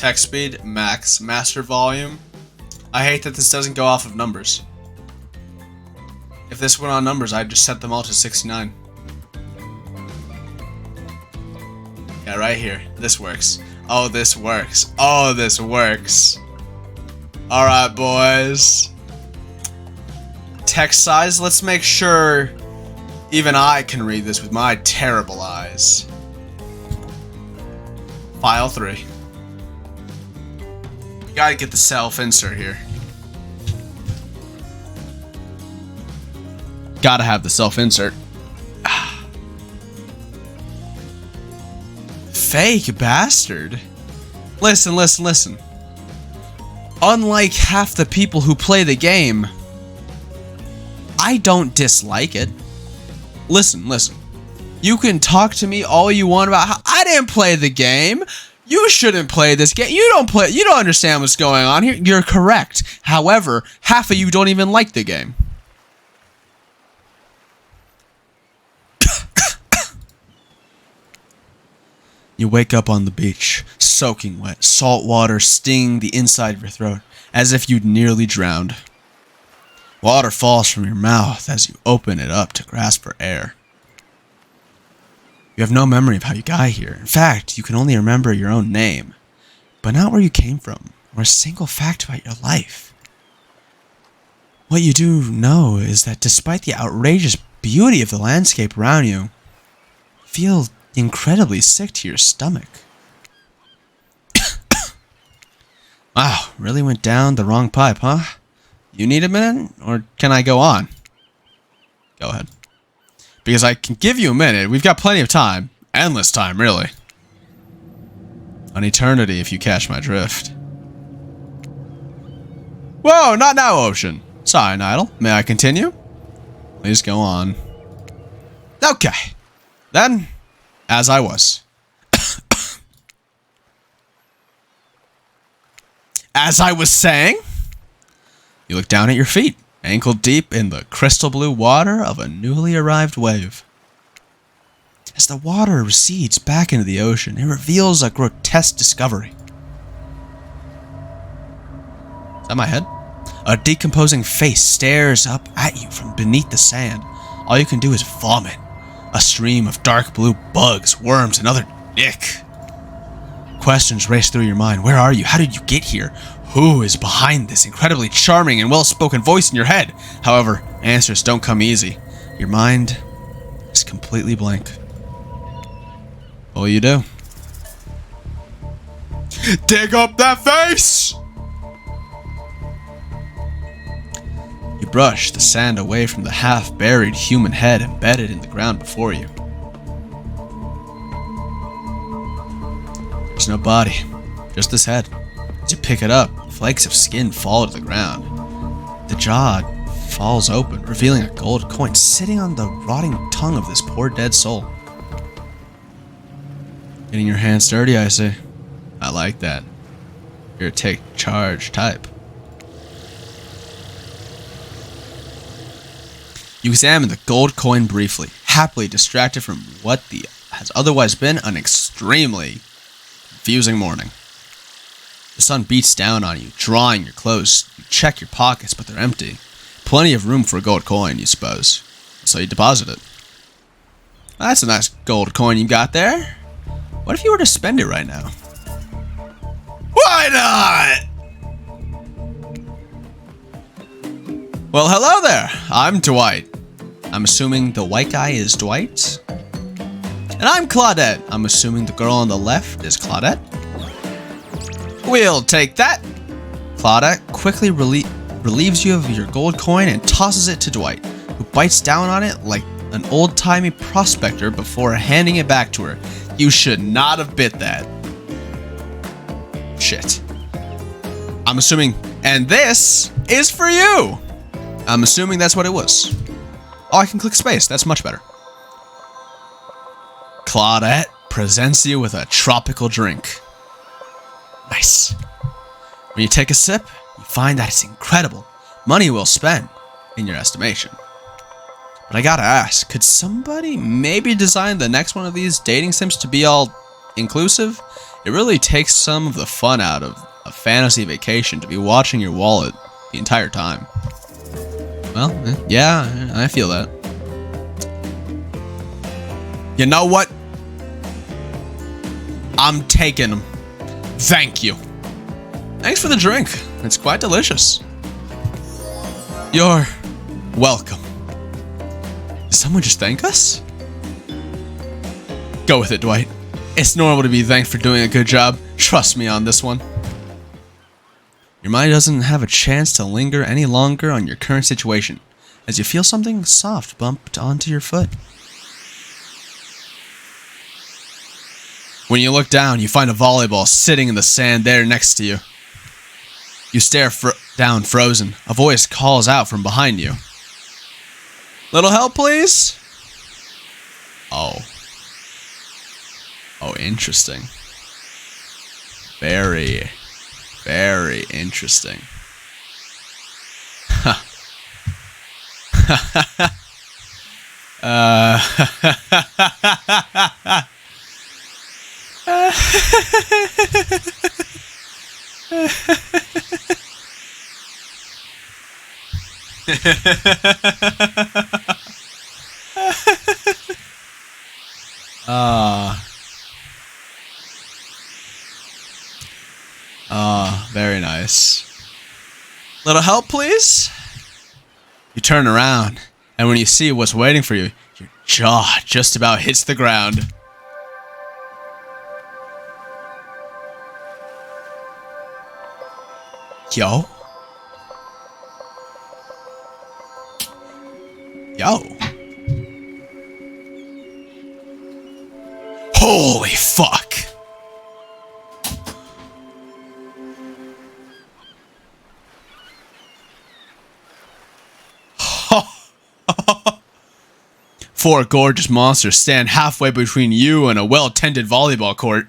Text speed, max. Master volume. I hate that this doesn't go off of numbers. If this went on numbers, I'd just set them all to 69. Yeah, right here. This works. Oh, this works. Oh, this works. Alright, boys. Text size, let's make sure even I can read this with my terrible eyes. File 3. You gotta get the self-insert here. Gotta have the self-insert. Fake bastard. Listen, listen, listen. Unlike half the people who play the game, I don't dislike it. Listen, listen. You can talk to me all you want about how I didn't play the game. You shouldn't play this game. You don't understand what's going on here. You're correct. However, half of you don't even like the game. You wake up on the beach, soaking wet, salt water stinging the inside of your throat, as if you'd nearly drowned. Water falls from your mouth as you open it up to grasp for air. You have no memory of how you got here. In fact, you can only remember your own name, but not where you came from, or a single fact about your life. What you do know is that despite the outrageous beauty of the landscape around you, you feel incredibly sick to your stomach. Wow, really went down the wrong pipe, huh? You need a minute, or can I go on? Go ahead. Because I can give you a minute. We've got plenty of time. Endless time, really. An eternity, if you catch my drift. Whoa, not now, Ocean. Sorry, Nydal. May I continue? Please go on. Okay. Then, as I was. As I was saying, you look down at your feet, ankle deep in the crystal blue water of a newly arrived wave. As the water recedes back into the ocean, it reveals a grotesque discovery. Is that my head? A decomposing face stares up at you from beneath the sand. All you can do is vomit. A stream of dark blue bugs, worms, and other ick. Questions race through your mind. Where are you? How did you get here? Who is behind this incredibly charming and well-spoken voice in your head? However, answers don't come easy. Your mind is completely blank. What will you do? Dig up that face! You brush the sand away from the half-buried human head embedded in the ground before you. There's no body, just this head. As you pick it up, flakes of skin fall to the ground. The jaw falls open, revealing a gold coin sitting on the rotting tongue of this poor dead soul. Getting your hands dirty, I say. I like that. You're a take charge type. You examine the gold coin briefly, happily distracted from what has otherwise been an extremely confusing morning. The sun beats down on you, drawing your clothes. You check your pockets, but they're empty. Plenty of room for a gold coin, you suppose. So you deposit it. That's a nice gold coin you got there. What if you were to spend it right now? Why not? Well, hello there. I'm Dwight. I'm assuming the white guy is Dwight. And I'm Claudette. I'm assuming the girl on the left is Claudette. We'll take that. Claudette quickly relieves you of your gold coin and tosses it to Dwight, who bites down on it like an old-timey prospector before handing it back to her. You should not have bit that. Shit. I'm assuming, and this is for you. I'm assuming that's what it was. Oh, I can click space. That's much better. Claudette presents you with a tropical drink. Nice. When you take a sip, you find that it's incredible. Money well spent, in your estimation. But I gotta ask, could somebody maybe design the next one of these dating sims to be all inclusive It really takes some of the fun out of a fantasy vacation to be watching your wallet the entire time. Well, yeah, I feel that. You know what? I'm taking them. Thank you. Thanks for the drink. It's quite delicious. You're welcome. Did someone just thank us? Go with it, Dwight. It's normal to be thanked for doing a good job. Trust me on this one. Your mind doesn't have a chance to linger any longer on your current situation, as you feel something soft bumped onto your foot. When you look down, you find a volleyball sitting in the sand there next to you. You stare down frozen. A voice calls out from behind you. Little help, please? Oh, interesting. Very interesting. Huh. Very nice. Little help, please? You turn around, and when you see what's waiting for you, your jaw just about hits the ground. Yo. Holy fuck. Four gorgeous monsters stand halfway between you and a well-tended volleyball court.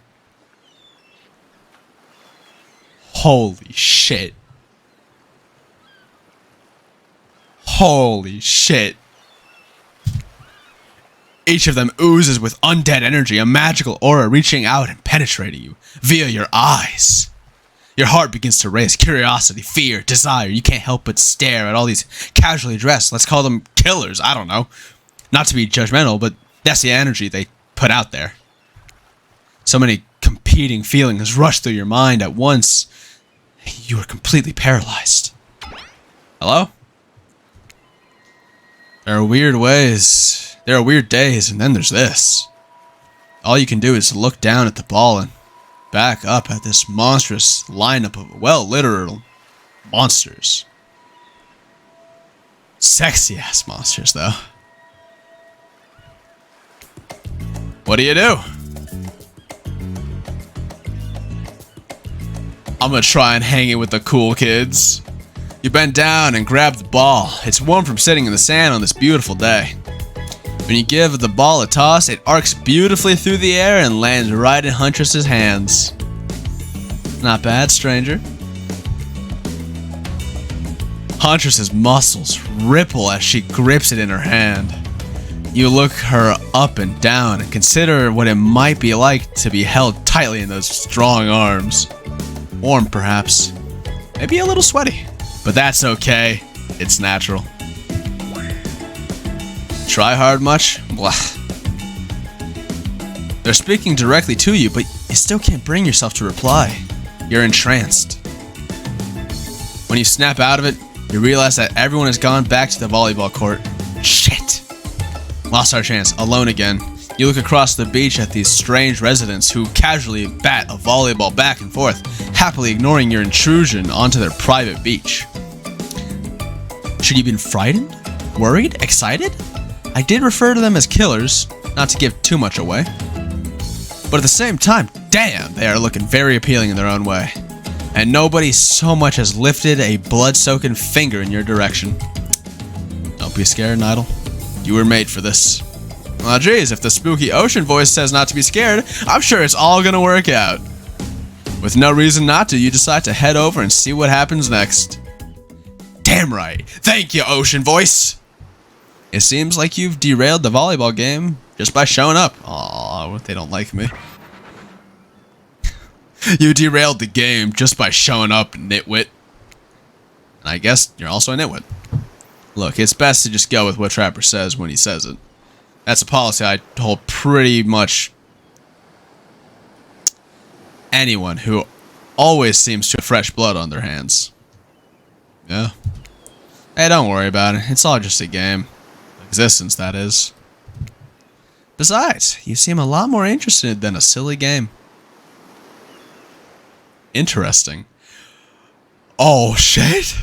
Holy shit. Holy shit. Each of them oozes with undead energy, a magical aura reaching out and penetrating you via your eyes. Your heart begins to race, curiosity, fear, desire. You can't help but stare at all these casually dressed, let's call them killers, I don't know. Not to be judgmental, but that's the energy they put out there. So many competing feelings rush through your mind at once. You are completely paralyzed. Hello? There are weird ways. There are weird days, and then there's this. All you can do is look down at the ball and back up at this monstrous lineup of, well, literal monsters. Sexy-ass monsters, though. What do you do? I'm gonna try and hang it with the cool kids. You bend down and grab the ball. It's warm from sitting in the sand on this beautiful day. When you give the ball a toss, it arcs beautifully through the air and lands right in Huntress's hands. Not bad, stranger. Huntress's muscles ripple as she grips it in her hand. You look her up and down and consider what it might be like to be held tightly in those strong arms. Warm, perhaps. Maybe a little sweaty. But that's okay. It's natural. Try hard much? Blah. They're speaking directly to you, but you still can't bring yourself to reply. You're entranced. When you snap out of it, you realize that everyone has gone back to the volleyball court. Shit! Lost our chance. Alone again. You look across the beach at these strange residents who casually bat a volleyball back and forth, happily ignoring your intrusion onto their private beach. Should you have been frightened? Worried? Excited? I did refer to them as killers, not to give too much away. But at the same time, damn, they are looking very appealing in their own way. And nobody so much as lifted a blood-soaking finger in your direction. Don't be scared, Nydal. You were made for this. Well, geez, if the spooky ocean voice says not to be scared, I'm sure it's all gonna work out. With no reason not to, you decide to head over and see what happens next. Damn right. Thank you, ocean voice. It seems like you've derailed the volleyball game just by showing up. Aw, they don't like me. You derailed the game just by showing up, nitwit. And I guess you're also a nitwit. Look, it's best to just go with what Trapper says when he says it. That's a policy I hold pretty much anyone who always seems to have fresh blood on their hands. Yeah. Hey, don't worry about it. It's all just a game. Existence, that is. Besides, you seem a lot more interested than a silly game. Interesting. Oh, shit.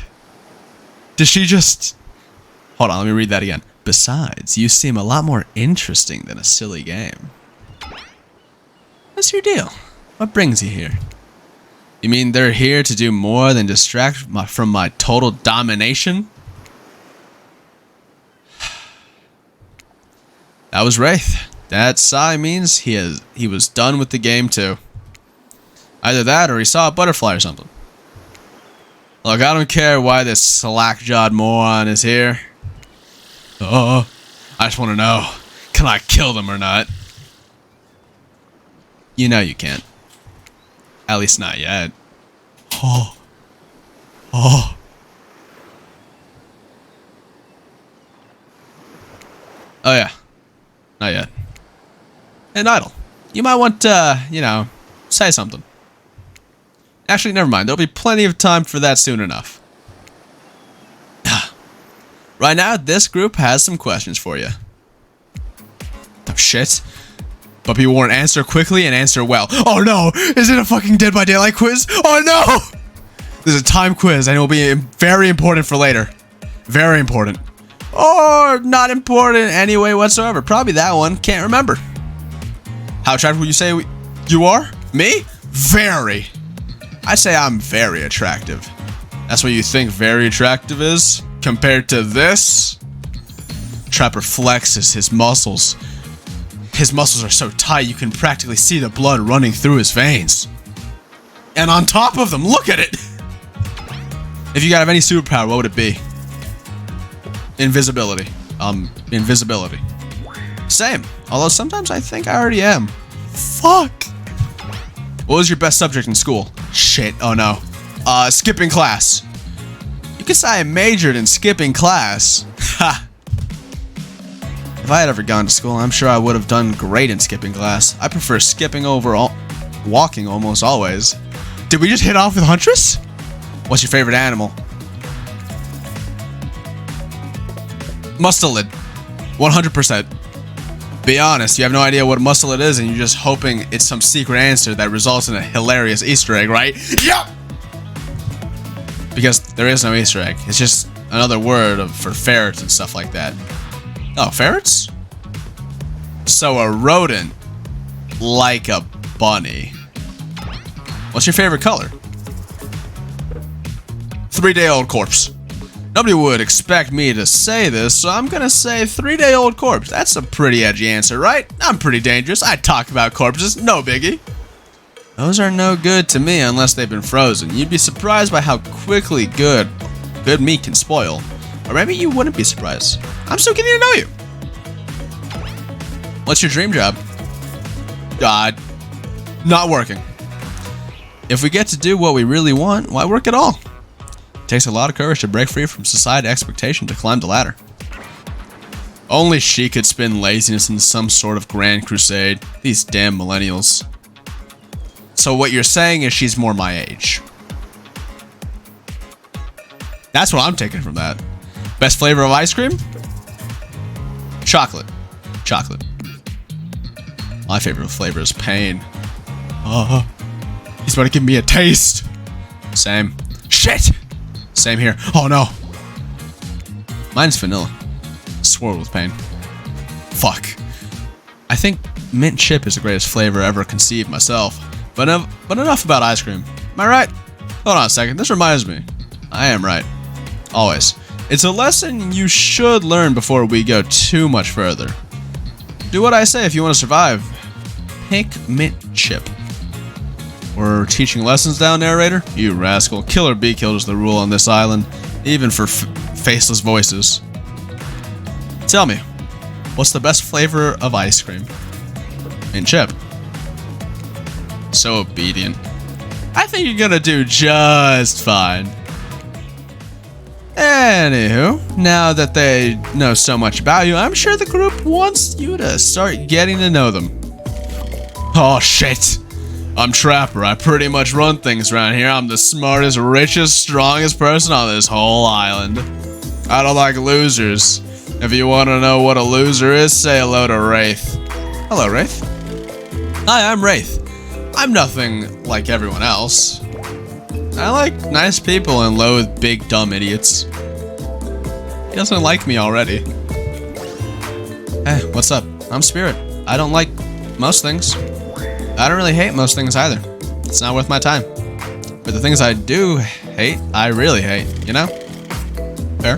Did she just... Hold on, let me read that again. Besides, you seem a lot more interesting than a silly game. What's your deal? What brings you here? You mean they're here to do more than distract from my total domination? That was Wraith. That sigh means he was done with the game too. Either that or he saw a butterfly or something. Look, I don't care why this slack-jawed moron is here. I just want to know, can I kill them or not? You know you can't. At least not yet. Oh. Oh. Oh yeah. Not yet. Hey, Nydal. You might want to, you know, say something. Actually, never mind. There'll be plenty of time for that soon enough. Right now, this group has some questions for you. Oh, shit. But people won't answer quickly and answer well. Oh, no. Is it a fucking Dead by Daylight quiz? Oh, no. There's a time quiz, and it will be very important for later. Very important. Or not important anyway whatsoever. Probably that one. Can't remember. How attractive would you say you are? Me? Very. I say I'm very attractive. That's what you think very attractive is? Compared to this? Trapper flexes his muscles. His muscles are so tight you can practically see the blood running through his veins. And on top of them, look at it! If you could have any superpower, what would it be? Invisibility. Invisibility. Same. Although sometimes I think I already am. Fuck! What was your best subject in school? Shit, oh no. Skipping class. You could say I majored in skipping class. Ha! If I had ever gone to school, I'm sure I would have done great in skipping class. I prefer skipping over walking almost always. Did we just hit off with Huntress? What's your favorite animal? Mustelid. 100%. Be honest, you have no idea what mustelid is and you're just hoping it's some secret answer that results in a hilarious Easter egg, right? Yep! Because there is no Easter egg. It's just another word for ferrets and stuff like that. Oh, ferrets? So a rodent, like a bunny. What's your favorite color? 3-day-old corpse. Nobody would expect me to say this, so I'm gonna say 3-day-old corpse. That's a pretty edgy answer, right? I'm pretty dangerous. I talk about corpses, no biggie. Those are no good to me unless they've been frozen. You'd be surprised by how quickly good meat can spoil. Or maybe you wouldn't be surprised. I'm still getting to know you. What's your dream job? Not working. If we get to do what we really want, why work at all? It takes a lot of courage to break free from society expectation to climb the ladder. Only she could spin laziness in some sort of grand crusade. These damn millennials. So what you're saying is she's more my age. That's what I'm taking from that. Best flavor of ice cream? Chocolate. Chocolate. My favorite flavor is pain. He's about to give me a taste. Same. Shit! Same here. Oh no. Mine's vanilla. Swirled with pain. Fuck. I think mint chip is the greatest flavor ever conceived myself. But enough about ice cream. Am I right? Hold on a second. This reminds me. I am right. Always. It's a lesson you should learn before we go too much further. Do what I say if you want to survive. Pink mint chip. We're teaching lessons down, narrator? You rascal. Kill or be killed is the rule on this island, even for faceless voices. Tell me, what's the best flavor of ice cream? Mint chip. So obedient. I think you're gonna do just fine. Anywho, now that they know so much about you, I'm sure the group wants you to start getting to know them. Oh shit. I'm Trapper. I pretty much run things around here. I'm the smartest, richest, strongest person on this whole island. I don't like losers. If you want to know what a loser is, say hello to Wraith. Hello, Wraith. Hi, I'm Wraith. I'm nothing like everyone else. I like nice people and loathe big dumb idiots. He doesn't like me already. Hey, what's up? I'm Spirit. I don't like most things. I don't really hate most things either. It's not worth my time. But the things I do hate, I really hate, you know? Fair.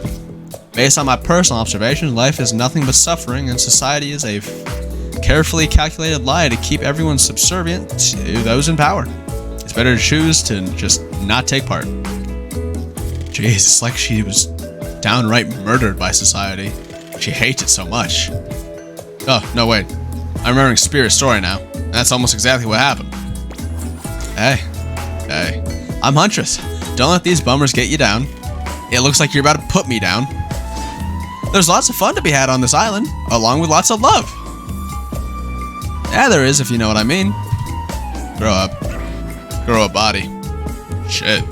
Based on my personal observations, life is nothing but suffering, and society is a carefully calculated lie to keep everyone subservient to those in power. It's better to choose to just not take part. Jeez, it's like she was downright murdered by society. She hates it so much. Oh, no, wait. I'm remembering Spirit's story now. That's almost exactly what happened. Hey. I'm Huntress. Don't let these bummers get you down. It looks like you're about to put me down. There's lots of fun to be had on this island, along with lots of love. Yeah, there is, if you know what I mean. Grow up. Grow a body. Shit.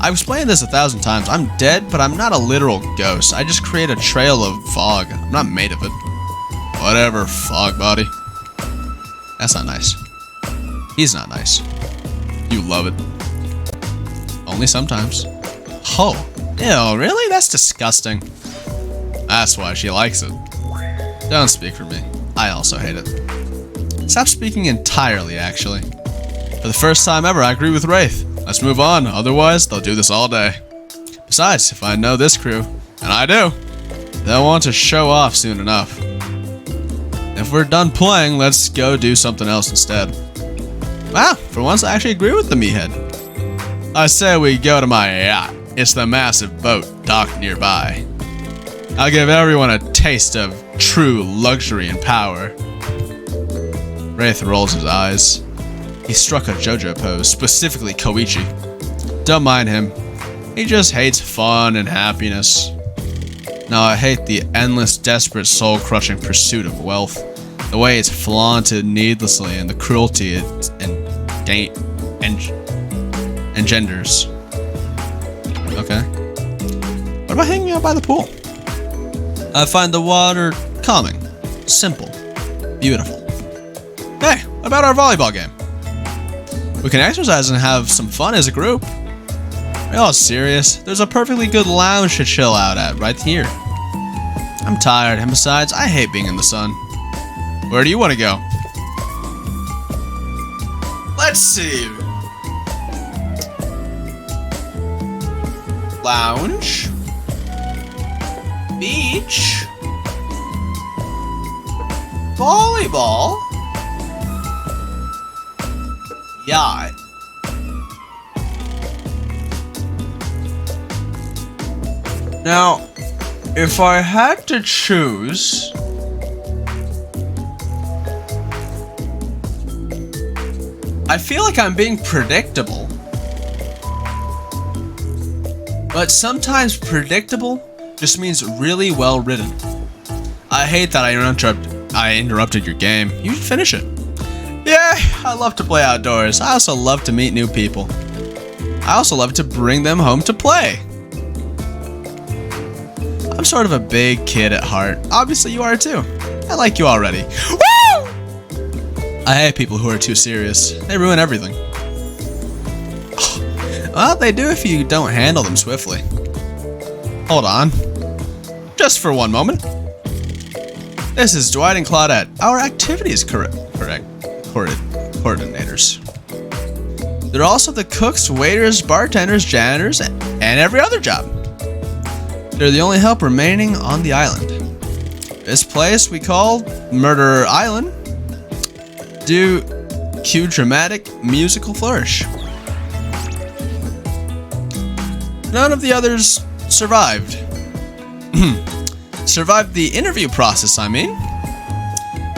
I've explained this 1,000 times. I'm dead, but I'm not a literal ghost. I just create a trail of fog. I'm not made of it. Whatever, fog body. That's not nice. He's not nice. You love it. Only sometimes. Oh, ew, really? That's disgusting. That's why she likes it. Don't speak for me. I also hate it. Stop speaking entirely, actually. For the first time ever, I agree with Wraith. Let's move on, otherwise they'll do this all day. Besides, if I know this crew, and I do, they'll want to show off soon enough. If we're done playing, let's go do something else instead. Wow, for once I actually agree with the meathead. I say we go to my yacht. It's the massive boat docked nearby. I'll give everyone a taste of true luxury and power. Wraith rolls his eyes. He struck a JoJo pose, specifically Koichi. Don't mind him. He just hates fun and happiness. Now I hate the endless, desperate, soul-crushing pursuit of wealth. The way it's flaunted needlessly and the cruelty it engenders. Okay. What about hanging out by the pool? I find the water calming, simple, beautiful. Hey, what about our volleyball game? We can exercise and have some fun as a group. Are you all serious? There's a perfectly good lounge to chill out at right here. I'm tired, and besides, I hate being in the sun. Where do you want to go? Let's see. Lounge. Beach. Volleyball. Yacht. Now, if I had to choose, I feel like I'm being predictable. But sometimes predictable just means really well written. I hate that I interrupted your game. You should finish it. Yeah, I love to play outdoors. I also love to meet new people. I also love to bring them home to play. I'm sort of a big kid at heart. Obviously you are too. I like you already. Woo! I hate people who are too serious. They ruin everything. Well, they do if you don't handle them swiftly. Hold on. Just for one moment. This is Dwight and Claudette, our activities coordinators. They're also the cooks, waiters, bartenders, janitors, and every other job. They're the only help remaining on the island. This place we call Murder Island due cue dramatic musical flourish. None of the others survived. Survived the interview process, I mean.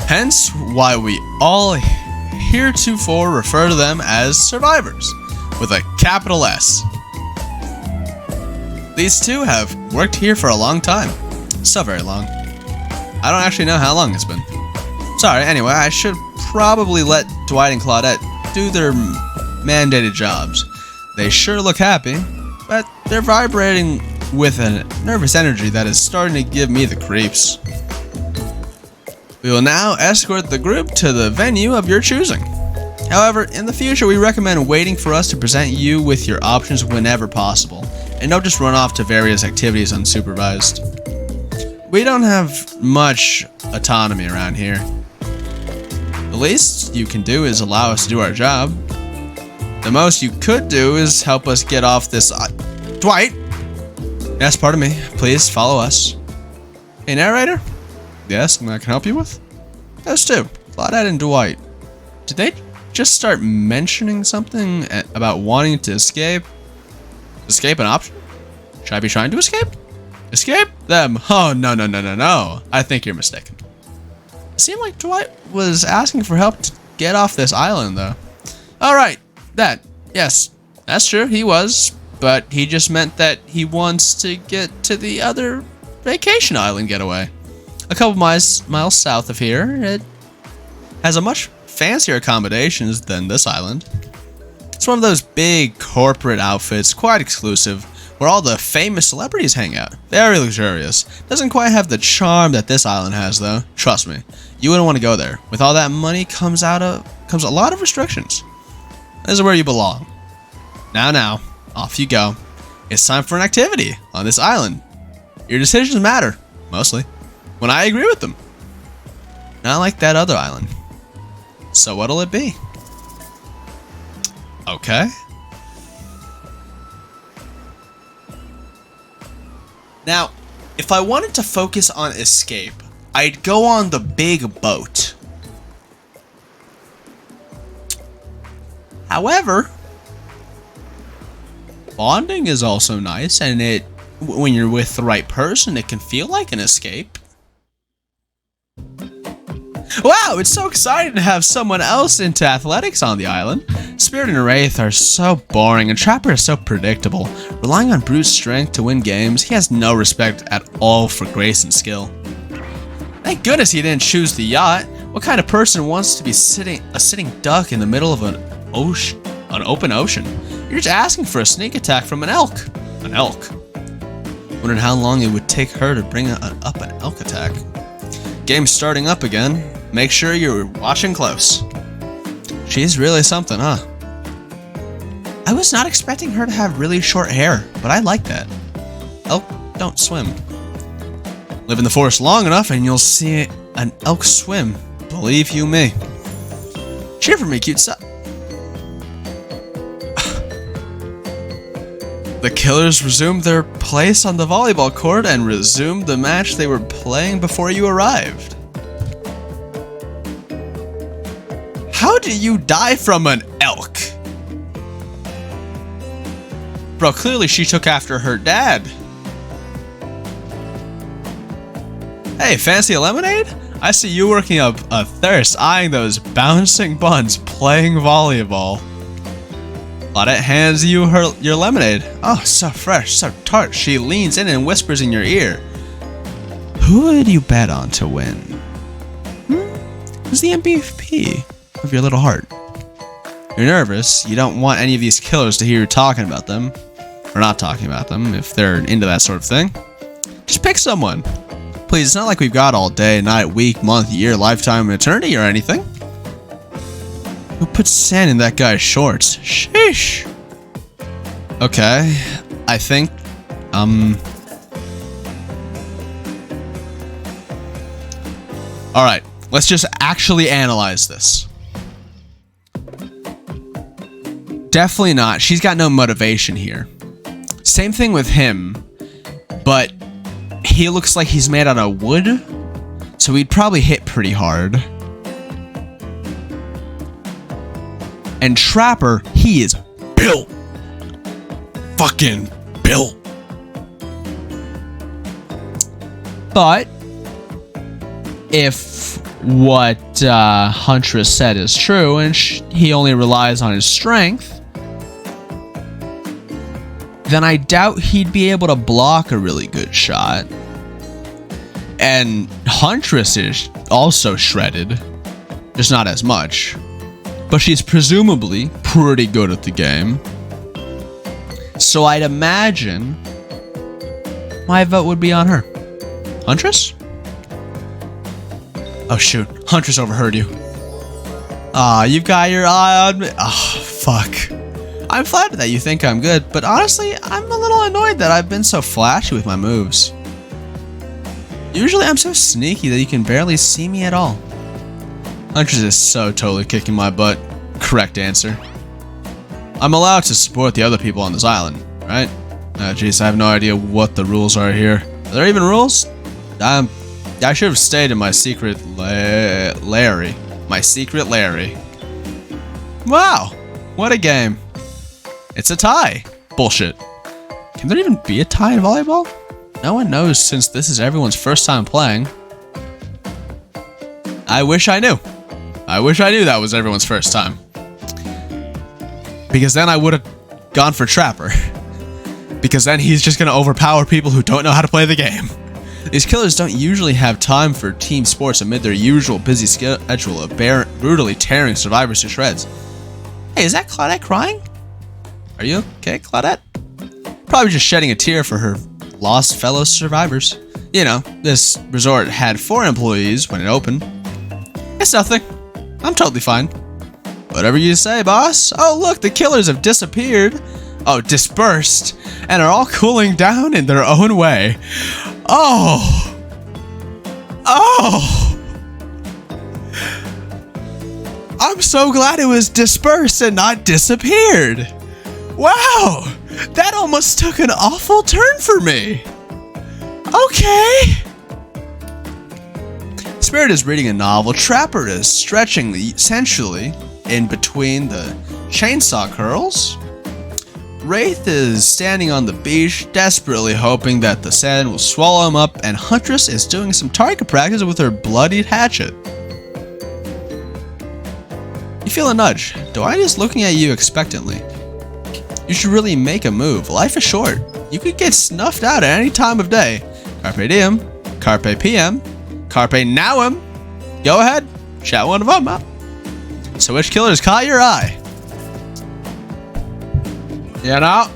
Hence why we all heretofore refer to them as survivors. with a capital S. These two have worked here for a long time. So very long. I don't actually know how long it's been. Sorry, anyway, I should probably let Dwight and Claudette do their mandated jobs. They sure look happy, but they're vibrating with a nervous energy that is starting to give me the creeps. We will now escort the group to the venue of your choosing. However, in the future, we recommend waiting for us to present you with your options whenever possible, and don't just run off to various activities unsupervised. We don't have much autonomy around here. The least you can do is allow us to do our job. The most you could do is help us get off this Dwight! Yes, pardon me. Please follow us. Hey, narrator? Yes, something I can help you with? Those two, Claudette and Dwight. Did they just start mentioning something about wanting to escape? Escape an option? Should I be trying to escape? Escape them? Oh, no. I think you're mistaken. It seemed like Dwight was asking for help to get off this island, though. Alright, yes, that's true, he was. But he just meant that he wants to get to the other vacation island getaway. A couple miles south of here, it has a much fancier accommodations than this island. It's one of those big corporate outfits, quite exclusive, where all the famous celebrities hang out. Very luxurious. Doesn't quite have the charm that this island has, though. Trust me, you wouldn't want to go there. With all that money comes a lot of restrictions. This is where you belong. Now, off you go. It's time for an activity on this island. Your decisions matter, mostly, when I agree with them. Not like that other island. So what'll it be? Okay. Now, if I wanted to focus on escape, I'd go on the big boat. However, bonding is also nice, and when you're with the right person, it can feel like an escape. Wow, it's so exciting to have someone else into athletics on the island. Spirit and Wraith are so boring, and Trapper is so predictable. Relying on brute strength to win games, he has no respect at all for grace and skill. Thank goodness he didn't choose the yacht. What kind of person wants to be a sitting duck in the middle of an open ocean? You're just asking for a sneak attack from an elk. An elk. Wondered how long it would take her to bring up an elk attack. Game's starting up again. Make sure you're watching close. She's really something, huh? I was not expecting her to have really short hair, but I like that. Elk don't swim. Live in the forest long enough and you'll see an elk swim. Believe you me. Cheer for me, cute son. The killers resumed their place on the volleyball court and resumed the match they were playing before you arrived. How do you die from an elk? Bro, clearly she took after her dad. Hey, fancy a lemonade? I see you working up a thirst, eyeing those bouncing buns playing volleyball. Claudette hands you your lemonade. Oh, so fresh, so tart. She leans in and whispers in your ear. Who would you bet on to win? Who's the MVP of your little heart? You're nervous. You don't want any of these killers to hear you talking about them. Or not talking about them, if they're into that sort of thing. Just pick someone. Please, it's not like we've got all day, night, week, month, year, lifetime, eternity, or anything. Who put sand in that guy's shorts? Sheesh. Okay, I think, Alright, let's just actually analyze this. Definitely not. She's got no motivation here. Same thing with him, but he looks like he's made out of wood, so he'd probably hit pretty hard. And Trapper, he is built. Fucking built. But if what Huntress said is true, and he only relies on his strength, then I doubt he'd be able to block a really good shot. And Huntress is also shredded, just not as much. But she's presumably pretty good at the game. So I'd imagine my vote would be on her. Huntress? Oh shoot, Huntress overheard you. Ah, you've got your eye on me. Ah, fuck. I'm flattered that you think I'm good, but honestly, I'm a little annoyed that I've been so flashy with my moves. Usually I'm so sneaky that you can barely see me at all. Huntress is so totally kicking my butt. Correct answer. I'm allowed to support the other people on this island, right? Jeez, I have no idea what the rules are here. Are there even rules? I should have stayed in my secret Larry. My secret Larry. Wow, what a game. It's a tie. Bullshit. Can there even be a tie in volleyball? No one knows since this is everyone's first time playing. I wish I knew. I wish I knew that was everyone's first time. Because then I would have gone for Trapper. Because then he's just going to overpower people who don't know how to play the game. These killers don't usually have time for team sports amid their usual busy schedule of brutally tearing survivors to shreds. Hey, is that Claudette crying? Are you okay, Claudette? Probably just shedding a tear for her lost fellow survivors. You know, this resort had 4 employees when it opened. It's nothing. I'm totally fine. Whatever you say, boss. Oh, look, the killers have disappeared. Oh, dispersed. And are all cooling down in their own way. Oh. Oh. I'm so glad it was dispersed and not disappeared. Wow. That almost took an awful turn for me. Okay. Spirit is reading a novel. Trapper is stretching sensually in between the chainsaw curls. Wraith is standing on the beach, desperately hoping that the sand will swallow him up, and Huntress is doing some target practice with her bloodied hatchet. You feel a nudge. Dwayne is looking at you expectantly. You should really make a move. Life is short. You could get snuffed out at any time of day. Carpe diem, carpe PM, carpe nowem. Go ahead, shout one of them up. So which killers caught your eye? You know,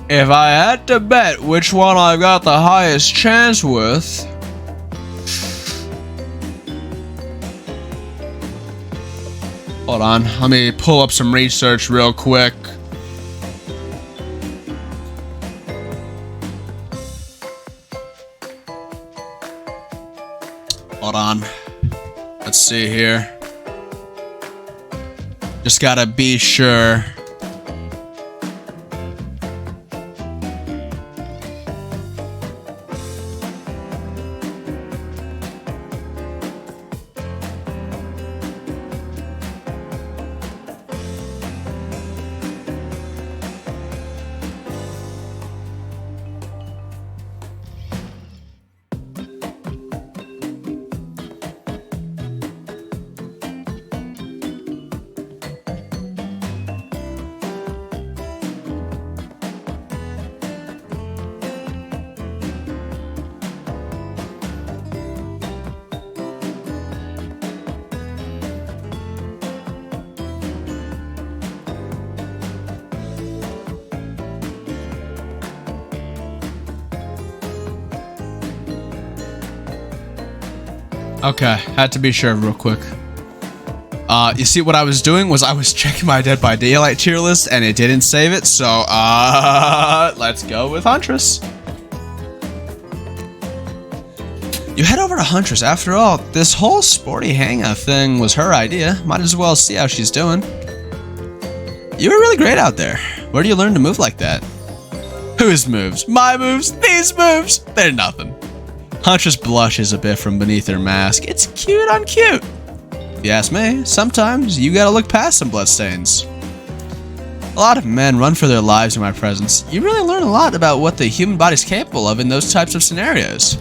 if I had to bet which one I got the highest chance with, hold on, let me pull up some research real quick. Hold on, let's see here. Just gotta be sure. Okay, had to be sure real quick. You see what I was doing was I was checking my Dead by Daylight tier list and it didn't save it, so let's go with Huntress. You head over to Huntress. After all, this whole sporty hangout thing was her idea. Might as well see how she's doing. You were really great out there. Where do you learn to move like that? Whose moves? My moves? These moves? They're nothing. Huntress blushes a bit from beneath her mask. It's cute on cute. If you ask me, sometimes you gotta look past some bloodstains. A lot of men run for their lives in my presence. You really learn a lot about what the human body's capable of in those types of scenarios.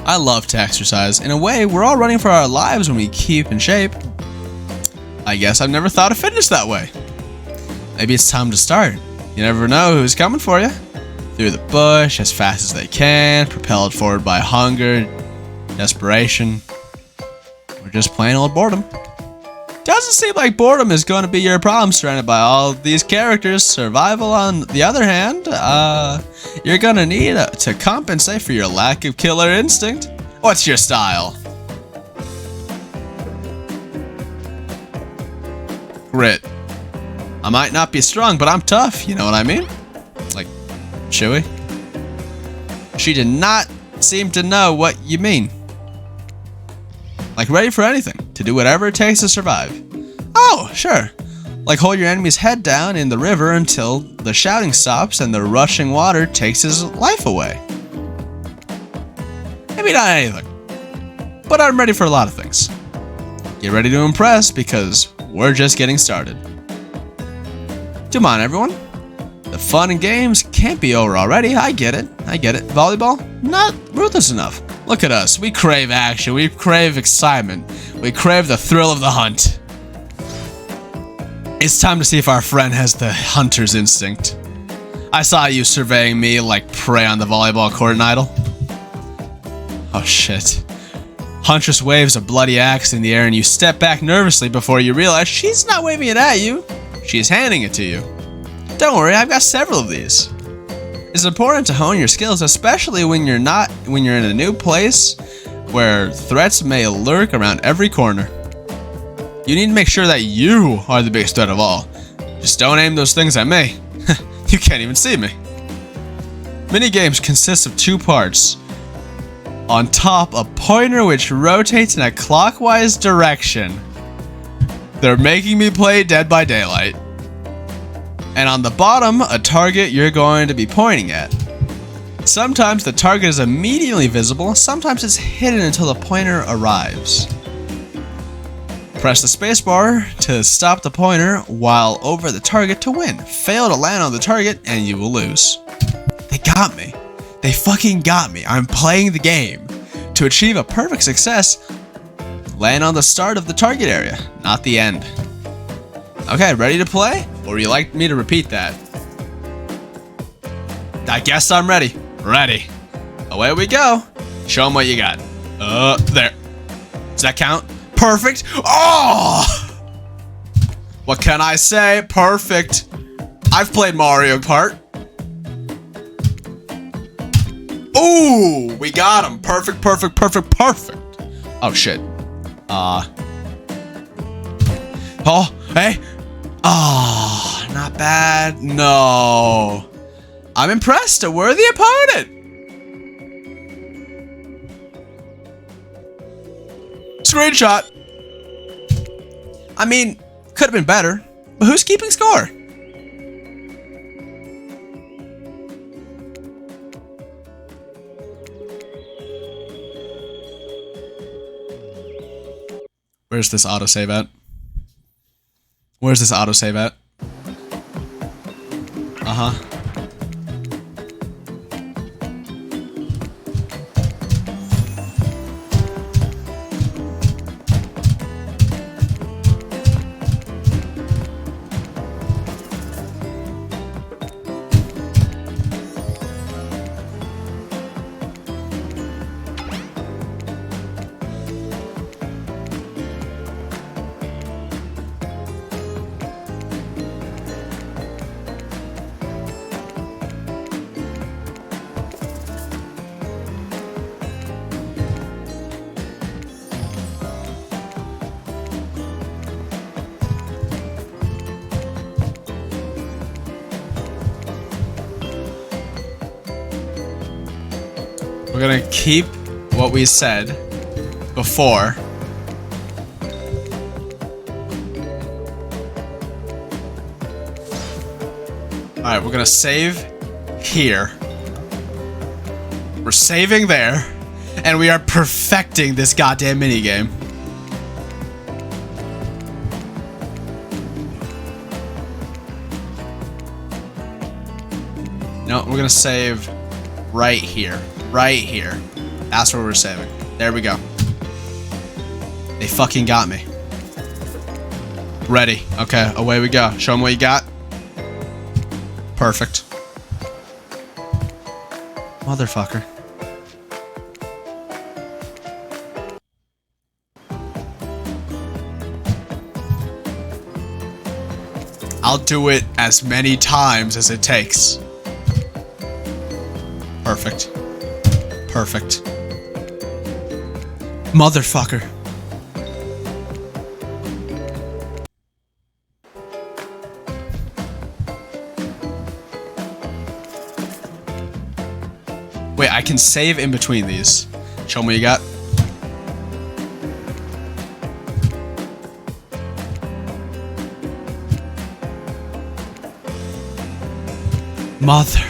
I love to exercise. In a way, we're all running for our lives when we keep in shape. I guess I've never thought of fitness that way. Maybe it's time to start. You never know who's coming for you. Through the bush, as fast as they can, propelled forward by hunger, desperation, or just plain old boredom. Doesn't seem like boredom is going to be your problem surrounded by all these characters. Survival, on the other hand, you're going to need to compensate for your lack of killer instinct. What's your style? Grit. I might not be strong, but I'm tough, you know what I mean? Like, Chewie? She did not seem to know what you mean. Like, ready for anything, to do whatever it takes to survive. Oh, sure. Like, hold your enemy's head down in the river until the shouting stops and the rushing water takes his life away. Maybe not anything, but I'm ready for a lot of things. Get ready to impress, because we're just getting started. Come on, everyone. The fun and games can't be over already. I get it. Volleyball? Not ruthless enough. Look at us. We crave action. We crave excitement. We crave the thrill of the hunt. It's time to see if our friend has the hunter's instinct. I saw you surveying me like prey on the volleyball court, Nydal. Oh, shit. Huntress waves a bloody axe in the air and you step back nervously before you realize she's not waving it at you. She's handing it to you. Don't worry, I've got several of these. It's important to hone your skills, especially when you're in a new place where threats may lurk around every corner. You need to make sure that you are the biggest threat of all. Just don't aim those things at me. You can't even see me. Minigames consist of 2 parts. On top, a pointer which rotates in a clockwise direction. They're making me play Dead by Daylight. And on the bottom, a target you're going to be pointing at. Sometimes the target is immediately visible, sometimes it's hidden until the pointer arrives. Press the spacebar to stop the pointer while over the target to win. Fail to land on the target and you will lose. They got me. They fucking got me. I'm playing the game. To achieve a perfect success, land on the start of the target area, not the end. Okay, ready to play? Or would you like me to repeat that? I guess I'm ready. Ready. Away we go. Show them what you got. There. Does that count? Perfect. Oh! What can I say? Perfect. I've played Mario Kart. Ooh, we got him. Perfect, perfect, perfect, perfect. Oh, shit. Oh, hey. Oh, not bad. No. I'm impressed. A worthy opponent. Screenshot. I mean, could have been better, but who's keeping score? Where's this autosave at? Where's this autosave at? Uh-huh. We're gonna keep what we said before. Alright, we're gonna save here. We're saving there. And we are perfecting this goddamn minigame. No, we're gonna save right here. Right here. That's where we're saving. There we go. They fucking got me. Ready. Okay, away we go. Show them what you got. Perfect. Motherfucker. I'll do it as many times as it takes. Perfect. Perfect. Motherfucker. Wait, I can save in between these. Show me what you got. Mother.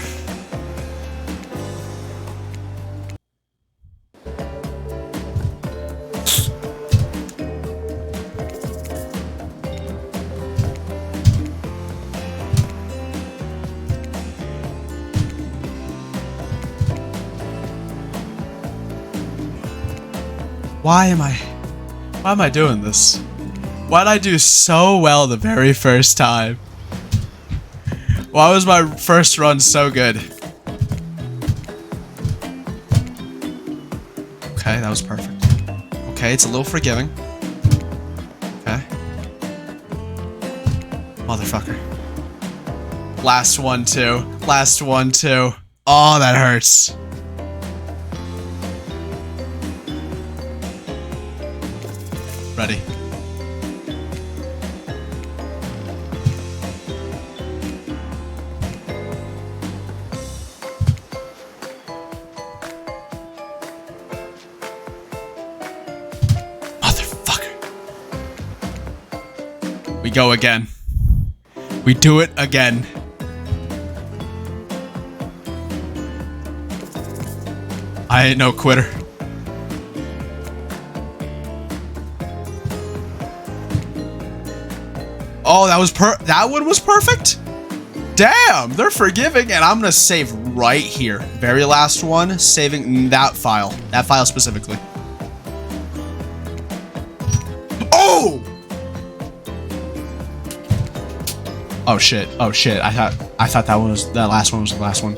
Why am I doing this? Why did I do so well the very first time? Why was my first run so good? Okay, that was perfect. Okay, it's a little forgiving. Okay. Motherfucker. Last one, too. Last one, too. Oh, that hurts. Ready. We go again. We do it again. I ain't no quitter. Oh, that one was perfect? Damn, they're forgiving, and I'm gonna save right here. Very last one, saving that file specifically. Oh! Oh shit! Oh shit! I thought that last one was the last one.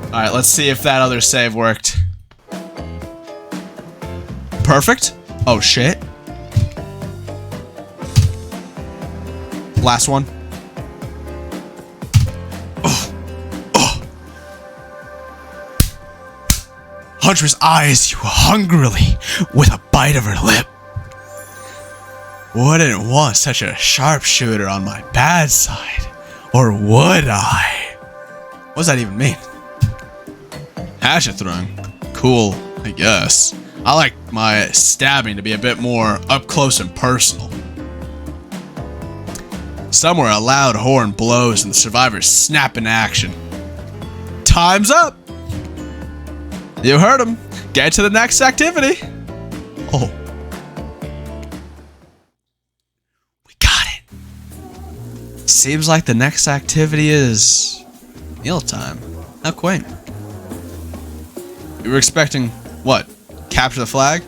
All right, let's see if that other save worked. Perfect. Oh shit! Last one. Oh. Oh. Huntress eyes you hungrily with a bite of her lip. Wouldn't want such a sharpshooter on my bad side, or would I? What does that even mean? Hatchet throwing. Cool, I guess. I like my stabbing to be a bit more up close and personal. Somewhere a loud horn blows and the survivors snap into action. Time's up! You heard him. Get to the next activity. Oh. Seems like the next activity is mealtime. How quaint. You were expecting what? Capture the flag?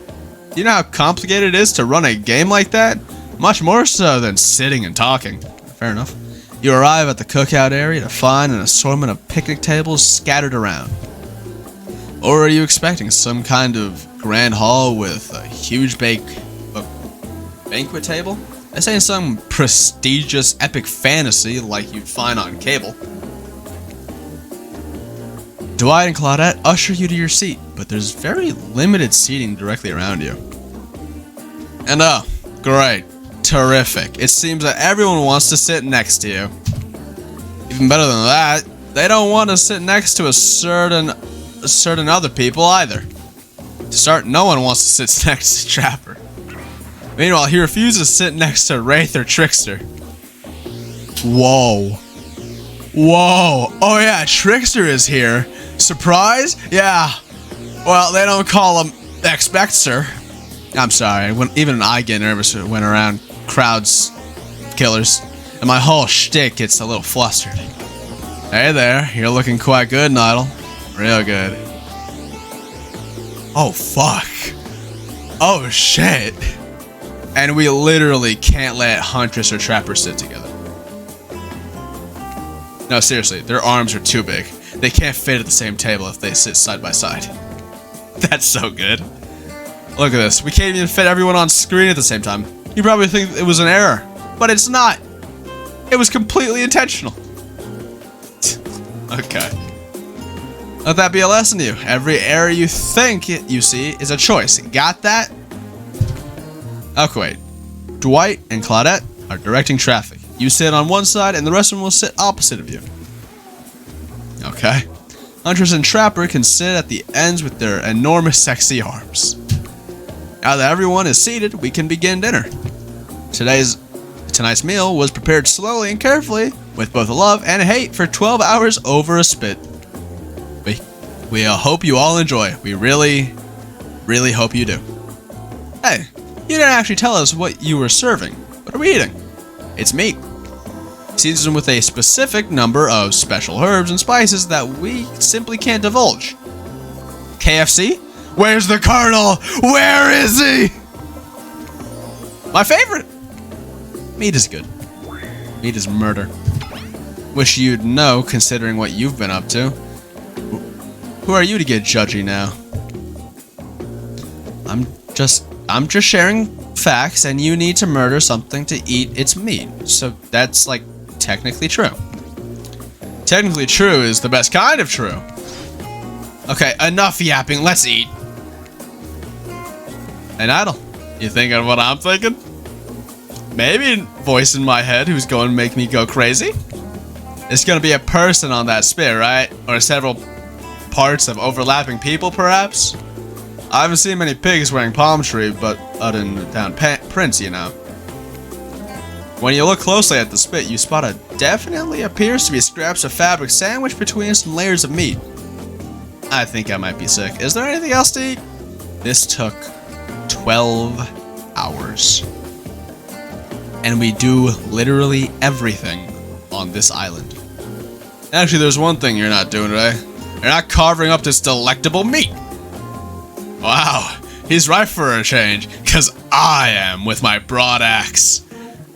Do you know how complicated it is to run a game like that? Much more so than sitting and talking. Fair enough. You arrive at the cookout area to find an assortment of picnic tables scattered around. Or are you expecting some kind of grand hall with a huge banquet table? This ain't some prestigious epic fantasy like you'd find on cable. Dwight and Claudette usher you to your seat, but there's very limited seating directly around you. And oh, great, terrific. It seems that everyone wants to sit next to you. Even better than that, they don't want to sit next to certain other people either. To start, no one wants to sit next to Trapper. Meanwhile, he refuses to sit next to Wraith or Trickster. Whoa. Whoa. Oh yeah, Trickster is here. Surprise? Yeah. Well, they don't call him Expector. I'm sorry. Even I get nervous when around crowds, killers. And my whole shtick gets a little flustered. Hey there. You're looking quite good, Nydal. Real good. Oh, fuck. Oh, shit. And we literally can't let Huntress or Trapper sit together. No, seriously, their arms are too big. They can't fit at the same table if they sit side by side. That's so good. Look at this. We can't even fit everyone on screen at the same time. You probably think it was an error, but it's not. It was completely intentional. Okay. Let that be a lesson to you. Every error you think you see is a choice. Got that? Okay, wait. Dwight and Claudette are directing traffic. You sit on one side and the rest of them will sit opposite of you. Okay. Huntress and Trapper can sit at the ends with their enormous sexy arms. Now that everyone is seated, we can begin dinner. Tonight's meal was prepared slowly and carefully, with both love and hate for 12 hours over a spit. We hope you all enjoy. We really, really hope you do. Hey, you didn't actually tell us what you were serving. What are we eating? It's meat. Seasoned with a specific number of special herbs and spices that we simply can't divulge. KFC? Where's the Colonel? Where is he? My favorite. Meat is good. Meat is murder. Wish you'd know, considering what you've been up to. Who are you to get judgy now? I'm just sharing facts, and you need to murder something to eat its meat. So that's, like, technically true. Technically true is the best kind of true. Okay, enough yapping. Let's eat. Hey, Nydal, you thinking what I'm thinking? Maybe a voice in my head who's going to make me go crazy? It's going to be a person on that spit, right? Or several parts of overlapping people, perhaps? I haven't seen many pigs wearing palm tree, but other than down prints, you know. When you look closely at the spit, you spot a definitely appears to be scraps of fabric sandwiched between some layers of meat. I think I might be sick. Is there anything else to eat? This took 12 hours. And we do literally everything on this island. Actually, there's one thing you're not doing today. You're not carving up this delectable meat. Wow, he's right for a change, because I am with my broad axe.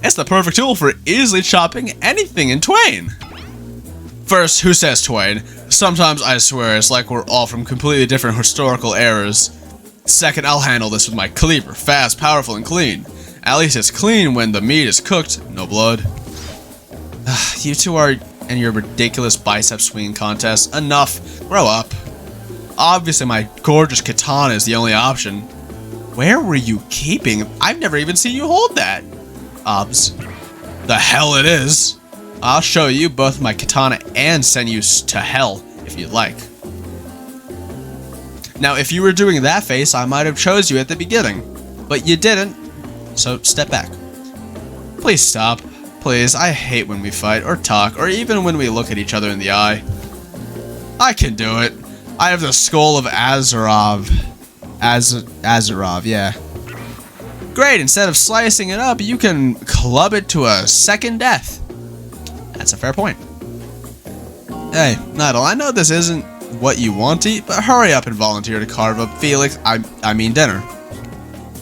It's the perfect tool for easily chopping anything in twain. First, who says twain? Sometimes I swear it's like we're all from completely different historical eras. Second, I'll handle this with my cleaver, fast, powerful, and clean. At least it's clean when the meat is cooked, no blood. You two are in your ridiculous bicep swinging contest. Enough. Grow up. Obviously, my gorgeous katana is the only option. Where were you keeping? I've never even seen you hold that. Obs. The hell it is. I'll show you both my katana and send you to hell if you'd like. Now, if you were doing that face, I might have chose you at the beginning, but you didn't, so step back. Please stop. Please, I hate when we fight or talk or even when we look at each other in the eye. I can do it. I have the skull of Azarov. Azarov, yeah. Great, instead of slicing it up, you can club it to a second death. That's a fair point. Hey, Nydal, I know this isn't what you want to eat, but hurry up and volunteer to carve up Felix, I mean dinner.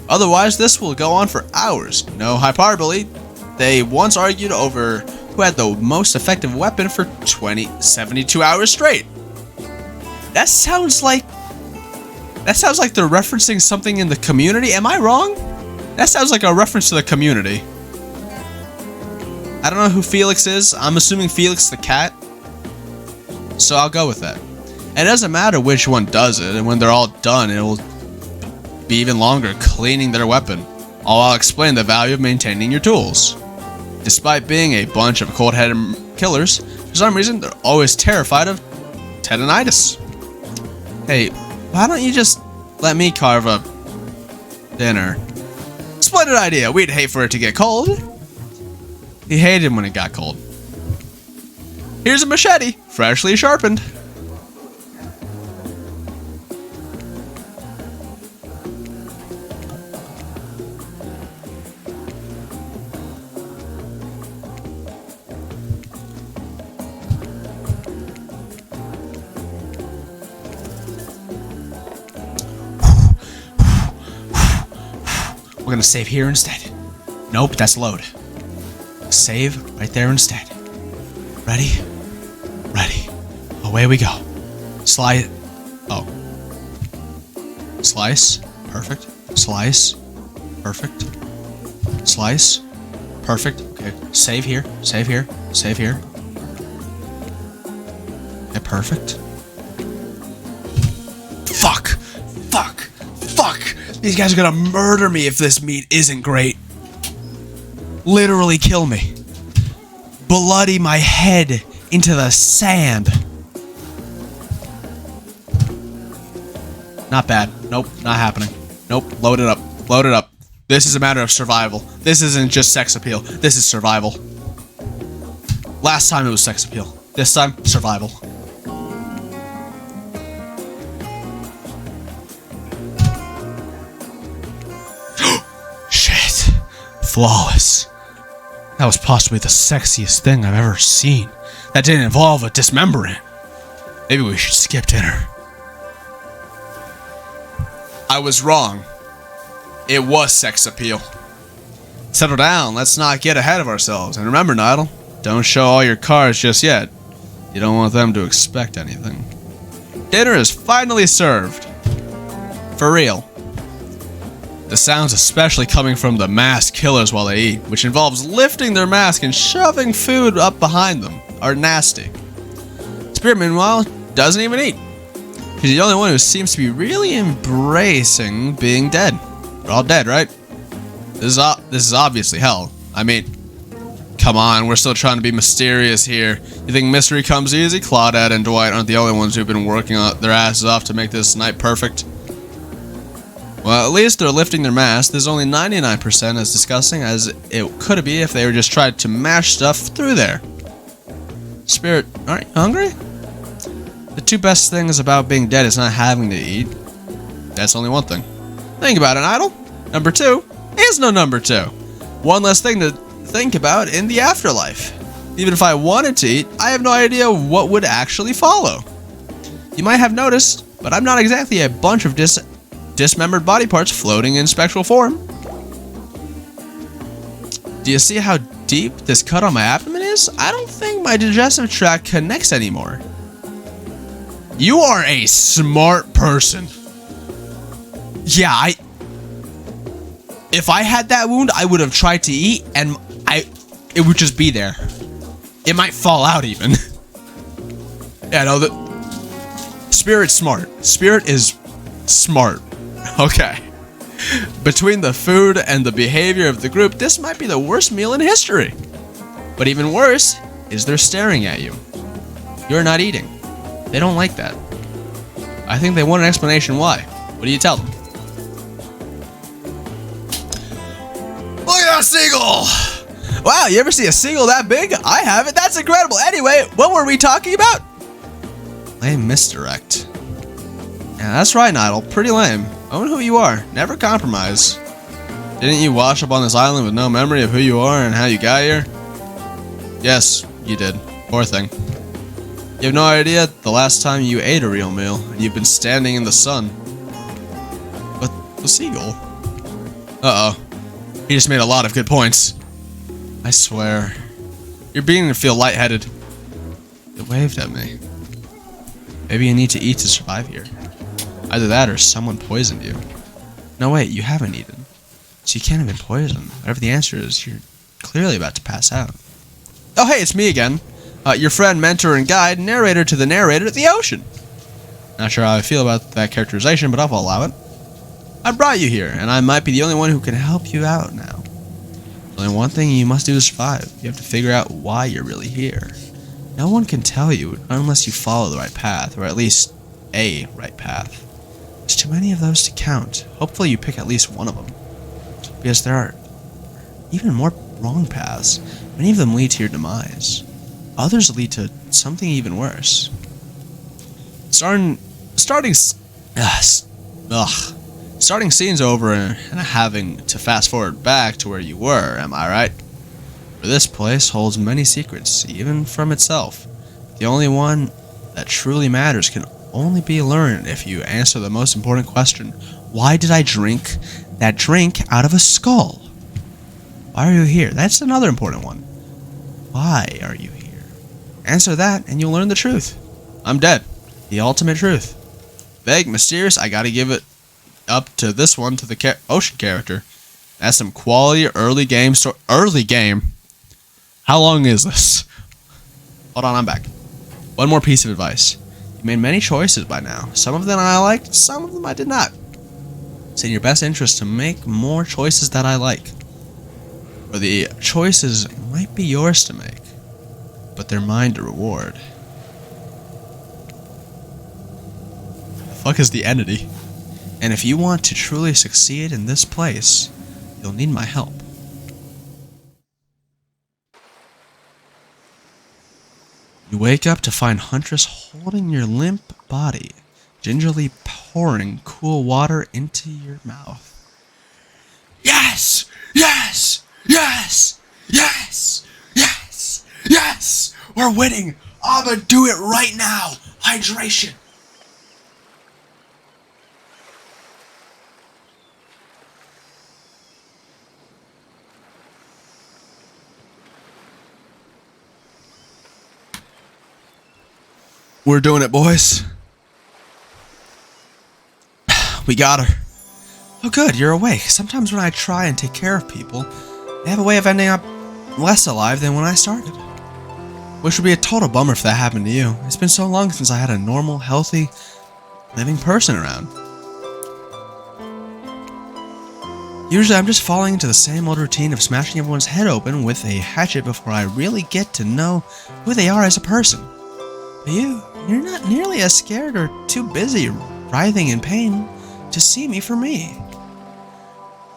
Otherwise, this will go on for hours. No hyperbole. They once argued over who had the most effective weapon for 72 hours straight. That sounds like they're referencing something in the Community. Am I wrong? That sounds like a reference to the Community. I don't know who Felix is. I'm assuming Felix the cat. So I'll go with that. And it doesn't matter which one does it, and when they're all done, it will be even longer cleaning their weapon. I'll explain the value of maintaining your tools. Despite being a bunch of cold-headed killers, for some reason, they're always terrified of tendinitis. Hey, why don't you just let me carve up dinner? Splendid idea. We'd hate for it to get cold. He hated when it got cold. Here's a machete, freshly sharpened. We're gonna save here instead. Nope, that's load. Save right there instead. Ready? Ready. Away we go. Slice. Oh. Slice. Perfect. Slice. Perfect. Slice. Perfect. Okay. Save here. Save here. Save here. Okay, perfect. Fuck. Fuck. Fuck. These guys are gonna murder me if this meat isn't great. Literally kill me. Bloody my head into the sand. Not bad. Nope, not happening. Nope, load it up. Load it up. This is a matter of survival. This isn't just sex appeal. This is survival. Last time it was sex appeal. This time, survival. Shit. Flawless. That was possibly the sexiest thing I've ever seen. That didn't involve a dismemberment. Maybe we should skip dinner. I was wrong. It was sex appeal. Settle down, let's not get ahead of ourselves. And remember, Nydal, don't show all your cards just yet. You don't want them to expect anything. Dinner is finally served. For real. The sounds especially coming from the masked killers while they eat, which involves lifting their mask and shoving food up behind them, are nasty. Spirit, meanwhile, doesn't even eat. He's the only one who seems to be really embracing being dead. We're all dead, right? This is obviously hell. I mean, come on, we're still trying to be mysterious here. You think mystery comes easy? Claudette and Dwight aren't the only ones who've been working their asses off to make this night perfect. Well, at least they're lifting their mask. There's only 99% as disgusting as it could be if they were just tried to mash stuff through there. Spirit, aren't you hungry? The two best things about being dead is not having to eat. That's only one thing. Think about it, Nydal. Number two is no number two. One less thing to think about in the afterlife. Even if I wanted to eat, I have no idea what would actually follow. You might have noticed, but I'm not exactly a bunch of dismembered body parts floating in spectral form. Do you see how deep this cut on my abdomen is? I don't think my digestive tract connects anymore. You are a smart person. Yeah, if I had that wound, I would have tried to eat, and it would just be there. It might fall out even. Yeah, no, Spirit's smart. Spirit is smart. Okay. Between the food and the behavior of the group, this might be the worst meal in history. But even worse is they're staring at you. You're not eating. They don't like that. I think they want an explanation why. What do you tell them? Look at that seagull! Wow, you ever see a seagull that big? I haven't. That's incredible. Anyway, what were we talking about? Lame misdirect. Yeah, that's right, Nydal. Pretty lame. Own who you are. Never compromise. Didn't you wash up on this island with no memory of who you are and how you got here? Yes, you did. Poor thing. You have no idea the last time you ate a real meal, and you've been standing in the sun. But the seagull? Uh-oh. He just made a lot of good points. I swear. You're beginning to feel lightheaded. It waved at me. Maybe you need to eat to survive here. Either that or someone poisoned you. No, wait, you haven't eaten. So you can't have been poisoned. Whatever the answer is, you're clearly about to pass out. Oh, hey, it's me again. Your friend, mentor, and guide, narrator to the narrator at the ocean. Not sure how I feel about that characterization, but I'll allow it. I brought you here, and I might be the only one who can help you out now. There's only one thing you must do to survive. You have to figure out why you're really here. No one can tell you unless you follow the right path, or at least a right path. There's too many of those to count. Hopefully you pick at least one of them. Because there are even more wrong paths. Many of them lead to your demise. Others lead to something even worse. Starting scenes over and having to fast forward back to where you were, am I right? For this place holds many secrets, even from itself. The only one that truly matters can only be learned if you answer the most important question. Why did I drink that drink out of a skull? Why are you here? That's another important one. Why are you here? Answer that and you'll learn the truth. I'm dead. The ultimate truth. Vague, mysterious, I gotta give it up to this one, to the ocean character. That's some quality early game early game. How long is this? Hold on, I'm back. One more piece of advice. You made many choices by now. Some of them I liked, some of them I did not. It's in your best interest to make more choices that I like. Or the choices might be yours to make, but they're mine to reward. The fuck is the entity? And if you want to truly succeed in this place, you'll need my help. You wake up to find Huntress holding your limp body, gingerly pouring cool water into your mouth. Yes! Yes! Yes! Yes! Yes! Yes! We're winning! I'm gonna do it right now! Hydration! We're doing it, boys. We got her. Oh good, you're awake. Sometimes when I try and take care of people, they have a way of ending up less alive than when I started. Which would be a total bummer if that happened to you. It's been so long since I had a normal, healthy, living person around. Usually I'm just falling into the same old routine of smashing everyone's head open with a hatchet before I really get to know who they are as a person. But you're not nearly as scared or too busy writhing in pain to see me for me.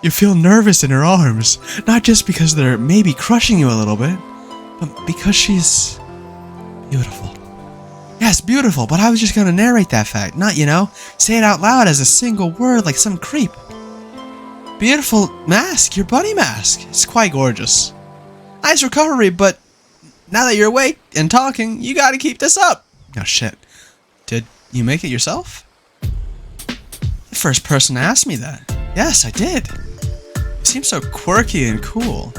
You feel nervous in her arms, not just because they're maybe crushing you a little bit, but because she's beautiful. Yes, beautiful, but I was just gonna narrate that fact, not, say it out loud as a single word like some creep. Beautiful mask, your bunny mask. It's quite gorgeous. Nice recovery, but now that you're awake and talking, you gotta keep this up. Oh shit. Did you make it yourself? The first person to ask me that. Yes, I did. You seem so quirky and cool.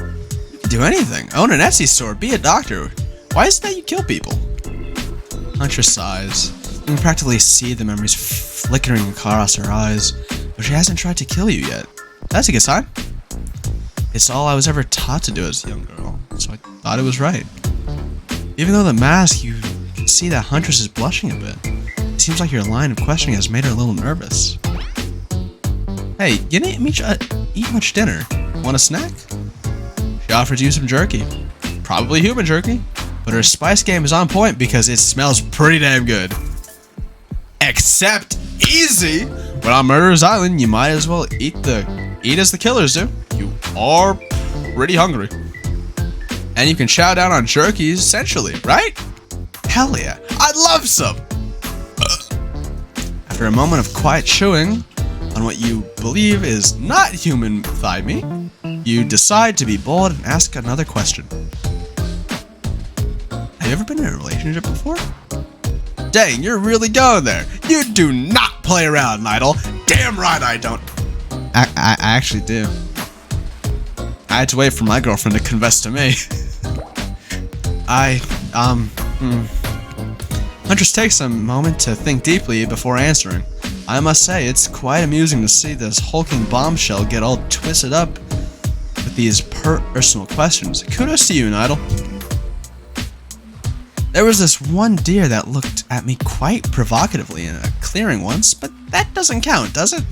You can do anything. Own an Etsy store, be a doctor. Why is it that you kill people? Huntress sighs. You can practically see the memories flickering across her eyes, but she hasn't tried to kill you yet. That's a good sign. It's all I was ever taught to do as a young girl, so I thought it was right. Even though the mask, you can see that Huntress is blushing a bit. It seems like your line of questioning has made her a little nervous. Hey, you didn't eat much dinner. Want a snack? She offers you some jerky. Probably human jerky, but her spice game is on point because it smells pretty damn good. Except easy! But on Murderer's Island, you might as well eat as the killers do. You are pretty hungry. And you can chow down on jerkies essentially, right? Hell yeah, I'd love some! After a moment of quiet chewing on what you believe is not human thigh meat, you decide to be bold and ask another question. Have you ever been in a relationship before? Dang, you're really going there. You do not play around, Nydal. Damn right I don't. I actually do. I had to wait for my girlfriend to confess to me. Huntress takes a moment to think deeply before answering. I must say, it's quite amusing to see this hulking bombshell get all twisted up with these personal questions. Kudos to you, Nydal. There was this one deer that looked at me quite provocatively in a clearing once, but that doesn't count, does it?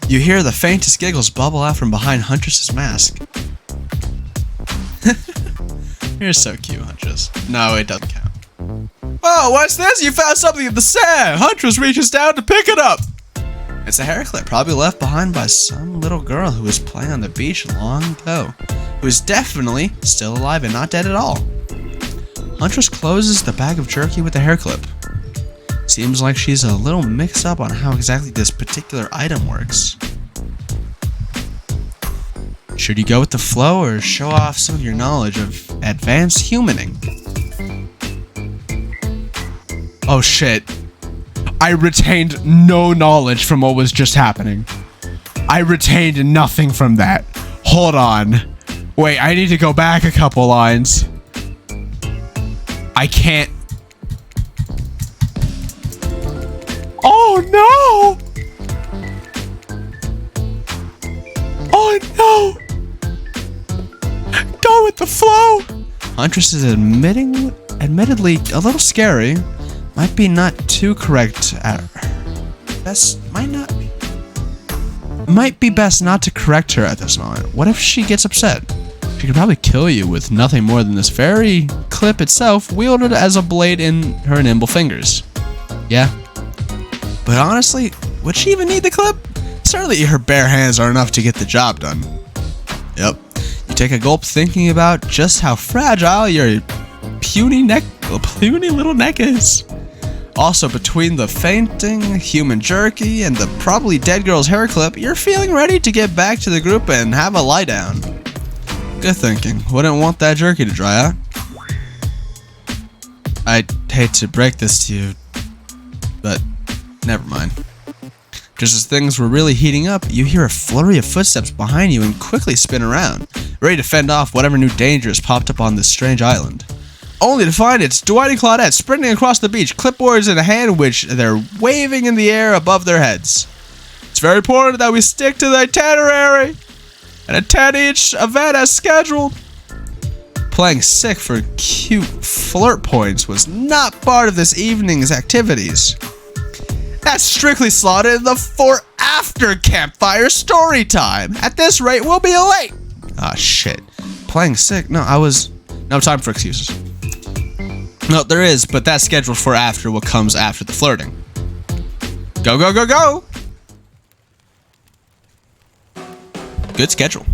You hear the faintest giggles bubble out from behind Huntress's mask. You're so cute, Huntress. No, it doesn't count. Oh, what's this? You found something in the sand! Huntress reaches down to pick it up! It's a hair clip, probably left behind by some little girl who was playing on the beach long ago, who is definitely still alive and not dead at all. Huntress closes the bag of jerky with the hair clip. Seems like she's a little mixed up on how exactly this particular item works. Should you go with the flow or show off some of your knowledge of advanced humaning? Oh shit. I retained no knowledge from what was just happening. I retained nothing from that. Hold on. Wait, I need to go back a couple lines. I can't. Oh no! Oh no! Go with the flow! Huntress is admittedly a little scary. Might be not too correct at might be best not to correct her at this moment. What if she gets upset? She could probably kill you with nothing more than this very clip itself wielded as a blade in her nimble fingers. Yeah. But honestly, would she even need the clip? Certainly her bare hands are enough to get the job done. Yep. You take a gulp thinking about just how fragile your puny little neck is. Also, between the fainting human jerky and the probably dead girl's hair clip, you're feeling ready to get back to the group and have a lie down. Good thinking. Wouldn't want that jerky to dry out. I'd hate to break this to you, but never mind. Just as things were really heating up, you hear a flurry of footsteps behind you and quickly spin around, ready to fend off whatever new danger has popped up on this strange island. Only to find it's Dwight and Claudette sprinting across the beach, clipboards in a hand which they're waving in the air above their heads. It's very important that we stick to the itinerary and attend each event as scheduled. Playing sick for cute flirt points was not part of this evening's activities. That's strictly slotted in the for after campfire story time. At this rate, we'll be late. Ah, shit. Playing sick? No time for excuses. No, there is, but that's scheduled for after what comes after the flirting. Go, go, go, go! Good schedule.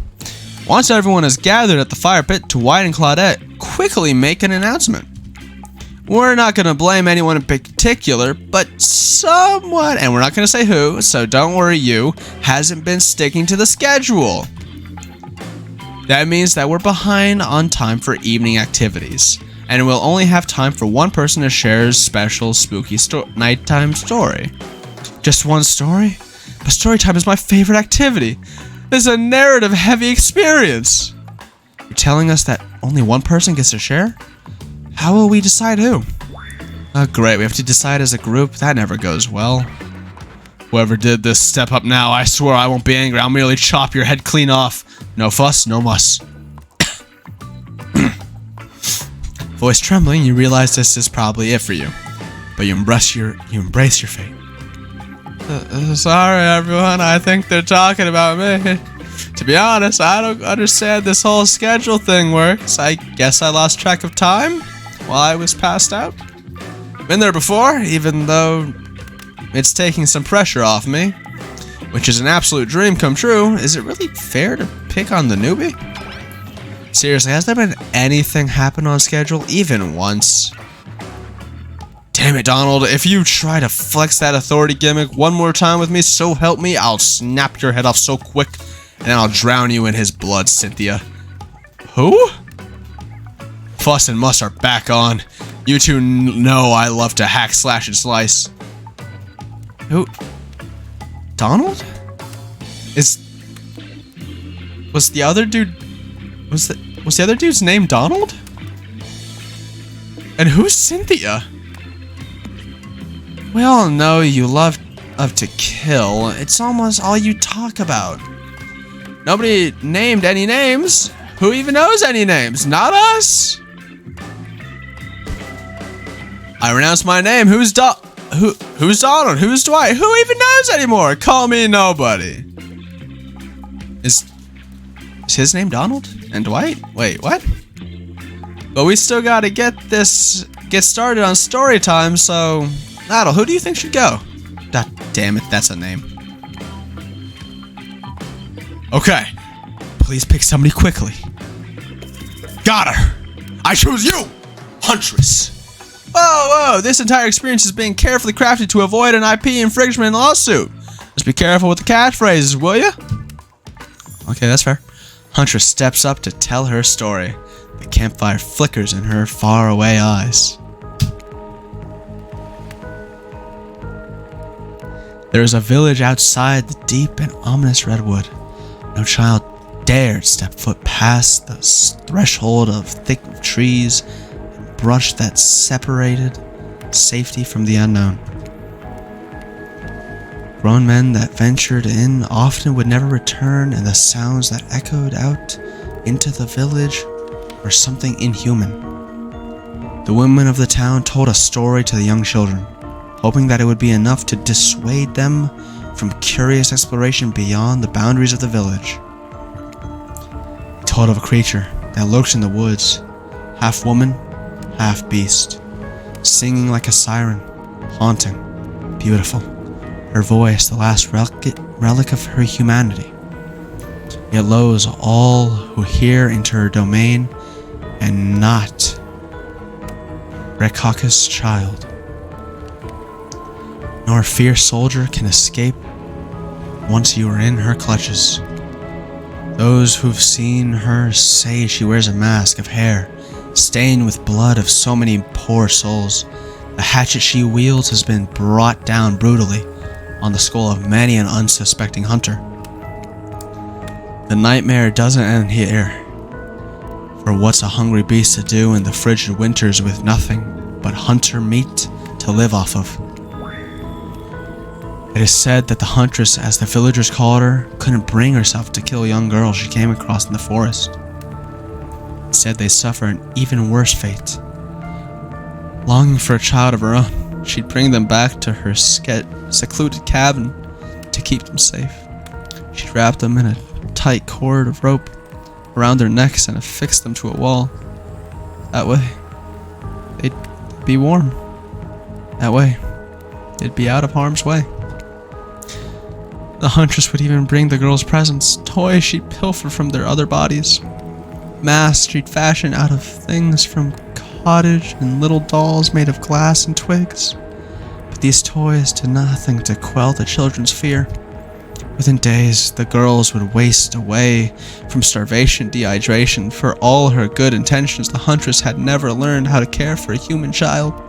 Once everyone is gathered at the fire pit, Dwight and Claudette quickly make an announcement. We're not going to blame anyone in particular, but someone, and we're not going to say who, so don't worry you, hasn't been sticking to the schedule. That means that we're behind on time for evening activities, and we'll only have time for one person to share his special spooky nighttime story. Just one story? But story time is my favorite activity. This is a narrative-heavy experience. You're telling us that only one person gets to share? How will we decide who? Oh, great. We have to decide as a group. That never goes well. Whoever did this, step up now. I swear I won't be angry. I'll merely chop your head clean off. No fuss, no muss. Voice trembling, you realize this is probably it for you. But you embrace your fate. Sorry, everyone. I think they're talking about me. To be honest, I don't understand this whole schedule thing works. I guess I lost track of time while I was passed out. Been there before, even though it's taking some pressure off me, which is an absolute dream come true. Is it really fair to pick on the newbie? Seriously, has there been anything happen on schedule, even once? Damn it, Donald, if you try to flex that authority gimmick one more time with me, so help me, I'll snap your head off so quick, and then I'll drown you in his blood, Cynthia. Who? Fuss and Muss are back on. You two know I love to hack, slash, and slice. Who? Donald? Was the other dude... Was the other dude's name Donald? And who's Cynthia? We all know you love to kill. It's almost all you talk about. Nobody named any names. Who even knows any names? Not us. I renounce my name. Who's Donald? Who's Dwight? Who even knows anymore? Call me nobody. Is his name Donald and Dwight? Wait, what? But we still gotta get started on story time, so Nydal, who do you think should go? God damn it, that's a name. Okay, please pick somebody quickly. Got her. I choose you, Huntress. Whoa, this entire experience is being carefully crafted to avoid an IP infringement lawsuit. Just be careful with the catchphrases, will ya? Okay, that's fair. Huntress steps up to tell her story. The campfire flickers in her faraway eyes. There is a village outside the deep and ominous redwood. No child dared step foot past the threshold of thick trees and brush that separated safety from the unknown. Grown men that ventured in often would never return, and the sounds that echoed out into the village were something inhuman. The women of the town told a story to the young children, hoping that it would be enough to dissuade them from curious exploration beyond the boundaries of the village. They told of a creature that lurks in the woods, half woman, half beast, singing like a siren, haunting, beautiful. Her voice, the last relic of her humanity. Yet lulls all who hear into her domain, and not Rekaka's child. Nor a fierce soldier can escape once you are in her clutches. Those who've seen her say she wears a mask of hair, stained with blood of so many poor souls. The hatchet she wields has been brought down brutally on the skull of many an unsuspecting hunter. The nightmare doesn't end here. For what's a hungry beast to do in the frigid winters with nothing but hunter meat to live off of? It is said that the huntress, as the villagers called her, couldn't bring herself to kill young girls she came across in the forest. Instead, they suffer an even worse fate. Longing for a child of her own, she'd bring them back to her secluded cabin to keep them safe. She'd wrap them in a tight cord of rope around their necks and affix them to a wall. That way, they'd be warm. That way, they'd be out of harm's way. The huntress would even bring the girls presents, toys she'd pilfer from their other bodies, masks she'd fashion out of things from cottage, and little dolls made of glass and twigs. But these toys did nothing to quell the children's fear. Within days, the girls would waste away from starvation, dehydration. For all her good intentions, the huntress had never learned how to care for a human child.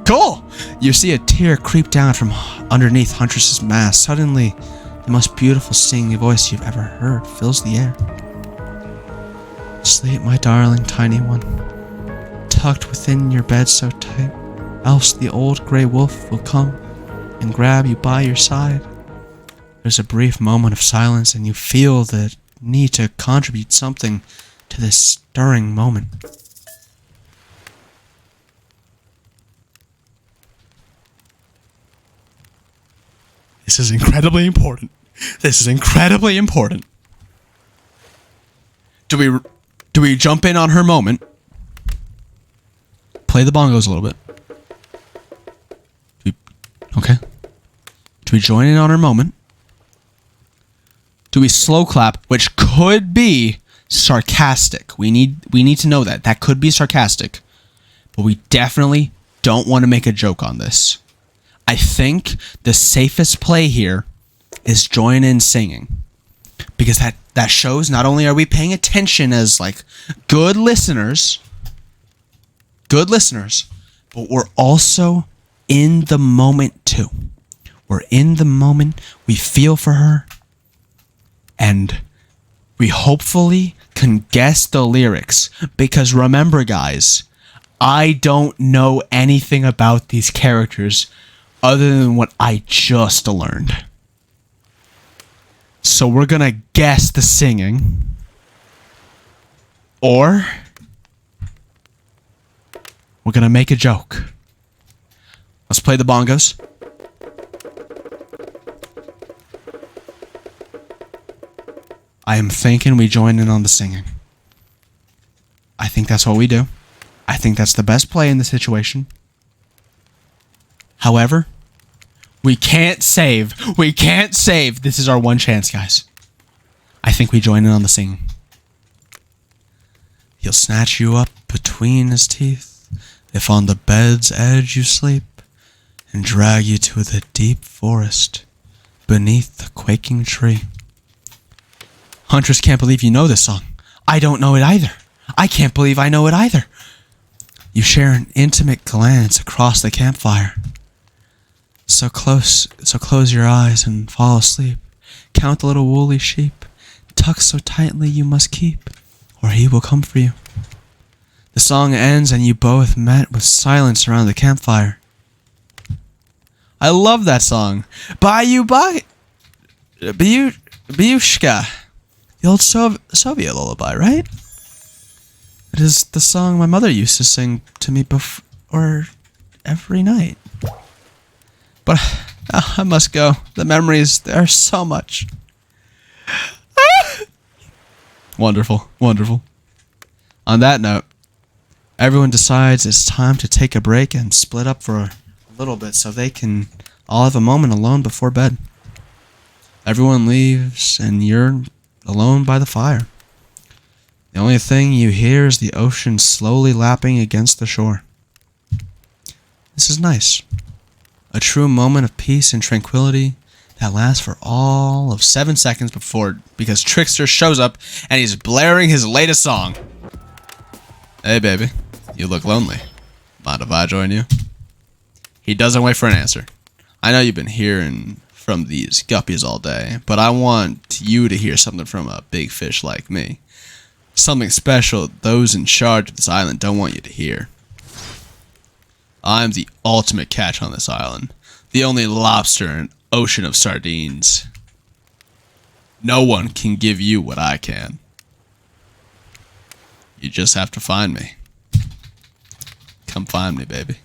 Cool! You see a tear creep down from underneath Huntress's mask. Suddenly, the most beautiful singing voice you've ever heard fills the air. Sleep, my darling tiny one, tucked within your bed so tight, else the old grey wolf will come and grab you by your side. There's a brief moment of silence, and you feel the need to contribute something to this stirring moment. This is incredibly important. This is incredibly important. Do we jump in on her moment? Play the bongos a little bit. Okay. Do we join in on her moment? Do we slow clap, which could be sarcastic? We need to know that. That could be sarcastic. But we definitely don't want to make a joke on this. I think the safest play here is join in singing. Because that shows not only are we paying attention as like good listeners, but we're also in the moment too. We're in the moment, we feel for her, and we hopefully can guess the lyrics. Because remember guys, I don't know anything about these characters other than what I just learned. So we're gonna guess the singing. Or we're gonna make a joke. Let's play the bongos. I am thinking we join in on the singing. I think that's what we do. I think that's the best play in the situation. However, we can't save. We can't save. This is our one chance, guys. I think we join in on the singing. He'll snatch you up between his teeth, if on the bed's edge you sleep, and drag you to the deep forest, beneath the quaking tree. Huntress can't believe you know this song. I don't know it either. I can't believe I know it either. You share an intimate glance across the campfire. So close your eyes and fall asleep. Count the little woolly sheep, tucked so tightly you must keep, or he will come for you. The song ends and you both met with silence around the campfire. I love that song. Bayushka. The old Soviet lullaby, right? It is the song my mother used to sing to me before every night. But I must go. The memories, there are so much. Wonderful, wonderful. On that note, everyone decides it's time to take a break and split up for a little bit so they can all have a moment alone before bed. Everyone leaves and you're alone by the fire. The only thing you hear is the ocean slowly lapping against the shore. This is nice. A true moment of peace and tranquility that lasts for all of 7 seconds because Trickster shows up and he's blaring his latest song. Hey baby, you look lonely. Mind if I join you? He doesn't wait for an answer. I know you've been hearing from these guppies all day, but I want you to hear something from a big fish like me. Something special those in charge of this island don't want you to hear. I'm the ultimate catch on this island. The only lobster in an ocean of sardines. No one can give you what I can. You just have to find me. Come find me, baby.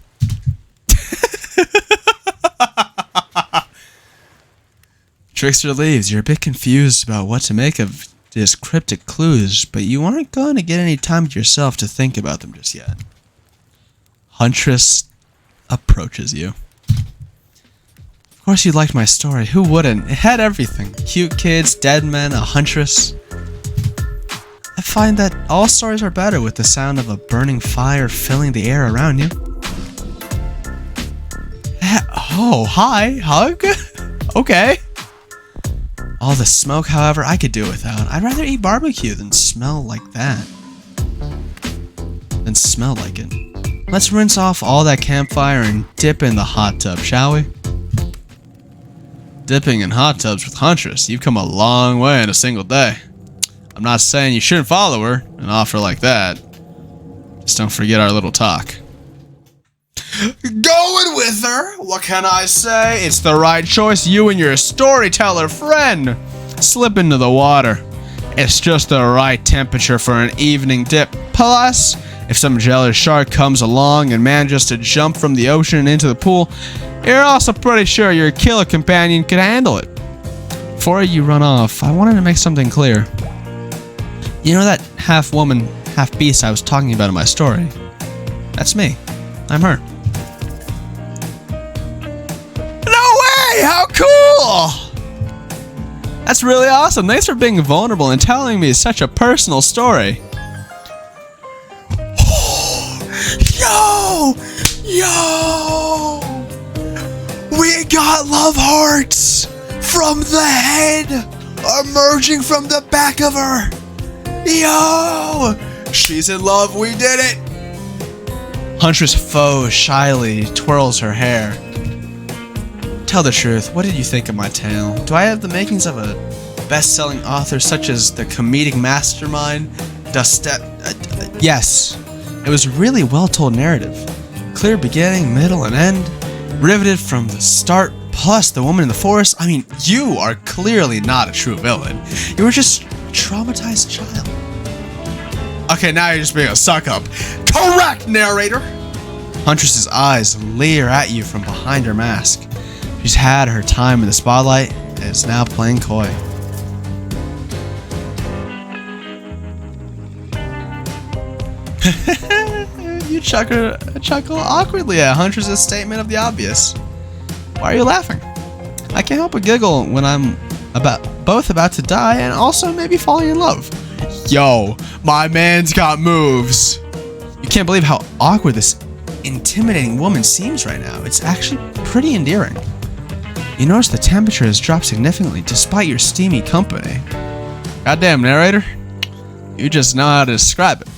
Trickster leaves. You're a bit confused about what to make of his cryptic clues, but you aren't going to get any time to yourself to think about them just yet. Huntress approaches you. Of course you liked my story. Who wouldn't? It had everything. Cute kids, dead men, a huntress. I find that all stories are better with the sound of a burning fire filling the air around you. Oh, hi, hug? Okay. All the smoke, however, I could do without. I'd rather eat barbecue than smell like that. Than smell like it. Let's rinse off all that campfire and dip in the hot tub, shall we? Dipping in hot tubs with Huntress, you've come a long way in a single day. I'm not saying you shouldn't follow her, an offer like that. Just don't forget our little talk. Going with her? What can I say? It's the right choice, you and your storyteller friend. Slip into the water. It's just the right temperature for an evening dip. Plus, if some jealous shark comes along and manages to jump from the ocean into the pool, you're also pretty sure your killer companion could handle it. Before you run off, I wanted to make something clear. You know that half woman, half beast I was talking about in my story? That's me. I'm her. No way! How cool! That's really awesome. Thanks for being vulnerable and telling me such a personal story. Yo! Yo! We got love hearts from the head emerging from the back of her. Yo! She's in love. We did it. Huntress Foe shyly twirls her hair. Tell the truth. What did you think of my tale? Do I have the makings of a best-selling author such as the comedic mastermind Yes. It was a really well-told narrative. Clear beginning, middle, and end. Riveted from the start, plus the woman in the forest. I mean, you are clearly not a true villain. You were just a traumatized child. Okay, now you're just being a suck-up. Correct, narrator! Huntress's eyes leer at you from behind her mask. She's had her time in the spotlight and is now playing coy. You chuckle awkwardly at Huntress's statement of the obvious. Why are you laughing? I can't help but giggle when I'm both about to die and also maybe falling in love. Yo, my man's got moves. You can't believe how awkward this intimidating woman seems right now. It's actually pretty endearing. You notice the temperature has dropped significantly despite your steamy company. Goddamn, narrator. You just know how to describe it.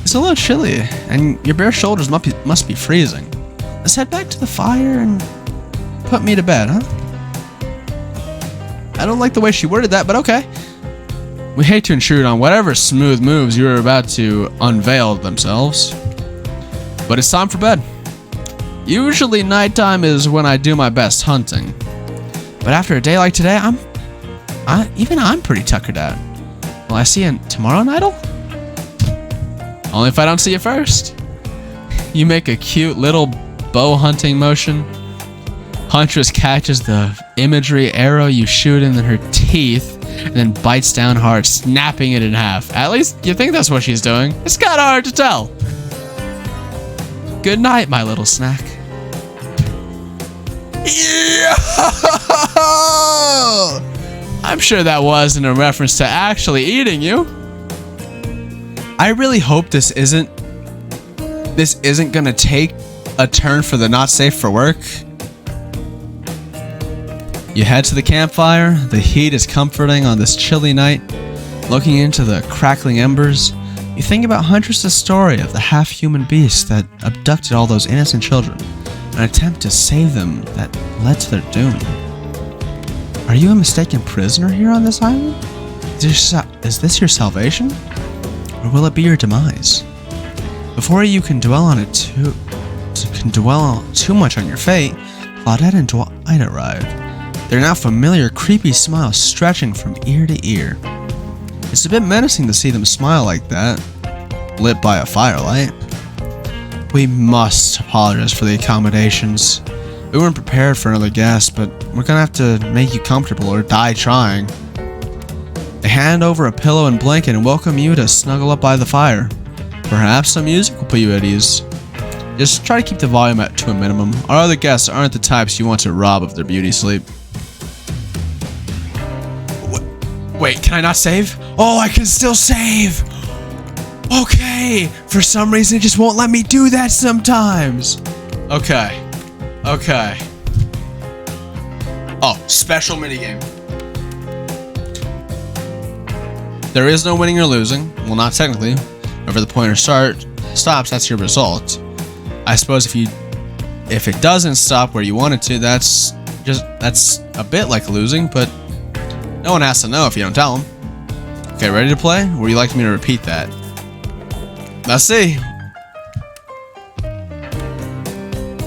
It's a little chilly, and your bare shoulders must be freezing. Let's head back to the fire and put me to bed, huh? I don't like the way she worded that, but okay. We hate to intrude on whatever smooth moves you were about to unveil themselves, but it's time for bed. Usually nighttime is when I do my best hunting, but after a day like today, I'm pretty tuckered out. Will I see you tomorrow, Nydal? Only if I don't see you first. You make a cute little bow hunting motion. Huntress catches the imagery arrow you shoot in her teeth and then bites down hard, snapping it in half. At least you think that's what she's doing. It's kinda hard to tell. Good night, my little snack. Yeah! I'm sure that wasn't a reference to actually eating you. I really hope this isn't gonna take a turn for the not safe for work. You head to the campfire. The heat is comforting on this chilly night. Looking into the crackling embers, you think about Huntress's story of the half-human beast that abducted all those innocent children, an attempt to save them that led to their doom. Are you a mistaken prisoner here on this island? Is this your salvation? Or will it be your demise? Before you can dwell too much on your fate, Claudette and Dwight arrived. Their now familiar creepy smile stretching from ear to ear. It's a bit menacing to see them smile like that, lit by a firelight. We must apologize for the accommodations. We weren't prepared for another guest, but we're gonna have to make you comfortable or die trying. They hand over a pillow and blanket and welcome you to snuggle up by the fire. Perhaps some music will put you at ease. Just try to keep the volume to a minimum. Our other guests aren't the types you want to rob of their beauty sleep. Wait, can I not save? Oh, I can still save! Okay! For some reason, it just won't let me do that sometimes. Okay. Okay. Oh, special minigame. There is no winning or losing. Well, not technically. Whenever the pointer stops, that's your result. I suppose if it doesn't stop where you want it to, that's a bit like losing, but no one has to know if you don't tell them. Okay, ready to play? Or would you like me to repeat that? Let's see.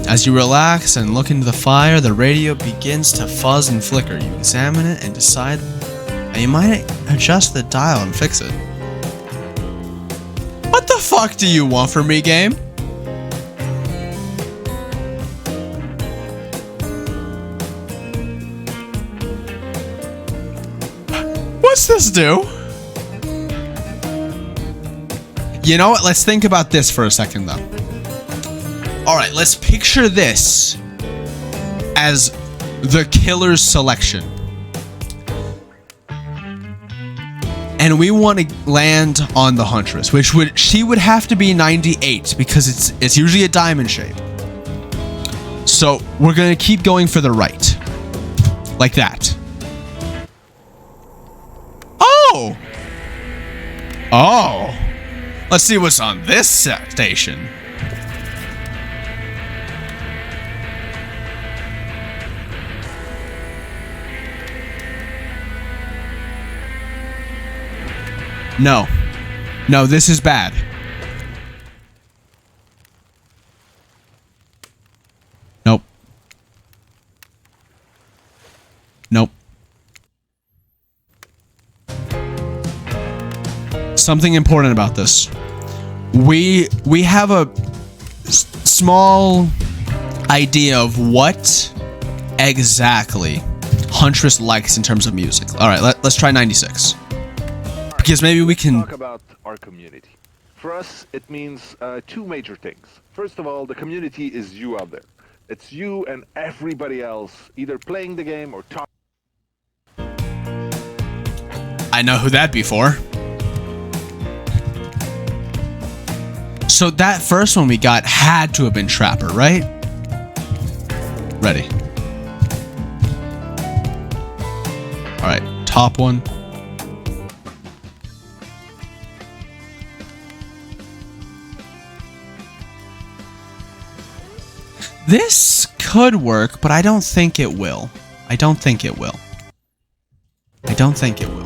As you relax and look into the fire, the radio begins to fuzz and flicker. You examine it and decide that you might adjust the dial and fix it. What the fuck do you want from me, game? What's this do? You know what? Let's think about this for a second, though. Alright, let's picture this as the killer's selection. And we want to land on the Huntress, she would have to be 98 because it's usually a diamond shape. So we're gonna keep going for the right. Like that. Oh! Oh! Let's see what's on this station. No. No, this is bad. Nope. Nope. Something important about this. We have a small idea of what exactly Huntress likes in terms of music. All right, let's try 96. Because maybe we can talk about our community. For us, it means two major things. First of all, the community is you out there. It's you and everybody else either playing the game or talking. I know who that'd be for. So that first one we got had to have been Trapper, right? Ready. All right, top one. This could work, but I don't think it will. I don't think it will. I don't think it will.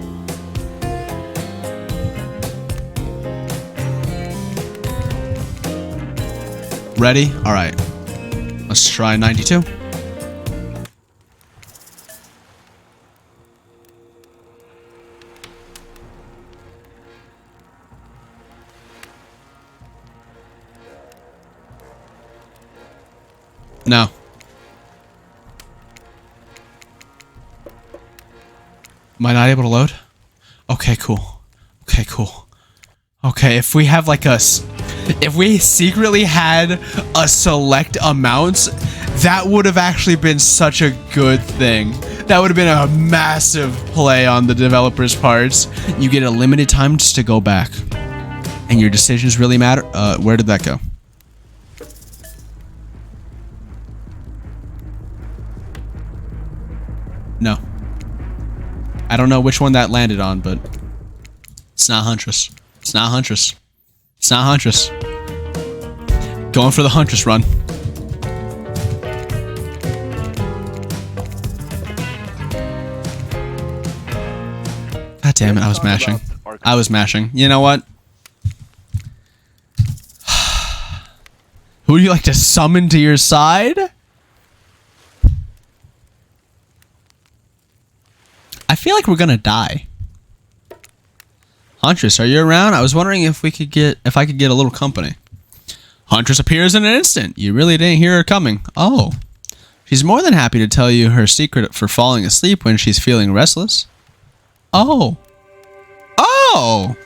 Ready? All right. Let's try 92. No. Am I not able to load? Okay, cool. Okay, cool. Okay, if we have like if we secretly had a select amount, that would have actually been such a good thing. That would have been a massive play on the developer's parts. You get a limited time just to go back. And your decisions really matter. Where did that go? No. I don't know which one that landed on, but it's not Huntress. It's not Huntress. It's not Huntress. Going for the Huntress run. God damn it, I was mashing. I was mashing. You know what? Who would you like to summon to your side? I feel like we're gonna die. Huntress, are you around? I was wondering if I could get a little company. Huntress appears in an instant. You really didn't hear her coming. Oh. She's more than happy to tell you her secret for falling asleep when she's feeling restless. Oh. Oh!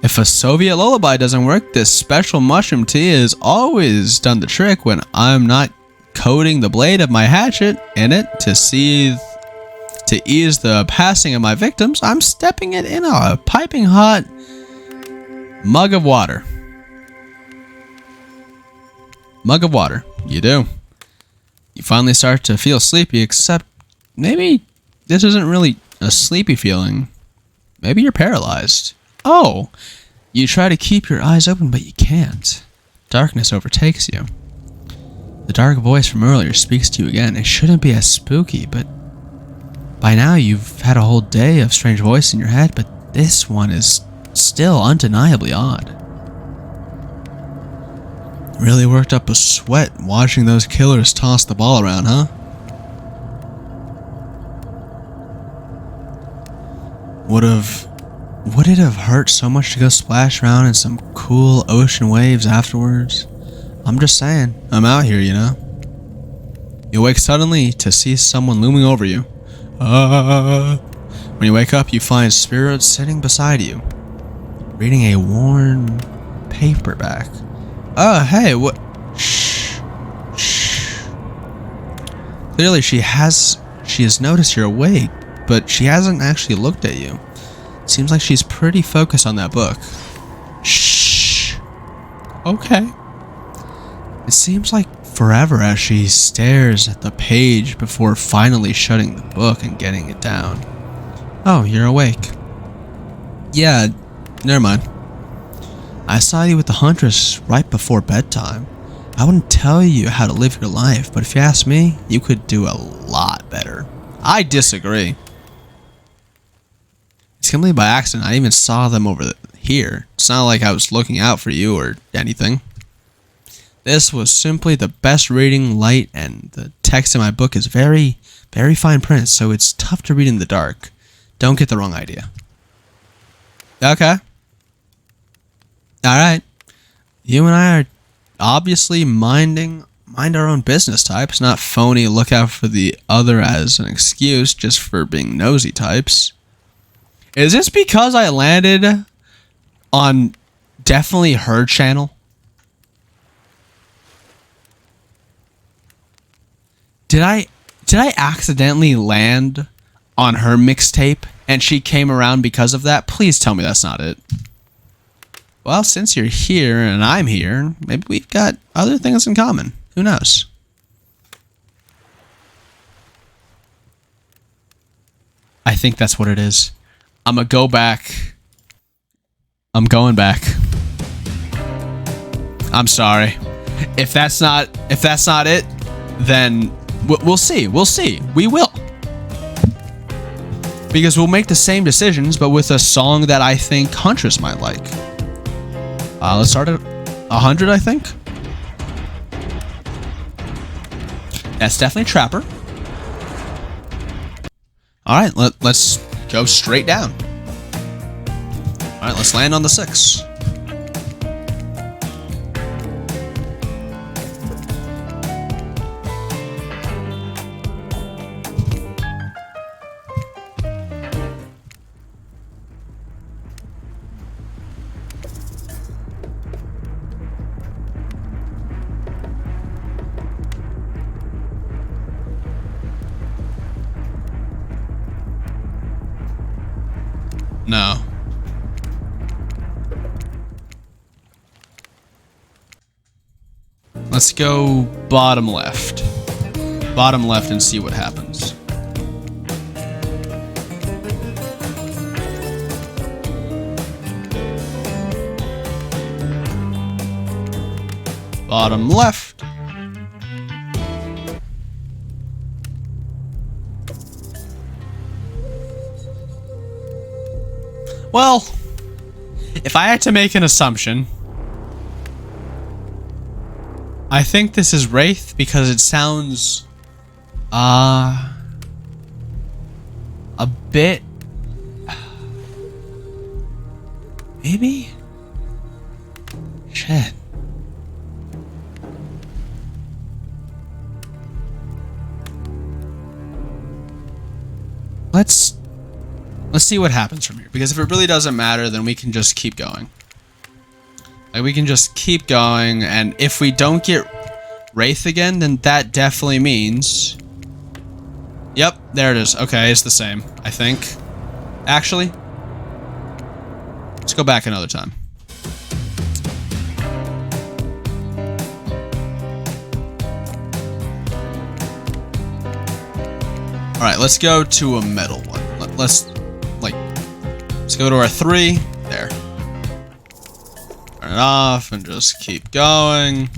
If a Soviet lullaby doesn't work, this special mushroom tea has always done the trick when I'm not coating the blade of my hatchet in it to ease the passing of my victims. I'm stepping it in a piping hot mug of water. Mug of water. You do. You finally start to feel sleepy, except maybe this isn't really a sleepy feeling. Maybe you're paralyzed. Oh, you try to keep your eyes open, but you can't. Darkness overtakes you. The dark voice from earlier speaks to you again. It shouldn't be as spooky, but by now you've had a whole day of strange voice in your head, but this one is still undeniably odd. Really worked up a sweat watching those killers toss the ball around, huh? Would it have hurt so much to go splash around in some cool ocean waves afterwards? I'm just saying, I'm out here, you know? You wake suddenly to see someone looming over you. When you wake up, you find spirits sitting beside you, reading a worn paperback. Hey, what? Shh. Shh. Clearly, she has noticed you're awake, but she hasn't actually looked at you. Seems like she's pretty focused on that book. Shh. Okay. It seems like forever as she stares at the page before finally shutting the book and getting it down. Oh, you're awake. Yeah, never mind. I saw you with the Huntress right before bedtime. I wouldn't tell you how to live your life, but if you ask me, you could do a lot better. I disagree. It's completely by accident. I even saw them over here. It's not like I was looking out for you or anything. This was simply the best reading light, and the text in my book is very, very fine print, so it's tough to read in the dark. Don't get the wrong idea. Okay. Alright. You and I are obviously mind our own business types, not phony look out for the other as an excuse just for being nosy types. Is this because I landed on definitely her channel? Did I accidentally land on her mixtape and she came around because of that? Please tell me that's not it. Well, since you're here and I'm here, maybe we've got other things in common. Who knows? I think that's what it is. I'm gonna go back. I'm going back. I'm sorry. If that's not it, then we'll see. We'll see. We will. Because we'll make the same decisions, but with a song that I think Huntress might like. Let's start at 100, I think. That's definitely Trapper. All right, let's go straight down. All right, let's land on the 6. No. Let's go bottom left. Bottom left and see what happens. Bottom left. Well, if I had to make an assumption, I think this is Wraith because it sounds a bit maybe shit. Let's see what happens from here, because if it really doesn't matter, then we can just keep going. Like, we can just keep going, and if we don't get Wraith again, then that definitely means... Yep, there it is. Okay, it's the same, I think. Actually, let's go back another time. Alright, let's go to a metal one. Let's go to our 3. There. Turn it off and just keep going.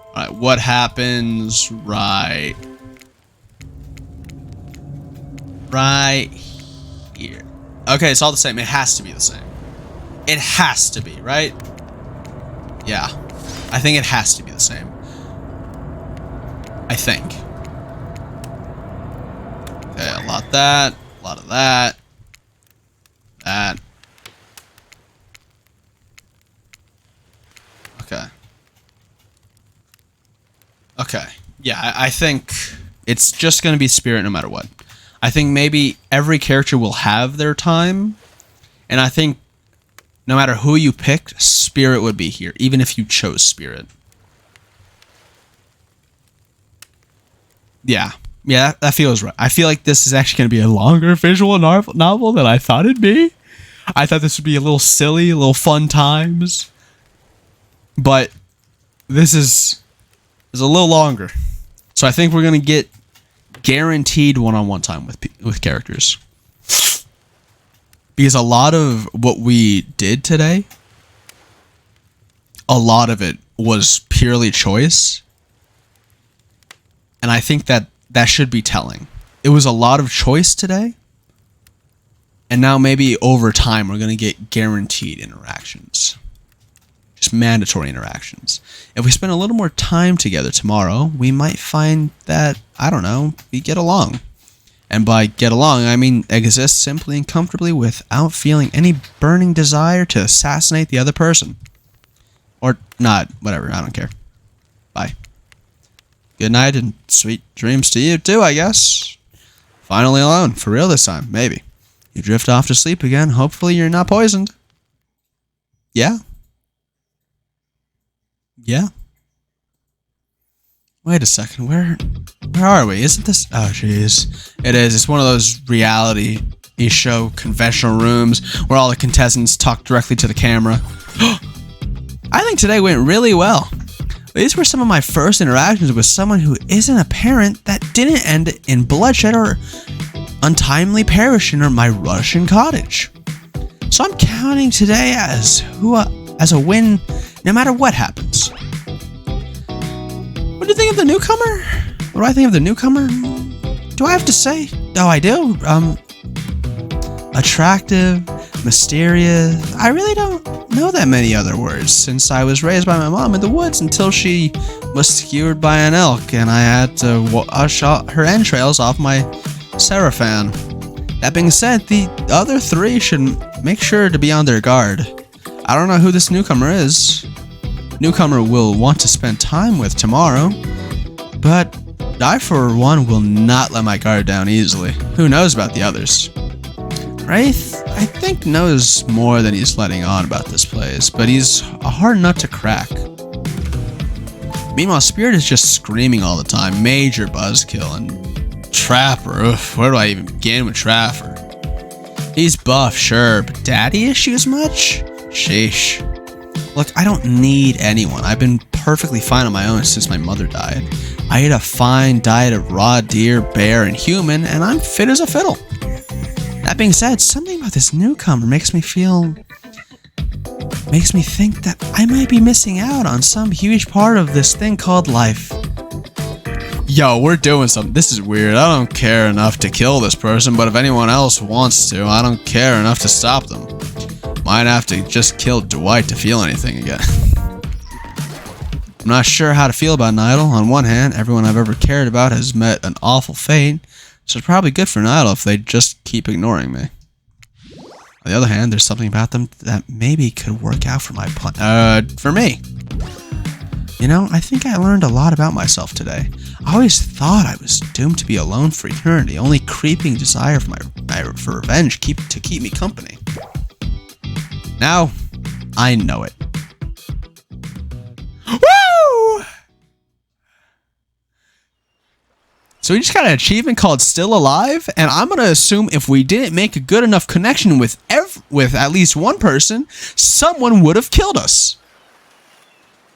Alright, what happens right here? Okay, it's all the same. It has to be the same. It has to be, right? Yeah. I think it has to be the same. I think. Okay, a lot of that. A lot of that. That. Okay. Okay. Yeah, I think it's just going to be Spirit no matter what. I think maybe every character will have their time. And I think no matter who you picked, Spirit would be here, even if you chose Spirit. Yeah. Yeah, that feels right. I feel like this is actually going to be a longer visual novel than I thought it'd be. I thought this would be a little silly, a little fun times. But this is a little longer. So I think we're going to get guaranteed one-on-one time with characters. Because a lot of what we did today, a lot of it was purely choice. And I think that should be telling. It was a lot of choice today. And now maybe over time we're going to get guaranteed interactions. Just mandatory interactions. If we spend a little more time together tomorrow, we might find that, I don't know, we get along. And by get along, I mean exist simply and comfortably without feeling any burning desire to assassinate the other person. Or not, whatever, I don't care. Bye. Good night and sweet dreams to you too, I guess. Finally alone, for real this time, maybe. You drift off to sleep again, hopefully you're not poisoned. Yeah. Yeah. Wait a second, where are we? Isn't this... Oh, jeez. It is. It's one of those reality show conventional rooms where all the contestants talk directly to the camera. I think today went really well. These were some of my first interactions with someone who isn't a parent that didn't end in bloodshed or untimely perish in my Russian cottage. So I'm counting today as a win no matter what happens. What do you think of the newcomer? What do I think of the newcomer? Do I have to say? Oh, I do. Attractive, mysterious. I really don't know that many other words since I was raised by my mom in the woods until she was skewered by an elk and I had to wash her entrails off my Seraphan. That being said, the other three should make sure to be on their guard. I don't know who this newcomer is. Newcomer will want to spend time with tomorrow, but I for one will not let my guard down easily. Who knows about the others? Wraith, I think, knows more than he's letting on about this place, but he's a hard nut to crack. Meanwhile, Spirit is just screaming all the time. Major buzzkill. And Trapper, oof, where do I even begin with Trapper? He's buff, sure, but daddy issues much? Sheesh. Look, I don't need anyone. I've been perfectly fine on my own since my mother died. I eat a fine diet of raw deer, bear, and human, and I'm fit as a fiddle. That being said, something about this newcomer makes me think that I might be missing out on some huge part of this thing called life. Yo, we're doing something. This is weird. I don't care enough to kill this person, but if anyone else wants to, I don't care enough to stop them. Might have to just kill Dwight to feel anything again. I'm not sure how to feel about Nydal. On one hand, everyone I've ever cared about has met an awful fate, so it's probably good for Nydal if they just keep ignoring me. On the other hand, there's something about them that maybe could work out for my for me. You know, I think I learned a lot about myself today. I always thought I was doomed to be alone for eternity, only creeping desire for revenge to keep me company. Now, I know it. Woo! So we just got an achievement called Still Alive, and I'm going to assume if we didn't make a good enough connection with at least one person, someone would have killed us.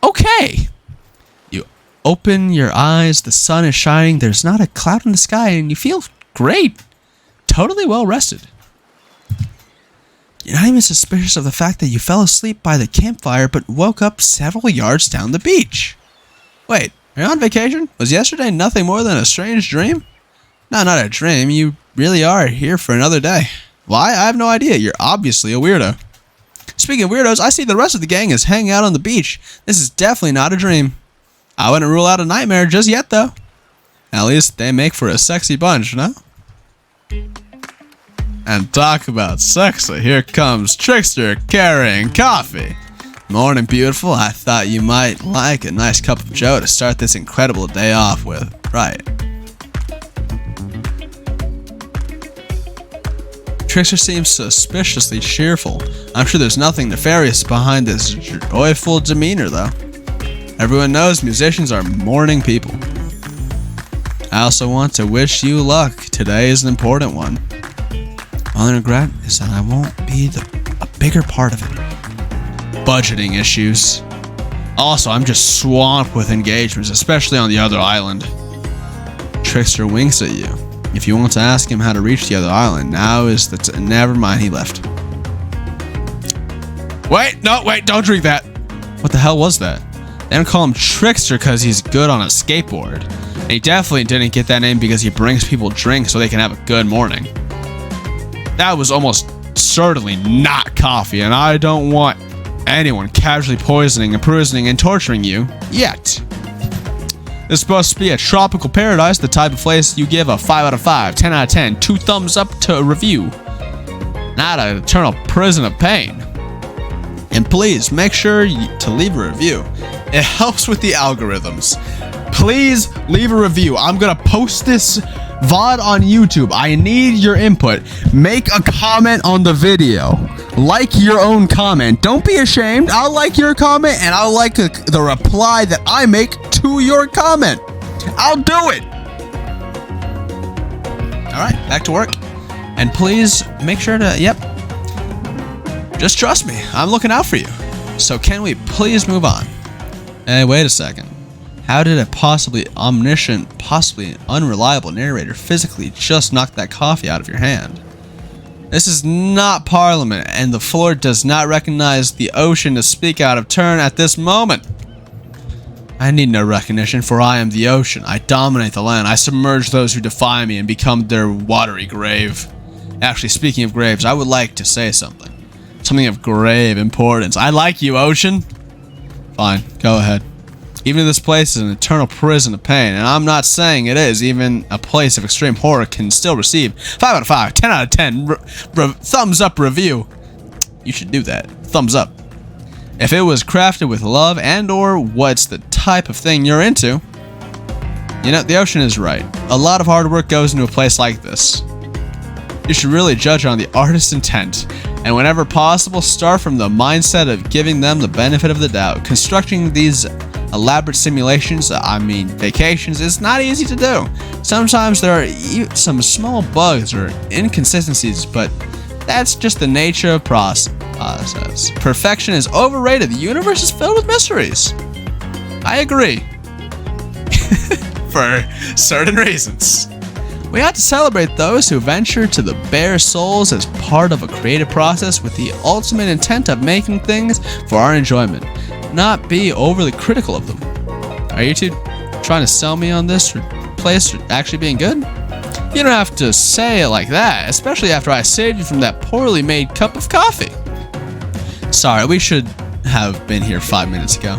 Okay. You open your eyes, the sun is shining, there's not a cloud in the sky, and you feel great. Totally well rested. You're not even suspicious of the fact that you fell asleep by the campfire but woke up several yards down the beach. Wait, are you on vacation? Was yesterday nothing more than a strange dream? No, not a dream. You really are here for another day. Why? I have no idea. You're obviously a weirdo. Speaking of weirdos, I see the rest of the gang is hanging out on the beach. This is definitely not a dream. I wouldn't rule out a nightmare just yet, though. At least they make for a sexy bunch, no? And talk about sexy, here comes Trickster carrying coffee. Morning, beautiful. I thought you might like a nice cup of joe to start this incredible day off with, right? Trickster seems suspiciously cheerful. I'm sure there's nothing nefarious behind this joyful demeanor, though. Everyone knows musicians are morning people. I also want to wish you luck. Today is an important one. My only regret is that I won't be a bigger part of it. Budgeting issues. Also, I'm just swamped with engagements, especially on the other island. Trickster winks at you. If you want to ask him how to reach the other island, now is the never mind, he left. Wait, don't drink that. What the hell was that? They don't call him Trickster because he's good on a skateboard. And he definitely didn't get that name because he brings people drinks so they can have a good morning. That was almost certainly not coffee, and I don't want anyone casually poisoning, imprisoning, and torturing you yet. This is supposed to be a tropical paradise, the type of place you give a 5 out of 5, 10 out of 10, 2 thumbs up to a review. Not an eternal prison of pain. And please make sure to leave a review. It helps with the algorithms. Please leave a review. I'm gonna post this VOD on YouTube. I need your input. Make a comment on the video. Like your own comment. Don't be ashamed. I'll like your comment and I'll like the reply that I make to your comment. I'll do it. All right, back to work. And please make sure to, just trust me. I'm looking out for you. So can we please move on? Hey, wait a second. How did a possibly omniscient, possibly unreliable narrator physically just knock that coffee out of your hand? This is not Parliament, and the floor does not recognize the ocean to speak out of turn at this moment. I need no recognition, for I am the ocean. I dominate the land. I submerge those who defy me and become their watery grave. Actually, speaking of graves, I would like to say something. Something of grave importance. I like you, ocean. Fine, go ahead. Even if this place is an eternal prison of pain, and I'm not saying it is, even a place of extreme horror can still receive 5 out of 5, 10 out of 10, thumbs up review. You should do that. Thumbs up. If it was crafted with love and or what's the type of thing you're into, you know, the ocean is right. A lot of hard work goes into a place like this. You should really judge on the artist's intent, and whenever possible, start from the mindset of giving them the benefit of the doubt. Constructing these elaborate simulations, vacations, is not easy to do. Sometimes there are some small bugs or inconsistencies, but that's just the nature of process. Perfection is overrated. The universe is filled with mysteries. I agree. For certain reasons. We ought to celebrate those who venture to the bare souls as part of a creative process with the ultimate intent of making things for our enjoyment, not be overly critical of them. Are you two trying to sell me on this place actually being good? You don't have to say it like that, especially after I saved you from that poorly made cup of coffee. Sorry, we should have been here 5 minutes ago.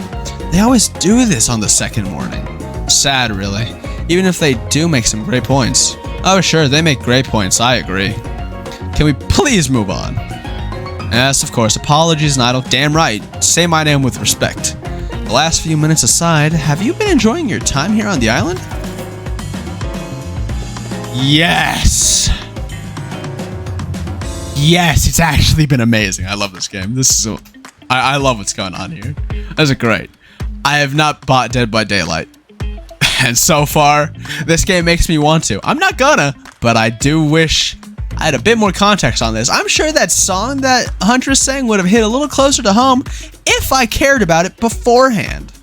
They always do this on the second morning. Sad, really. Even if they do make some great points. Oh, sure, they make great points, I agree. Can we please move on? Yes, of course, apologies, Nydal. Damn right, say my name with respect. The last few minutes aside, have you been enjoying your time here on the island? Yes! Yes, it's actually been amazing. I love this game. I love what's going on here. This is great. I have not bought Dead by Daylight. And so far, this game makes me want to. I'm not gonna, but I do wish I had a bit more context on this. I'm sure that song that Huntress sang would have hit a little closer to home if I cared about it beforehand.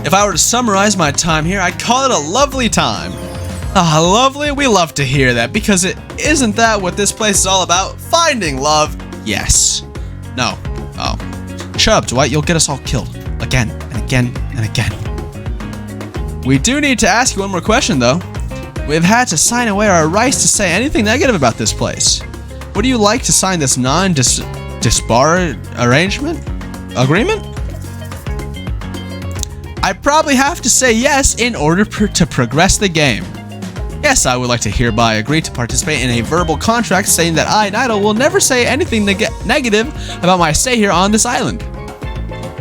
If I were to summarize my time here, I'd call it a lovely time. Ah, lovely? We love to hear that, because isn't that what this place is all about? Finding love? Yes. No. Oh. Shut up, Dwight. You'll get us all killed. Again, and again, and again. We do need to ask you one more question, though. We've had to sign away our rights to say anything negative about this place. Would you like to sign this non-disbar agreement? I probably have to say yes in order to progress the game. Yes, I would like to hereby agree to participate in a verbal contract saying that I, Nydal, will never say anything negative about my stay here on this island.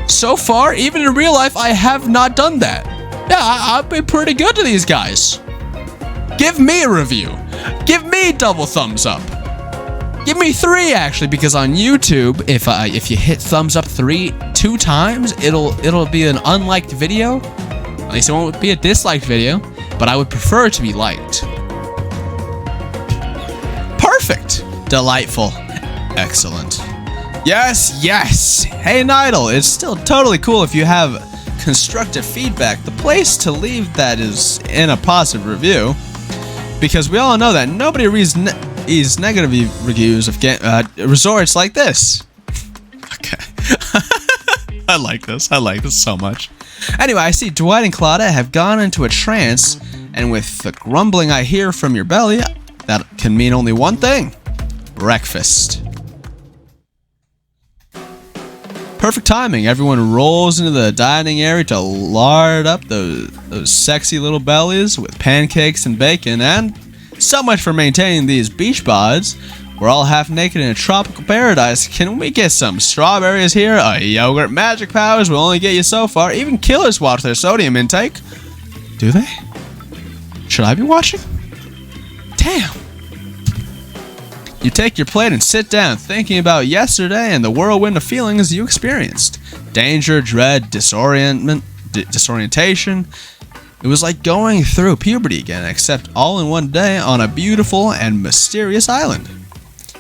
So far, even in real life, I have not done that. Yeah, I've been pretty good to these guys. Give me a review. Give me double thumbs up. Give me 3 actually, because on YouTube, if you hit thumbs up 2 times, it'll be an unliked video. At least it won't be a disliked video, but I would prefer it to be liked. Perfect. Delightful. Excellent. Yes, yes. Hey, Nydal, it's still totally cool if you have constructive feedback. The place to leave that is in a positive review, because we all know that nobody reads negative reviews of resorts like this. Okay. I like this. I like this so much. Anyway, I see Dwight and Claudia have gone into a trance, and with the grumbling I hear from your belly, that can mean only one thing. Breakfast. Perfect timing. Everyone rolls into the dining area to lard up those sexy little bellies with pancakes and bacon, and so much for maintaining these beach bods. We're all half naked in a tropical paradise. Can we get some strawberries here? A yogurt. Magic powers will only get you so far. Even killers watch their sodium intake. Do they? Should I be watching? Damn. You take your plate and sit down, thinking about yesterday and the whirlwind of feelings you experienced. Danger, dread, disorientation. It was like going through puberty again, except all in one day on a beautiful and mysterious island.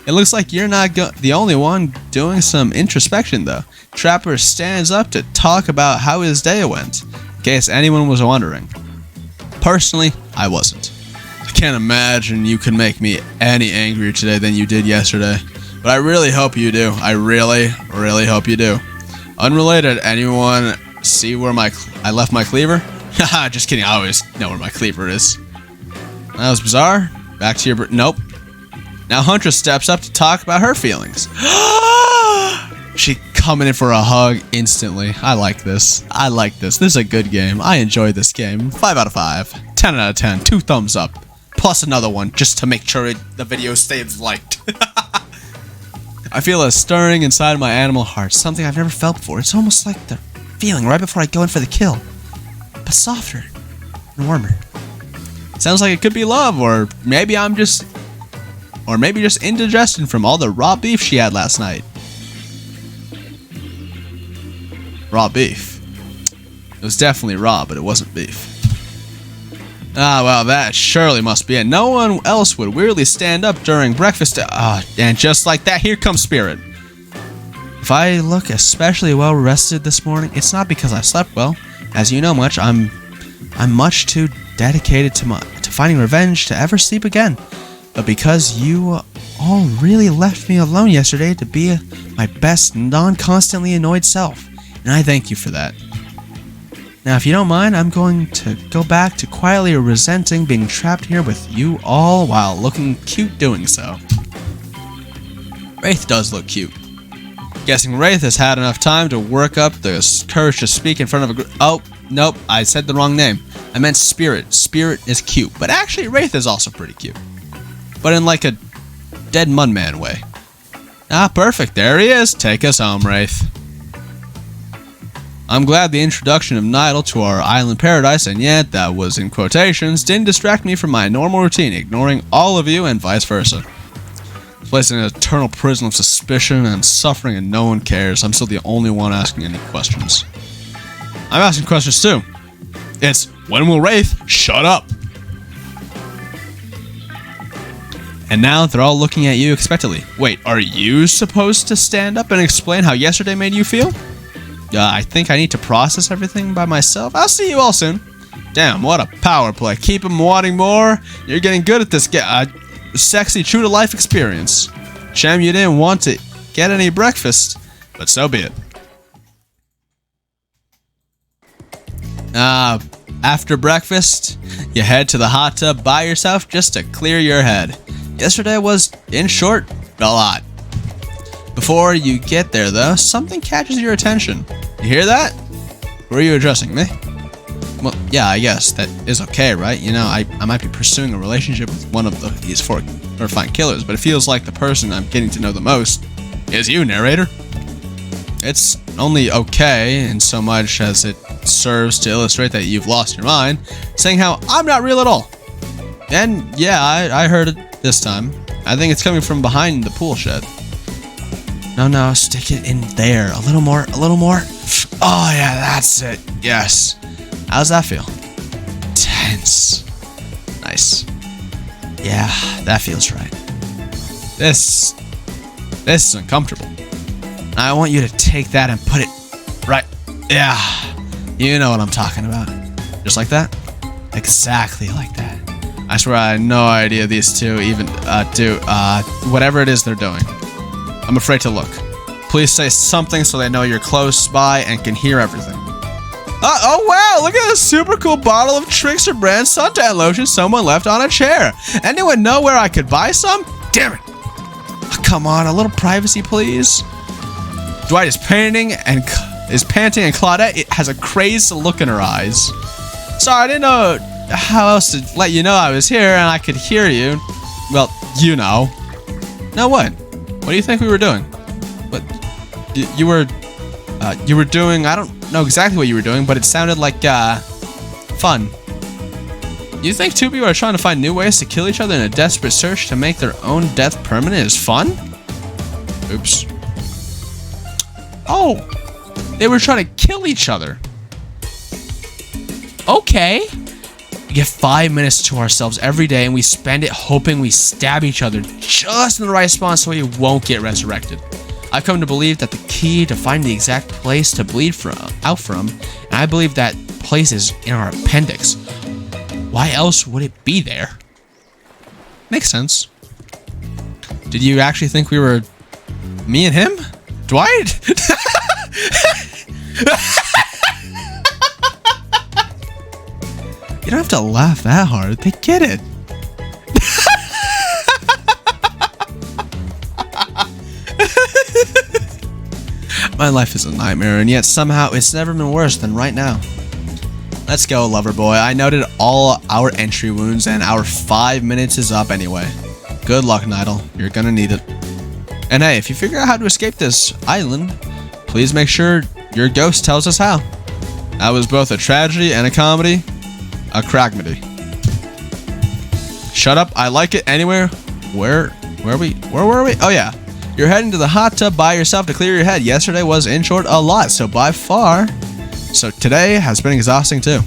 It looks like you're not the only one doing some introspection, though. Trapper stands up to talk about how his day went, in case anyone was wondering. Personally, I wasn't. I can't imagine you could make me any angrier today than you did yesterday, but I really hope you do. I really, really hope you do. Unrelated, anyone see where I left my cleaver? Haha, just kidding. I always know where my cleaver is. That was bizarre. Back to your... Nope. Now Huntress steps up to talk about her feelings. She coming in for a hug instantly. I like this. I like this. This is a good game. I enjoy this game. 5 out of 5. 10 out of 10. 2 thumbs up. Plus another one just to make sure the video stays liked. I feel a stirring inside my animal heart. Something I've never felt before. It's almost like the feeling right before I go in for the kill. But softer and warmer. Sounds like it could be love, or maybe just indigestion from all the raw beef she had last night. Raw beef. It was definitely raw, but it wasn't beef. Ah, well, that surely must be it. No one else would weirdly stand up during breakfast. And just like that, here comes Spirit. If I look especially well rested this morning, it's not because I slept well. As you know much, I'm much too dedicated to finding revenge to ever sleep again. But because you all really left me alone yesterday to be my best non-constantly annoyed self. And I thank you for that. Now, if you don't mind, I'm going to go back to quietly resenting being trapped here with you all while looking cute doing so. Wraith does look cute. Guessing Wraith has had enough time to work up the courage to speak in front of a group. Oh, nope, I said the wrong name. I meant Spirit. Spirit is cute, but actually Wraith is also pretty cute. But in like a dead mudman way. Ah, perfect. There he is. Take us home, Wraith. I'm glad the introduction of Nydal to our island paradise, and yet that was in quotations, didn't distract me from my normal routine, ignoring all of you and vice versa. Placed in an eternal prison of suspicion and suffering and no one cares. I'm still the only one asking any questions. I'm asking questions too. It's, when will Wraith shut up? And now they're all looking at you expectantly. Wait, are you supposed to stand up and explain how yesterday made you feel? I think I need to process everything by myself. I'll see you all soon. Damn, what a power play. Keep them wanting more. You're getting good at this sexy true-to-life experience. Shame you didn't want to get any breakfast, but so be it. After breakfast, you head to the hot tub by yourself just to clear your head. Yesterday was, in short, a lot. Before you get there, though, something catches your attention. You hear that? Who are you addressing, me? Well, yeah, I guess that is okay, right? You know, I might be pursuing a relationship with one of these 4 horrifying killers, but it feels like the person I'm getting to know the most is you, narrator. It's only okay in so much as it serves to illustrate that you've lost your mind, saying how I'm not real at all. And yeah, I heard it this time. I think it's coming from behind the pool shed. No, stick it in there. A little more. Oh yeah, that's it. Yes. How's that feel? Tense. Nice. Yeah, that feels right. This is uncomfortable. I want you to take that and put it right. Yeah. You know what I'm talking about. Just like that? Exactly like that. I swear I had no idea these two even do whatever it is they're doing. I'm afraid to look. Please say something so they know you're close by and can hear everything. Oh wow, look at this super cool bottle of Trickster brand suntan lotion someone left on a chair. Anyone know where I could buy some? Damn it. Oh, come on, a little privacy please. Dwight is panting and Claudette has a crazed look in her eyes. Sorry, I didn't know how else to let you know I was here and I could hear you. Well, you know. Now what? What do you think we were doing? What? You were doing, I don't know exactly what you were doing, but it sounded like, fun. You think two people are trying to find new ways to kill each other in a desperate search to make their own death permanent is fun? Oops. Oh! They were trying to kill each other. Okay. We get 5 minutes to ourselves every day, and we spend it hoping we stab each other just in the right spot so we won't get resurrected. I've come to believe that the key to finding the exact place to bleed out from, and I believe that place is in our appendix. Why else would it be there? Makes sense. Did you actually think we were me and him? Dwight? You don't have to laugh that hard. They get it. My life is a nightmare, and yet somehow it's never been worse than right now. Let's go, lover boy. I noted all our entry wounds, and our 5 minutes is up anyway. Good luck, Nydal. You're gonna need it. And hey, if you figure out how to escape this island, please make sure your ghost tells us how. That was both a tragedy and a comedy. A cragmedy. Shut up. I like it anywhere. Where were we? Oh yeah. You're heading to the hot tub by yourself to clear your head. Yesterday was, in short, a lot. So by far. So today has been exhausting too.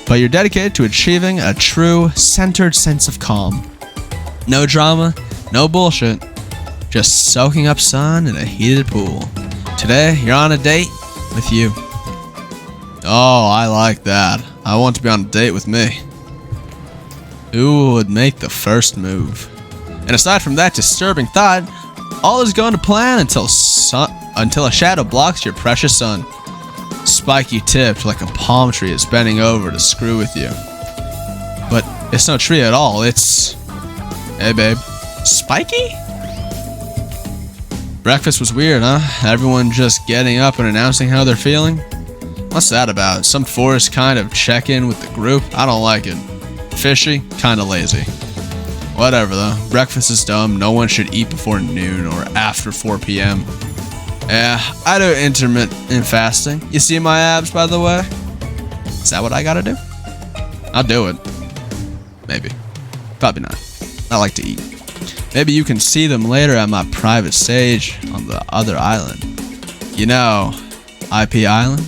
But you're dedicated to achieving a true, centered sense of calm. No drama, no bullshit. Just soaking up sun in a heated pool. Today, you're on a date with you. Oh, I like that. I want to be on a date with me. Who would make the first move? And aside from that disturbing thought, all is going to plan until a shadow blocks your precious sun. Spiky tipped like a palm tree is bending over to screw with you. But it's no tree at all, it's... Hey babe. Spiky? Breakfast was weird, huh? Everyone just getting up and announcing how they're feeling? What's that about? Some forced kind of check-in with the group? I don't like it. Fishy? Kinda lazy. Whatever though. Breakfast is dumb. No one should eat before noon or after 4 p.m. Yeah, I do intermittent fasting. You see my abs, by the way? Is that what I gotta do? I'll do it. Maybe. Probably not. I like to eat. Maybe you can see them later at my private stage on the other island. You know, IP Island?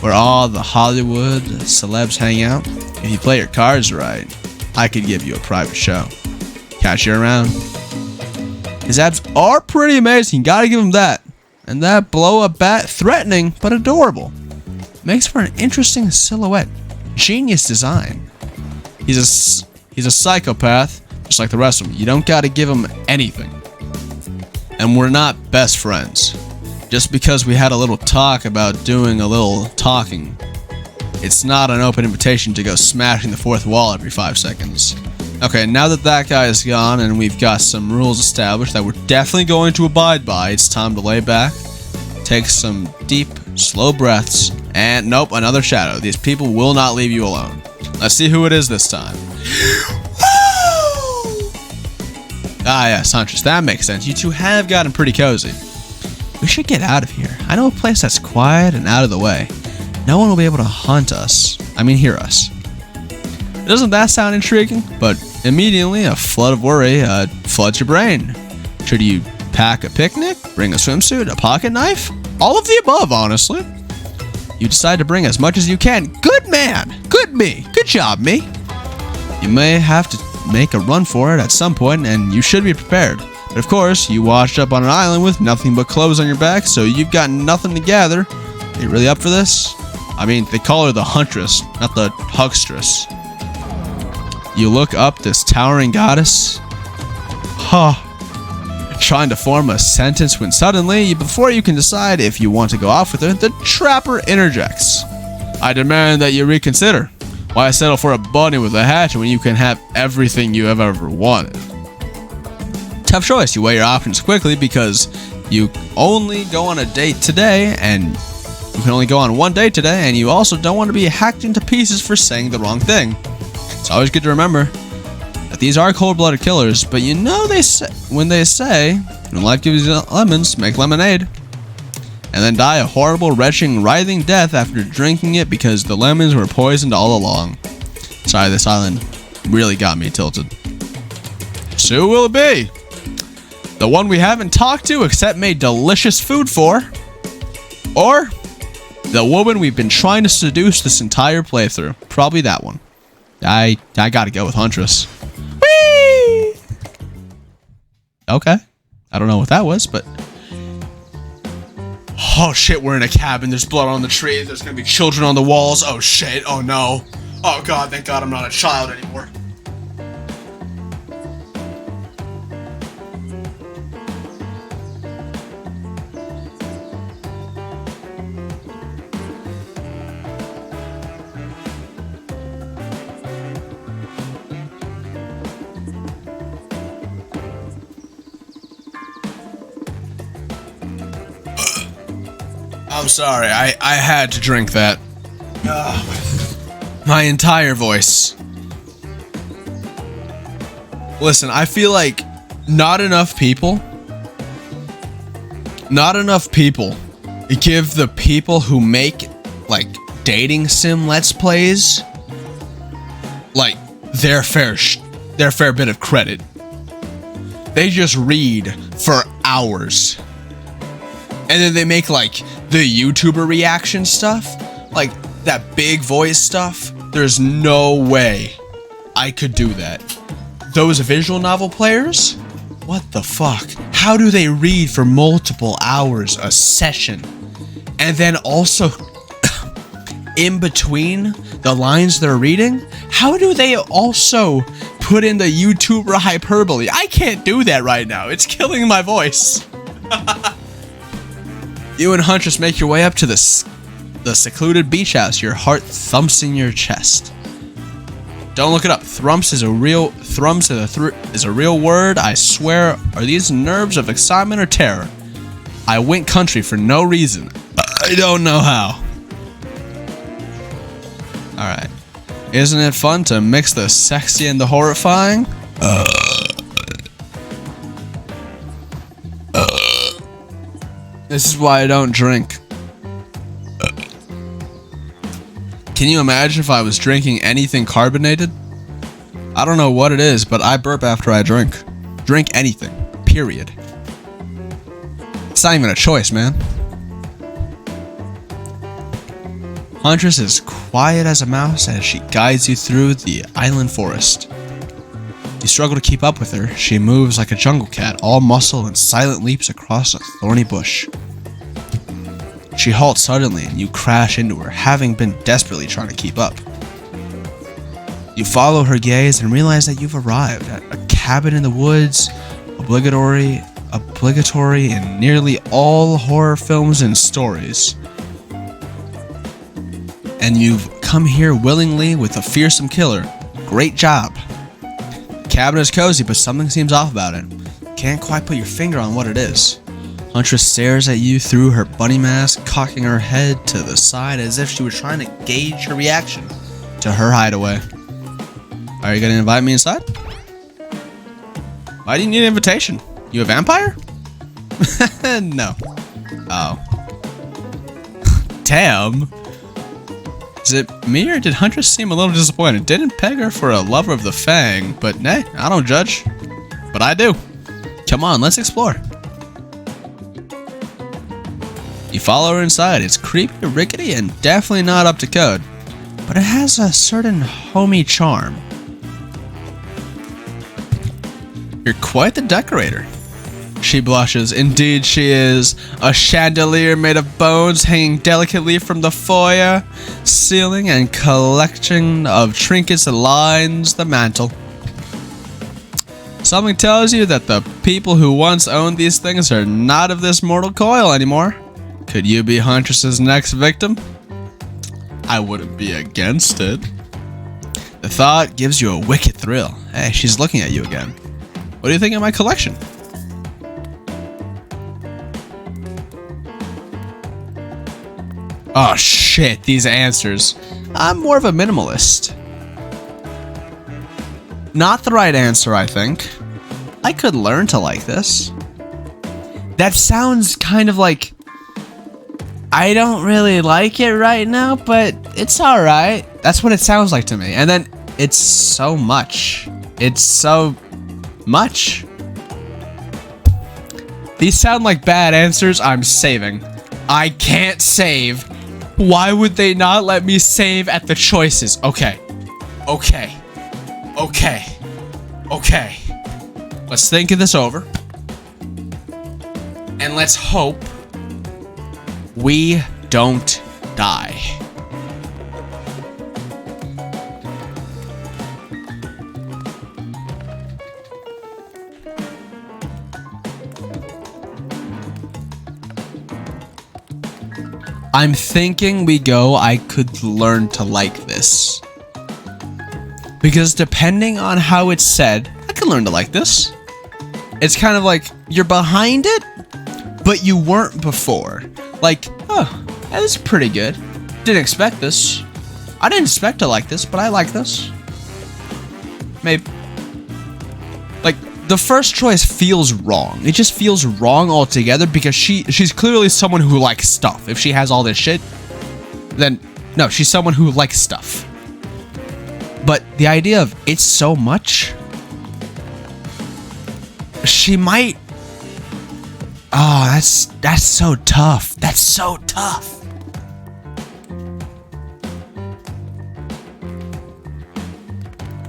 Where all the Hollywood celebs hang out. If you play your cards right, I could give you a private show. Catch you around. His abs are pretty amazing, gotta give him that. And that blow-up bat, threatening but adorable. Makes for an interesting silhouette. Genius design. He's a psychopath, just like the rest of them. You don't gotta give him anything. And we're not best friends. Just because we had a little talk about doing a little talking, it's not an open invitation to go smashing the fourth wall every 5 seconds. Okay, now that that guy is gone and we've got some rules established that we're definitely going to abide by, it's time to lay back, take some deep, slow breaths, and nope, another shadow. These people will not leave you alone. Let's see who it is this time. Ah yes, Huntress, that makes sense. You two have gotten pretty cozy. We should get out of here. I know a place that's quiet and out of the way. No one will be able to hunt us. I mean, hear us. Doesn't that sound intriguing? But immediately, a flood of worry floods your brain. Should you pack a picnic, bring a swimsuit, a pocket knife? All of the above, honestly. You decide to bring as much as you can. Good man! Good me! Good job, me! You may have to make a run for it at some point, and you should be prepared. But of course, you washed up on an island with nothing but clothes on your back, so you've got nothing to gather. Are you really up for this? I mean, they call her the Huntress, not the Huckstress. You look up this towering goddess, trying to form a sentence when suddenly, before you can decide if you want to go off with her, the trapper interjects. I demand that you reconsider. Why settle for a bunny with a hatchet when you can have everything you have ever wanted? Tough choice. You weigh your options quickly because you only go on a date today, and you can only go on one date today, and you also don't want to be hacked into pieces for saying the wrong thing. It's always good to remember that these are cold-blooded killers, but you know when life gives you lemons, make lemonade. And then die a horrible, retching, writhing death after drinking it because the lemons were poisoned all along. Sorry, this island really got me tilted. So who will it be? The one we haven't talked to except made delicious food for? Or The woman we've been trying to seduce this entire playthrough. Probably that one. I gotta go with Huntress. Whee! Okay. I don't know what that was, but... Oh shit, we're in a cabin. There's blood on the tree. There's gonna be children on the walls. Oh shit. Oh no. Oh god, thank god I'm not a child anymore. I'm sorry, I had to drink that. My entire voice. Listen, I feel like not enough people give the people who make, like, dating sim let's plays, like, their fair bit of credit. They just read for hours. And then they make, like, the YouTuber reaction stuff, like that big voice stuff. There's no way I could do that. Those visual novel players? What the fuck? How do they read for multiple hours a session? And then also, in between the lines they're reading, how do they also put in the YouTuber hyperbole? I can't do that right now. It's killing my voice. You and Huntress make your way up to the secluded beach house. Your heart thumps in your chest. Don't look it up. Thrumps is a real word. I swear. Are these nerves of excitement or terror? I went country for no reason. I don't know how. All right. Isn't it fun to mix the sexy and the horrifying? This is why I don't drink. Can you imagine if I was drinking anything carbonated? I don't know what it is, but I burp after I drink. Drink anything. Period. It's not even a choice, man. Huntress is quiet as a mouse as she guides you through the island forest. You struggle to keep up with her. She moves like a jungle cat, all muscle and silent leaps across a thorny bush. She halts suddenly and you crash into her, having been desperately trying to keep up. You follow her gaze and realize that you've arrived at a cabin in the woods, obligatory in nearly all horror films and stories. And you've come here willingly with a fearsome killer. Great job. Cabin is cozy, but something seems off about it. Can't quite put your finger on what it is. Huntress stares at you through her bunny mask, cocking her head to the side as if she were trying to gauge her reaction to her hideaway. Are you gonna invite me inside? Why do you need an invitation? You a vampire? No. Oh. Damn. Is it me or did Huntress seem a little disappointed? Didn't peg her for a lover of the Fang, but nay, I don't judge. But I do. Come on, let's explore. You follow her inside. It's creepy, rickety, and definitely not up to code. But it has a certain homey charm. You're quite the decorator. She blushes. Indeed she is. A chandelier made of bones hanging delicately from the foyer ceiling and collection of trinkets lines the mantle. Something tells you that the people who once owned these things are not of this mortal coil anymore. Could you be Huntress's next victim? I wouldn't be against it. The thought gives you a wicked thrill. Hey, she's looking at you again. What do you think of my collection? Oh shit, these answers. I'm more of a minimalist. Not the right answer, I think. I could learn to like this. That sounds kind of like... I don't really like it right now, but it's alright. That's what it sounds like to me. And then it's so much. It's so much. These sound like bad answers I'm saving. I can't save. Why would they not let me save at the choices? Okay. Okay. Okay. Okay. Let's think of this over. And let's hope we don't die. I'm thinking we go, I could learn to like this. Because depending on how it's said, I can learn to like this. It's kind of like, you're behind it, but you weren't before. Like, oh, that is pretty good. Didn't expect this. I didn't expect to like this, but I like this. Maybe. Like, the first choice feels wrong. It just feels wrong altogether because she's clearly someone who likes stuff. If she has all this shit, then no, she's someone who likes stuff. But the idea of it's so much, she might. Oh, that's so tough. That's so tough.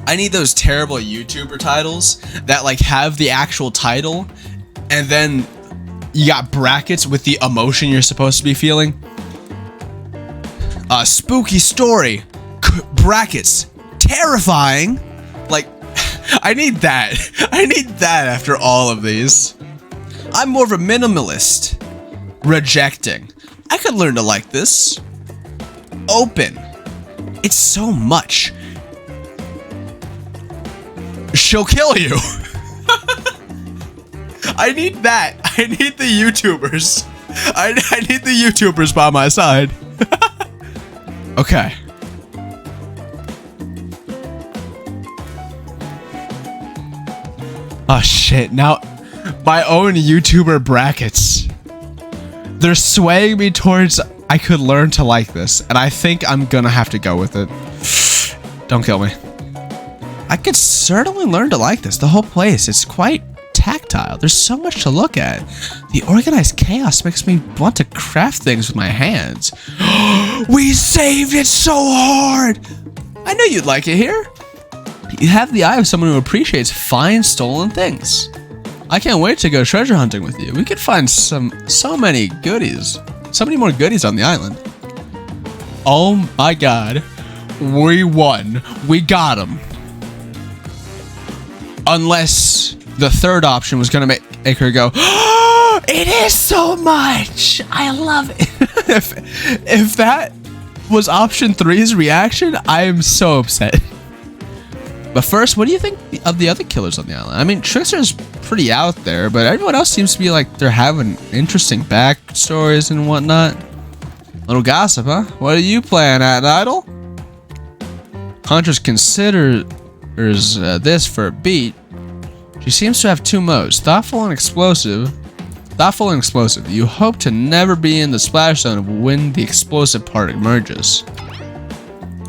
I need those terrible YouTuber titles that like have the actual title and then you got brackets with the emotion you're supposed to be feeling. Spooky story, brackets, terrifying. Like, I need that. I need that after all of these. I'm more of a minimalist. Rejecting. I could learn to like this. Open. It's so much. She'll kill you. I need that. I need the YouTubers. I need the YouTubers by my side. Okay. Oh shit, now my own YouTuber brackets. They're swaying me towards I could learn to like this, and I think I'm gonna have to go with it. Don't kill me. I could certainly learn to like this. The whole place, it's quite tactile. There's so much to look at. The organized chaos makes me want to craft things with my hands. We saved it so hard! I knew you'd like it here. You have the eye of someone who appreciates fine stolen things. I can't wait to go treasure hunting with you. We could find so many goodies. So many more goodies on the island. Oh my god. We won. We got them. Unless the third option was going to make her go, oh, it is so much. I love it. if that was option 3's reaction, I am so upset. But first, what do you think of the other killers on the island? I mean, Trickster's pretty out there, but everyone else seems to be like they're having interesting backstories and whatnot. Little gossip, huh? What are you playing at, Nydal? Huntress considers this for a beat. She seems to have two modes, thoughtful and explosive. Thoughtful and explosive. You hope to never be in the splash zone of when the explosive part emerges.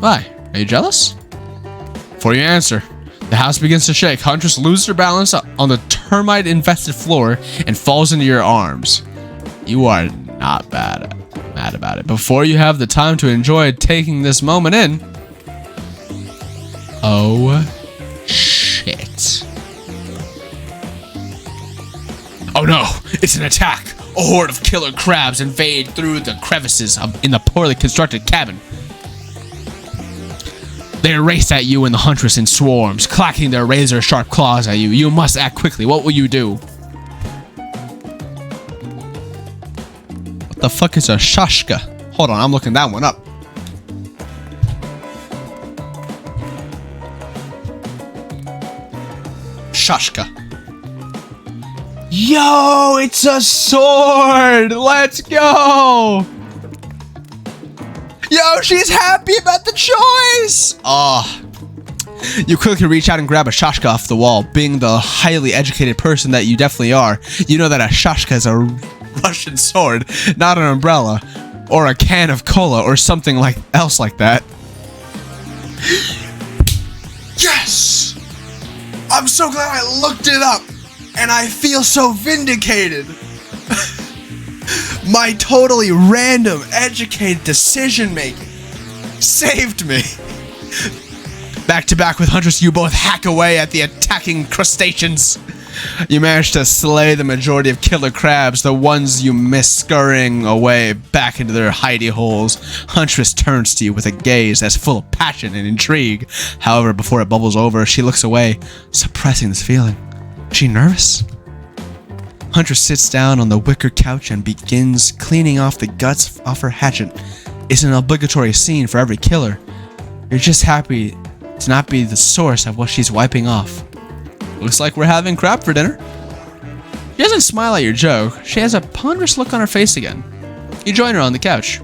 Why? Are you jealous? For your answer, the house begins to shake. Huntress loses her balance on the termite-infested floor and falls into your arms. You are not mad about it. Before you have the time to enjoy taking this moment in. Oh, shit. Oh no, it's an attack. A horde of killer crabs invade through the crevices in the poorly constructed cabin. They race at you and the Huntress in swarms, clacking their razor-sharp claws at you. You must act quickly. What will you do? What the fuck is a shashka? Hold on, I'm looking that one up. Shashka. Yo, it's a sword! Let's go! Yo, she's happy about the choice! Oh. You quickly reach out and grab a shashka off the wall. Being the highly educated person that you definitely are, you know that a shashka is a Russian sword, not an umbrella, or a can of cola, or something else like that. Yes! I'm so glad I looked it up, and I feel so vindicated. My totally random, educated decision making saved me. Back to back with Huntress, you both hack away at the attacking crustaceans. You manage to slay the majority of killer crabs, the ones you miss scurrying away back into their hidey holes. Huntress turns to you with a gaze that's full of passion and intrigue. However, before it bubbles over, she looks away, suppressing this feeling. Is she nervous? Huntress sits down on the wicker couch and begins cleaning off the guts off her hatchet. It's an obligatory scene for every killer. You're just happy to not be the source of what she's wiping off. Looks like we're having crab for dinner. She doesn't smile at your joke. She has a ponderous look on her face again. You join her on the couch.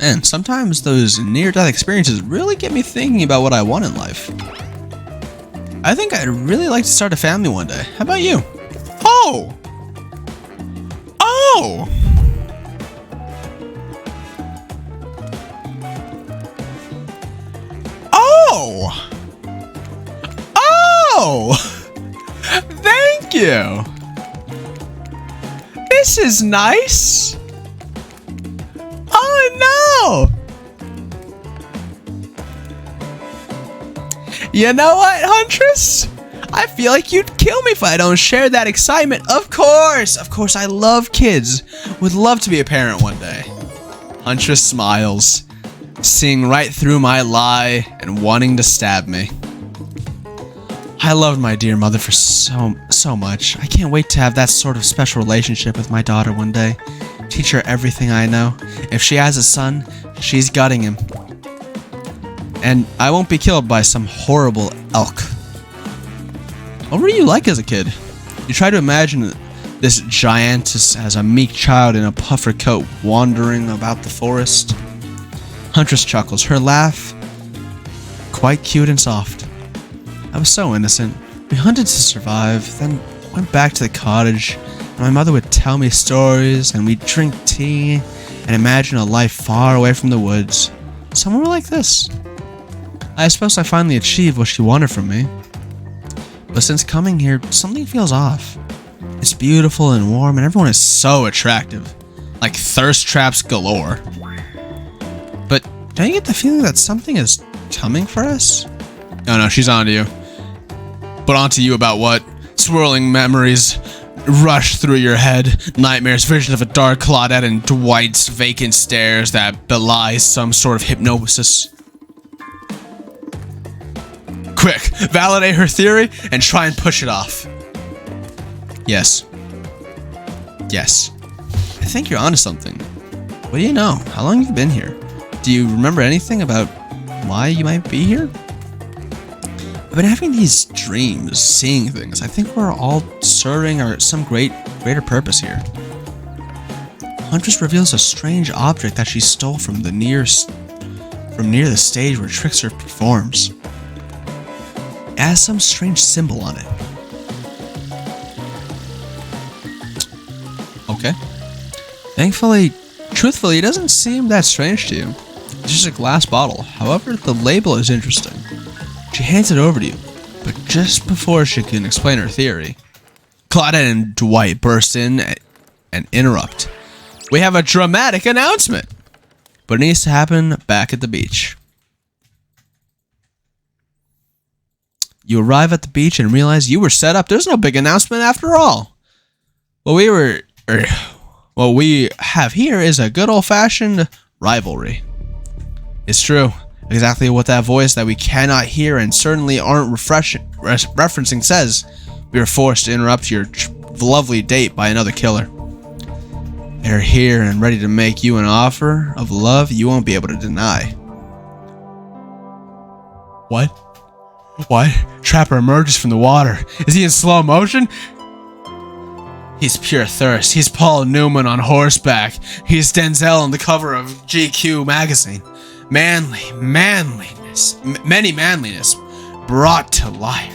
And sometimes those near-death experiences really get me thinking about what I want in life. I think I'd really like to start a family one day. How about you? Oh! Oh! Oh! Oh! Thank you! This is nice! Oh no! You know what, Huntress? I feel like you'd kill me if I don't share that excitement. Of course, I love kids. Would love to be a parent one day. Huntress smiles, seeing right through my lie and wanting to stab me. I loved my dear mother for so much. I can't wait to have that sort of special relationship with my daughter one day. Teach her everything I know. If she has a son, she's gutting him. And I won't be killed by some horrible elk. What were you like as a kid? You try to imagine this giantess as a meek child in a puffer coat wandering about the forest. Huntress chuckles, her laugh quite cute and soft. I was so innocent. We hunted to survive, then went back to the cottage, and my mother would tell me stories, and we'd drink tea, and imagine a life far away from the woods. Somewhere like this. I suppose I finally achieved what she wanted from me. But since coming here, something feels off. It's beautiful and warm, and everyone is so attractive. Like thirst traps galore. But don't you get the feeling that something is coming for us? Oh no, she's onto you. But onto you about what? Swirling memories rush through your head. Nightmares, visions of a dark Claudette and Dwight's vacant stares that belies some sort of hypnosis. Quick, validate her theory and try and push it off. Yes. Yes. I think you're onto something. What do you know? How long have you been here? Do you remember anything about why you might be here? I've been having these dreams, seeing things. I think we're all serving some greater purpose here. Huntress reveals a strange object that she stole from near the stage where Trickster performs. It has some strange symbol on it. Okay. Truthfully, it doesn't seem that strange to you. It's just a glass bottle. However, the label is interesting. She hands it over to you, but just before she can explain her theory, Claudette and Dwight burst in and interrupt. We have a dramatic announcement, but it needs to happen back at the beach. You arrive at the beach and realize you were set up. There's no big announcement after all. What we have here is a good old-fashioned rivalry. It's true. Exactly what that voice that we cannot hear and certainly aren't referencing says. We are forced to interrupt your lovely date by another killer. They're here and ready to make you an offer of love you won't be able to deny. What? What? Trapper emerges from the water. Is he in slow motion? He's pure thirst. He's Paul Newman on horseback. He's Denzel on the cover of GQ magazine. Many manliness brought to life.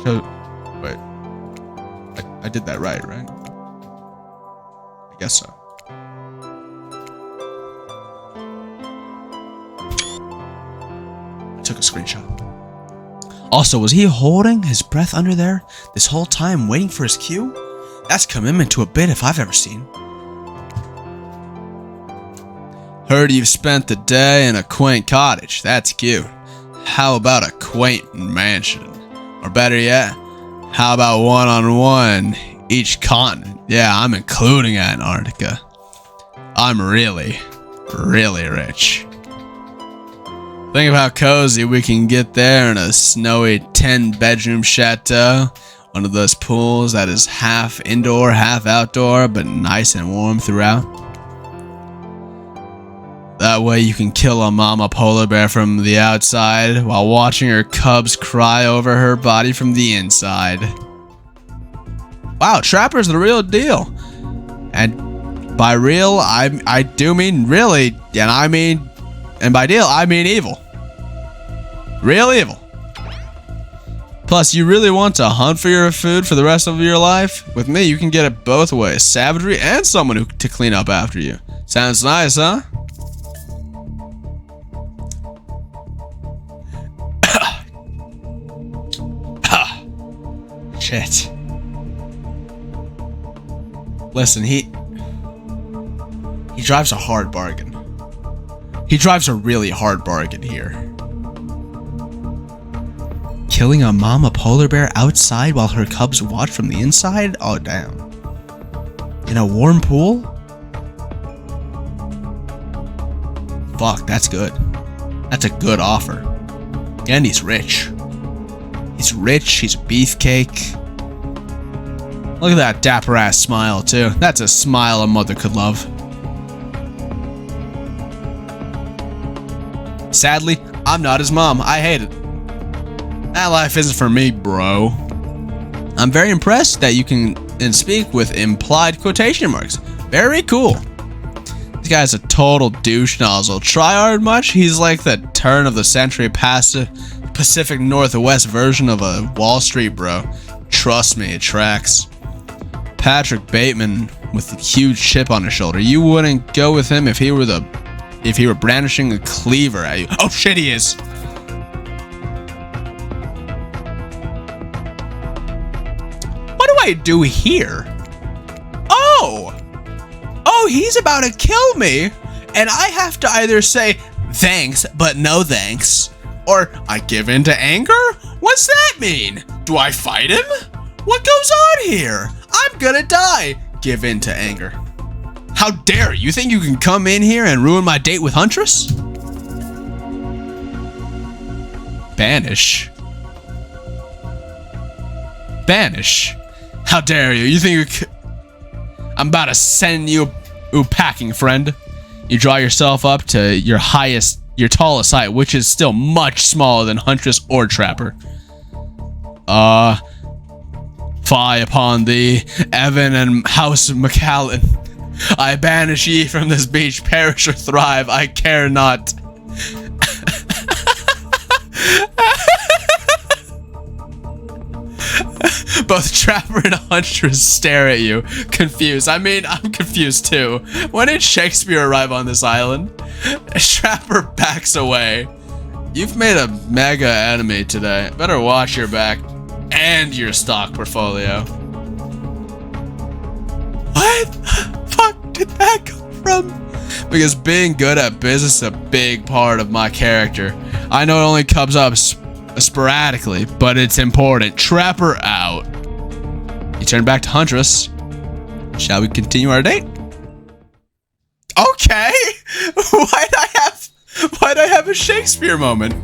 So, wait. I did that right? I guess so. I took a screenshot. Also, was he holding his breath under there this whole time waiting for his cue? That's commitment to a bit if I've ever seen. Heard you've spent the day in a quaint cottage. That's cute. How about a quaint mansion? Or better yet, how about one-on-one each continent? Yeah, I'm including Antarctica. I'm really, really rich. Think of how cozy we can get there in a snowy 10-bedroom chateau. One of those pools that is half indoor, half outdoor, but nice and warm throughout. That way you can kill a mama polar bear from the outside while watching her cubs cry over her body from the inside. Wow, Trapper's the real deal. And by real, I do mean really, and by deal, I mean evil. Real evil. Plus, you really want to hunt for your food for the rest of your life? With me, you can get it both ways. Savagery and someone to clean up after you. Sounds nice, huh? Shit. Listen, he drives a hard bargain. He drives a really hard bargain here. Killing a mama polar bear outside while her cubs watch from the inside? Oh, damn. In a warm pool? Fuck, that's good. That's a good offer. And he's rich. He's rich, he's a beefcake. Look at that dapper ass smile, too. That's a smile a mother could love. Sadly, I'm not his mom. I hate it. That life isn't for me, bro. I'm very impressed that you can speak with implied quotation marks. Very cool. This guy's a total douche nozzle. Try hard much? He's like the turn of the century Pacific Northwest version of a Wall Street bro. Trust me, it tracks. Patrick Bateman with a huge chip on his shoulder. You wouldn't go with him if he were brandishing a cleaver at you. Oh shit, he is. What do I do here? Oh, he's about to kill me, and I have to either say thanks, but no thanks, or I give in to anger? What's that mean? Do I fight him? What goes on here? I'm gonna die. Give in to anger. How dare you? Think you can come in here and ruin my date with Huntress? Banish. Banish. How dare you? You think I'm about to send you packing, friend. You draw yourself up to your tallest height, which is still much smaller than Huntress or Trapper. Fie upon thee, Evan and House McAllen. I banish ye from this beach, perish or thrive, I care not. Both Trapper and Huntress stare at you, confused. I mean, I'm confused too. When did Shakespeare arrive on this island? Trapper backs away. You've made a mega enemy today. Better watch your back and your stock portfolio. What the fuck did that come from? Because being good at business is a big part of my character. I know it only comes up sporadically, but it's important. Trapper out. You turn back to Huntress. Shall we continue our date? Okay. Why'd I have a Shakespeare moment?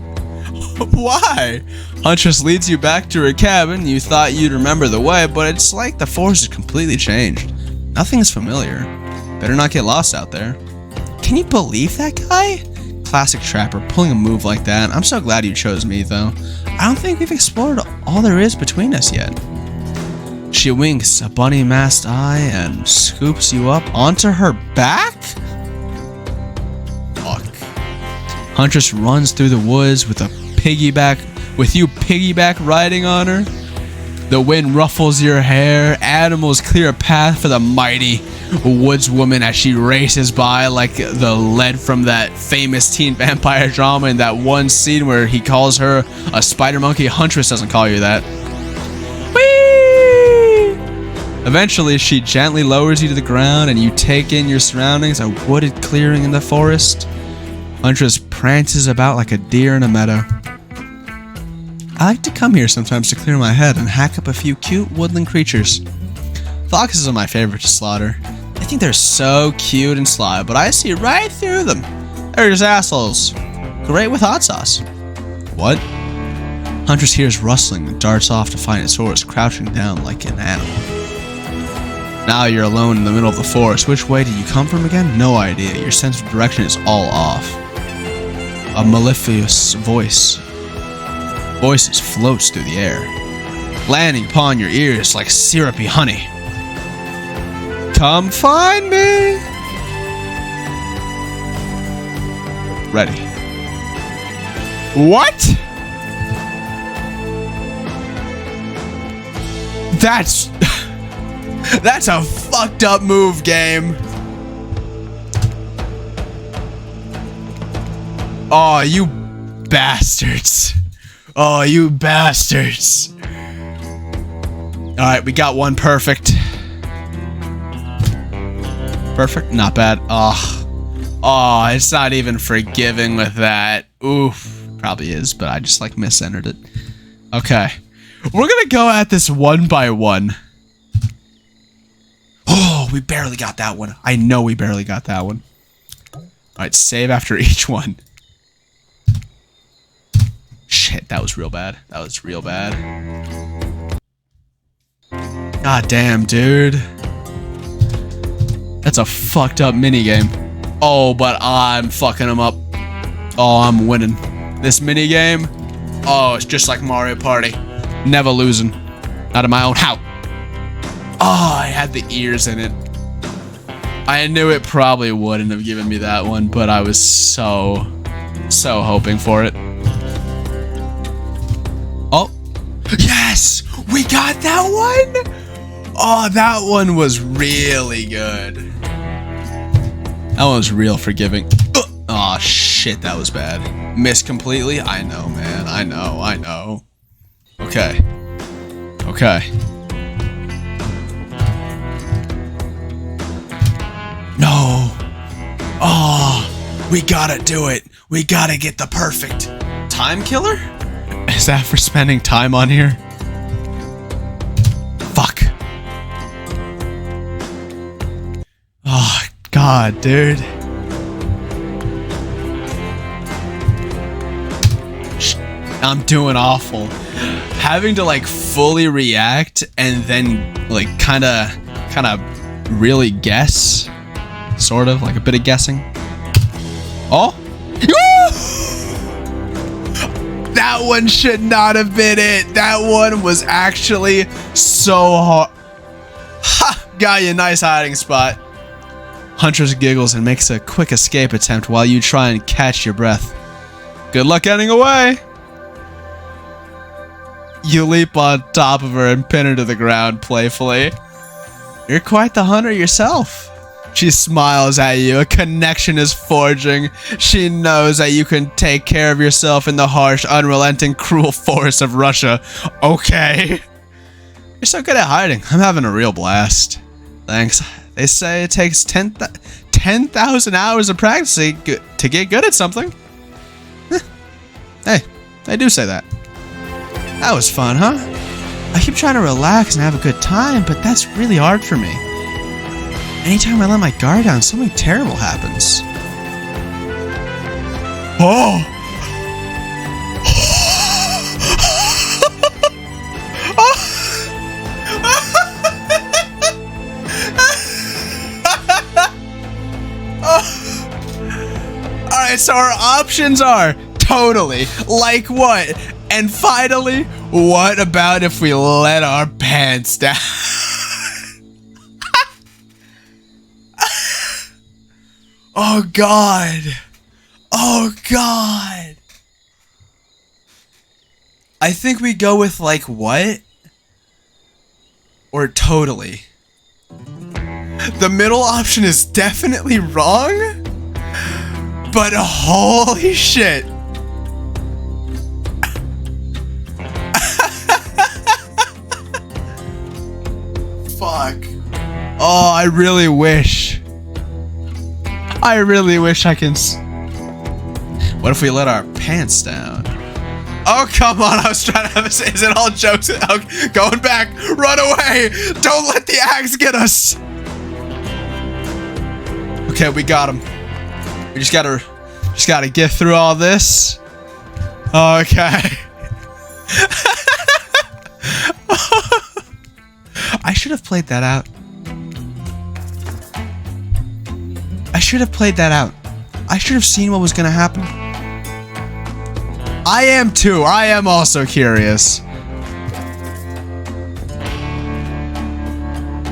Why? Huntress leads you back to her cabin. You thought you'd remember the way, but it's like the force has completely changed. Nothing's familiar. Better not get lost out there. Can you believe that guy? Classic Trapper, pulling a move like that. I'm so glad you chose me, though. I don't think we've explored all there is between us yet. She winks a bunny-masked eye and scoops you up onto her back? Fuck. Huntress runs through the woods with you piggyback riding on her. The wind ruffles your hair. Animals clear a path for the mighty woodswoman as she races by like the lead from that famous teen vampire drama in that one scene where he calls her a spider monkey. Huntress doesn't call you that. Whee! Eventually, she gently lowers you to the ground and you take in your surroundings, a wooded clearing in the forest. Huntress prances about like a deer in a meadow. I like to come here sometimes to clear my head and hack up a few cute woodland creatures. Foxes are my favorite to slaughter. I think they're so cute and sly, but I see right through them. They're just assholes. Great with hot sauce. What? Huntress hears rustling and darts off to find its horse crouching down like an animal. Now you're alone in the middle of the forest. Which way did you come from again? No idea. Your sense of direction is all off. A mellifluous voices floats through the air, landing upon your ears like syrupy honey. Come find me! Ready. What? That's a fucked up move, game. Oh, you bastards. Oh, you bastards. Alright, we got one perfect. Perfect? Not bad. Oh, it's not even forgiving with that. Oof. Probably is, but I just like misentered it. Okay. We're gonna go at this one by one. Oh, we barely got that one. I know we barely got that one. Alright, save after each one. Shit, that was real bad. That was real bad. God damn, dude. That's a fucked up minigame. Oh, but I'm fucking him up. Oh, I'm winning. This minigame, oh, it's just like Mario Party. Never losing. Out of my own house. Oh, I had the ears in it. I knew it probably wouldn't have given me that one, but I was so hoping for it. Oh, yes! We got that one! Oh, that one was really good. That one was real forgiving. Oh, shit, that was bad. Missed completely? I know, man. I know. Okay. Okay. No. Oh, we gotta do it. We gotta get the perfect time killer? Is that for spending time on here? Fuck. Oh, God, dude. I'm doing awful. Having to like fully react and then like kind of really guess, sort of like a bit of guessing. Oh, that one should not have been it. That one was actually so hard. Ha! Got you a nice hiding spot. Huntress giggles and makes a quick escape attempt while you try and catch your breath. Good luck getting away. You leap on top of her and pin her to the ground playfully. You're quite the hunter yourself. She smiles at you. A connection is forging. She knows that you can take care of yourself in the harsh, unrelenting, cruel forests of Russia. Okay. You're so good at hiding. I'm having a real blast. Thanks. They say it takes 10,000 hours of practicing to get good at something. Hey, they do say that. That was fun, huh? I keep trying to relax and have a good time, but that's really hard for me. Anytime I let my guard down, something terrible happens. Oh! Alright, so our options are totally, like what? And finally, what about if we let our pants down? Oh God. Oh God. I think we go with like what? or totally. The middle option is definitely wrong, but holy shit. Fuck. Oh, I really wish I can. What if we let our pants down? Oh, come on. I was trying to have a say. Is it all jokes? Okay, going back. Run away. Don't let the axe get us. Okay, we got him. We just gotta get through all this. Okay. I should have played that out. I should have seen what was gonna happen. I am too. I am also curious.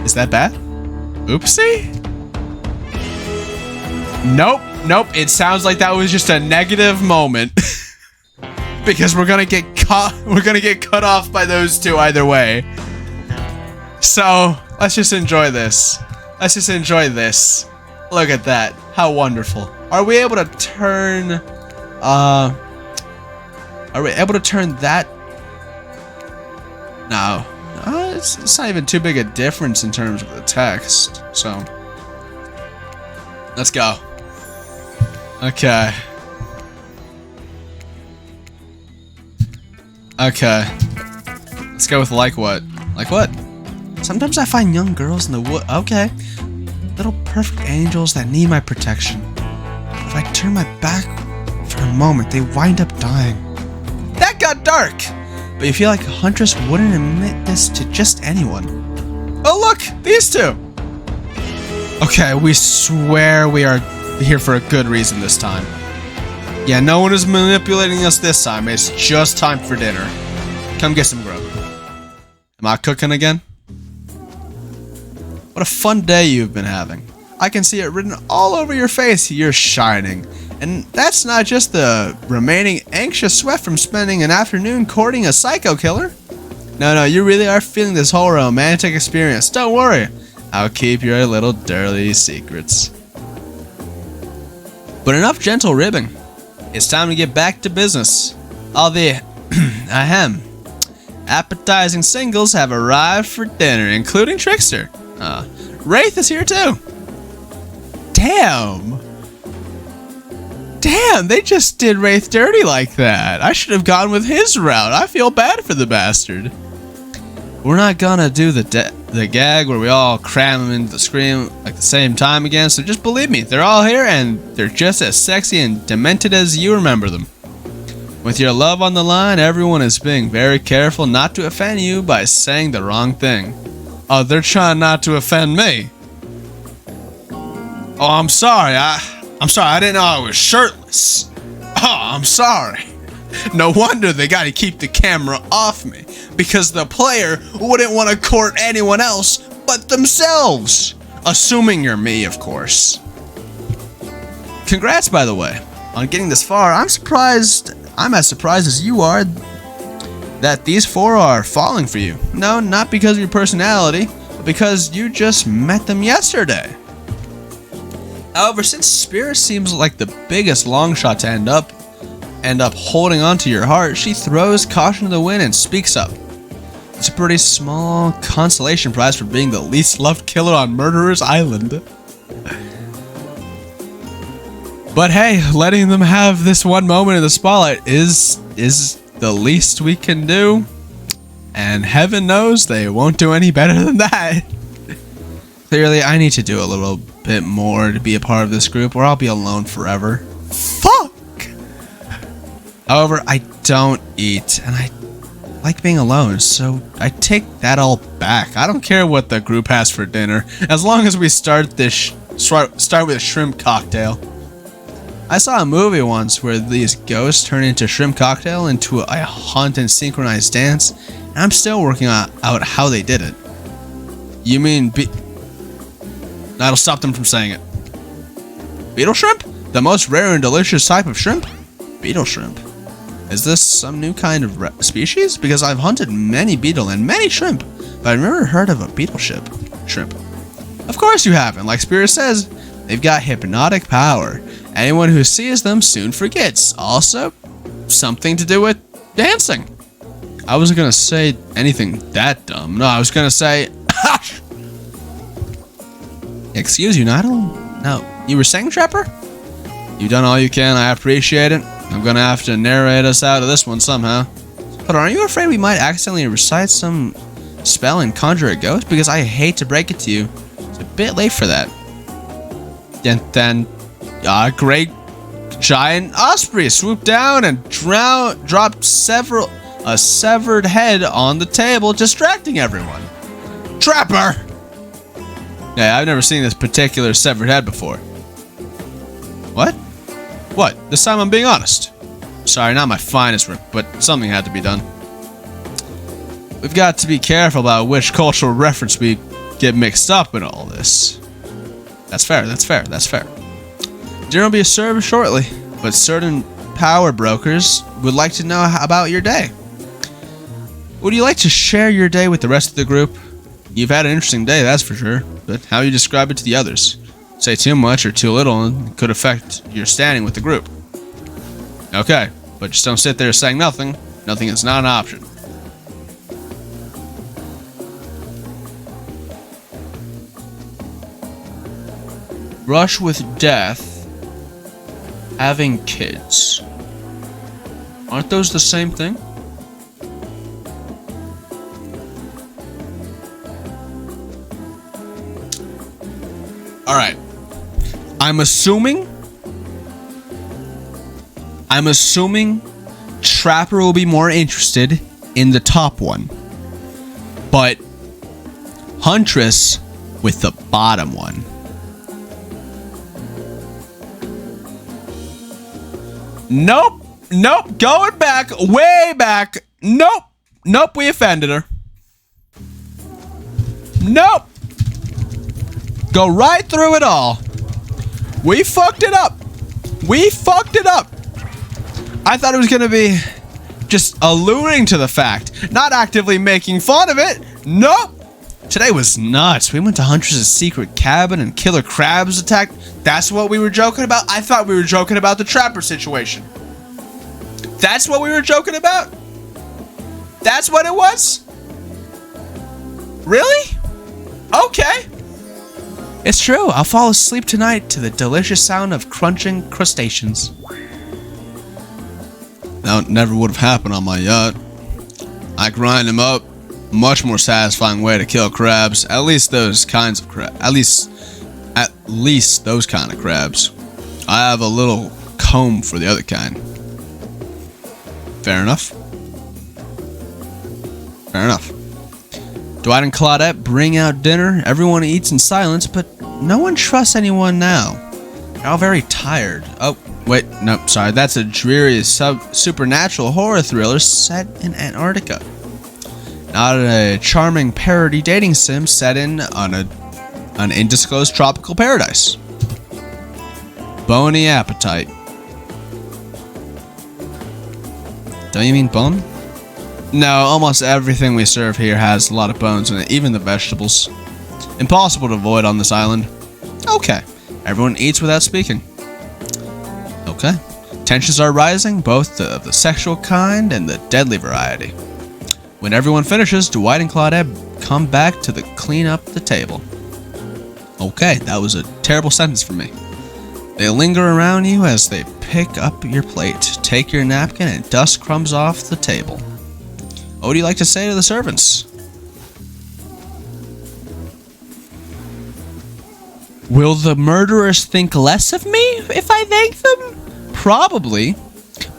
Is that bad? Oopsie? Nope. It sounds like that was just a negative moment. Because we're gonna get cut off by those two either way. So let's just enjoy this. Look at that. How wonderful. Are we able to turn that? No. It's not even too big a difference in terms of the text. So let's go. Okay. Let's go with like what? Like what? Sometimes I find young girls in the wood. Okay. Little perfect angels that need my protection. If I turn my back for a moment, they wind up dying. That got dark! But you feel like a huntress wouldn't admit this to just anyone. Oh look! These two! Okay, we swear we are here for a good reason this time. Yeah, no one is manipulating us this time. It's just time for dinner. Come get some grub. Am I cooking again? What a fun day you've been having. I can see it written all over your face. You're shining. And that's not just the remaining anxious sweat from spending an afternoon courting a psycho killer. No, you really are feeling this whole romantic experience. Don't worry. I'll keep your little dirty secrets. But enough gentle ribbing. It's time to get back to business. All the appetizing singles have arrived for dinner, including Trickster. Wraith is here too. Damn, they just did Wraith dirty like that. I should have gone with his route. I feel bad for the bastard. We're not gonna do the gag where we all cram them into the screen like the same time again, so just believe me, they're all here and they're just as sexy and demented as you remember them. With your love on the line, everyone is being very careful not to offend you by saying the wrong thing. Oh, they're trying not to offend me. Oh, I'm sorry. I'm sorry. I didn't know I was shirtless. Oh, I'm sorry. No wonder they got to keep the camera off me, because the player wouldn't want to court anyone else but themselves. Assuming you're me, of course. Congrats, by the way, on getting this far. I'm as surprised as you are that these four are falling for you. No, not because of your personality, but because you just met them yesterday. However, since Spirit seems like the biggest long shot to end up holding on to your heart, she throws caution to the wind and speaks up. It's a pretty small consolation prize for being the least loved killer on Murderer's Island. But hey, letting them have this one moment in the spotlight is the least we can do. And heaven knows they won't do any better than that. Clearly, I need to do a little bit more to be a part of this group, or I'll be alone forever. Fuck! However, I don't eat, and I like being alone, so I take that all back. I don't care what the group has for dinner, as long as we start with a shrimp cocktail. I saw a movie once where these ghosts turn into shrimp cocktail into a hunt and synchronized dance, and I'm still working out how they did it. You mean That'll stop them from saying it. Beetle shrimp? The most rare and delicious type of shrimp? Beetle shrimp. Is this some new kind of species? Because I've hunted many beetle and many shrimp, but I've never heard of a beetle shrimp. Of course you haven't. Like Spirit says, they've got hypnotic power. Anyone who sees them soon forgets. Also, something to do with dancing. I wasn't gonna say anything that dumb. No, I was gonna say, excuse you, Nydal? No, you were saying, Trapper? You've done all you can. I appreciate it. I'm gonna have to narrate us out of this one somehow. But aren't you afraid we might accidentally recite some spell and conjure a ghost? Because I hate to break it to you, it's a bit late for that. And then a great giant osprey swooped down and dropped a severed head on the table, distracting everyone. Trapper! Yeah, I've never seen this particular severed head before. What? What? This time I'm being honest. Sorry, not my finest work, but something had to be done. We've got to be careful about which cultural reference we get mixed up in all this. That's fair, that's fair, that's fair. Dinner will be served shortly, but certain power brokers would like to know about your day. Would you like to share your day with the rest of the group? You've had an interesting day, that's for sure, but how you describe it to the others? Say too much or too little and it could affect your standing with the group. Okay, but just don't sit there saying nothing. Nothing is not an option. Brush with death, having kids. Aren't those the same thing? Alright. I'm assuming Trapper will be more interested in the top one. But Huntress with the bottom one. Nope. Nope. Going back. Way back. Nope. Nope. We offended her. Nope. Go right through it all. We fucked it up. We fucked it up. I thought it was going to be just alluding to the fact, not actively making fun of it. Nope. Today was nuts. We went to Huntress's secret cabin and killer crabs attacked. That's what we were joking about? I thought we were joking about the Trapper situation. That's what we were joking about? That's what it was? Really? Okay. It's true. I'll fall asleep tonight to the delicious sound of crunching crustaceans. That never would have happened on my yacht. I grind them up. Much more satisfying way to kill crabs. At least those kinds of crabs. At least those kind of crabs. I have a little comb for the other kind. Fair enough. Fair enough. Dwight and Claudette bring out dinner. Everyone eats in silence, but no one trusts anyone now. They're all very tired. Oh, wait, no, sorry. That's a dreary supernatural horror thriller set in Antarctica. Not a charming parody dating sim set in on an undisclosed tropical paradise. Bony appetite. Don't you mean bone? No, almost everything we serve here has a lot of bones in it, even the vegetables. Impossible to avoid on this island. Okay, everyone eats without speaking. Okay, tensions are rising, both of the sexual kind and the deadly variety. When everyone finishes, Dwight and Claudette come back to clean up the table. Okay, that was a terrible sentence for me. They linger around you as they pick up your plate, take your napkin, and dust crumbs off the table. What would you like to say to the servants? Will the murderers think less of me if I thank them? Probably.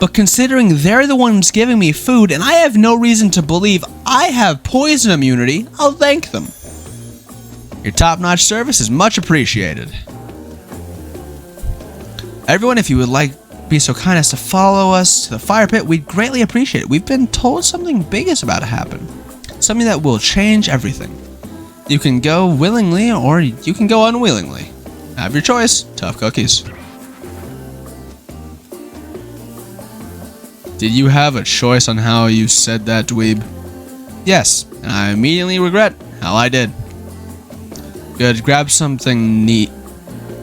But considering they're the ones giving me food and I have no reason to believe I have poison immunity, I'll thank them. Your top-notch service is much appreciated. Everyone, if you would be so kind as to follow us to the fire pit, we'd greatly appreciate it. We've been told something big is about to happen. Something that will change everything. You can go willingly or you can go unwillingly. Have your choice. Tough cookies. Did you have a choice on how you said that, dweeb? Yes, and I immediately regret how I did. Good, grab something neat.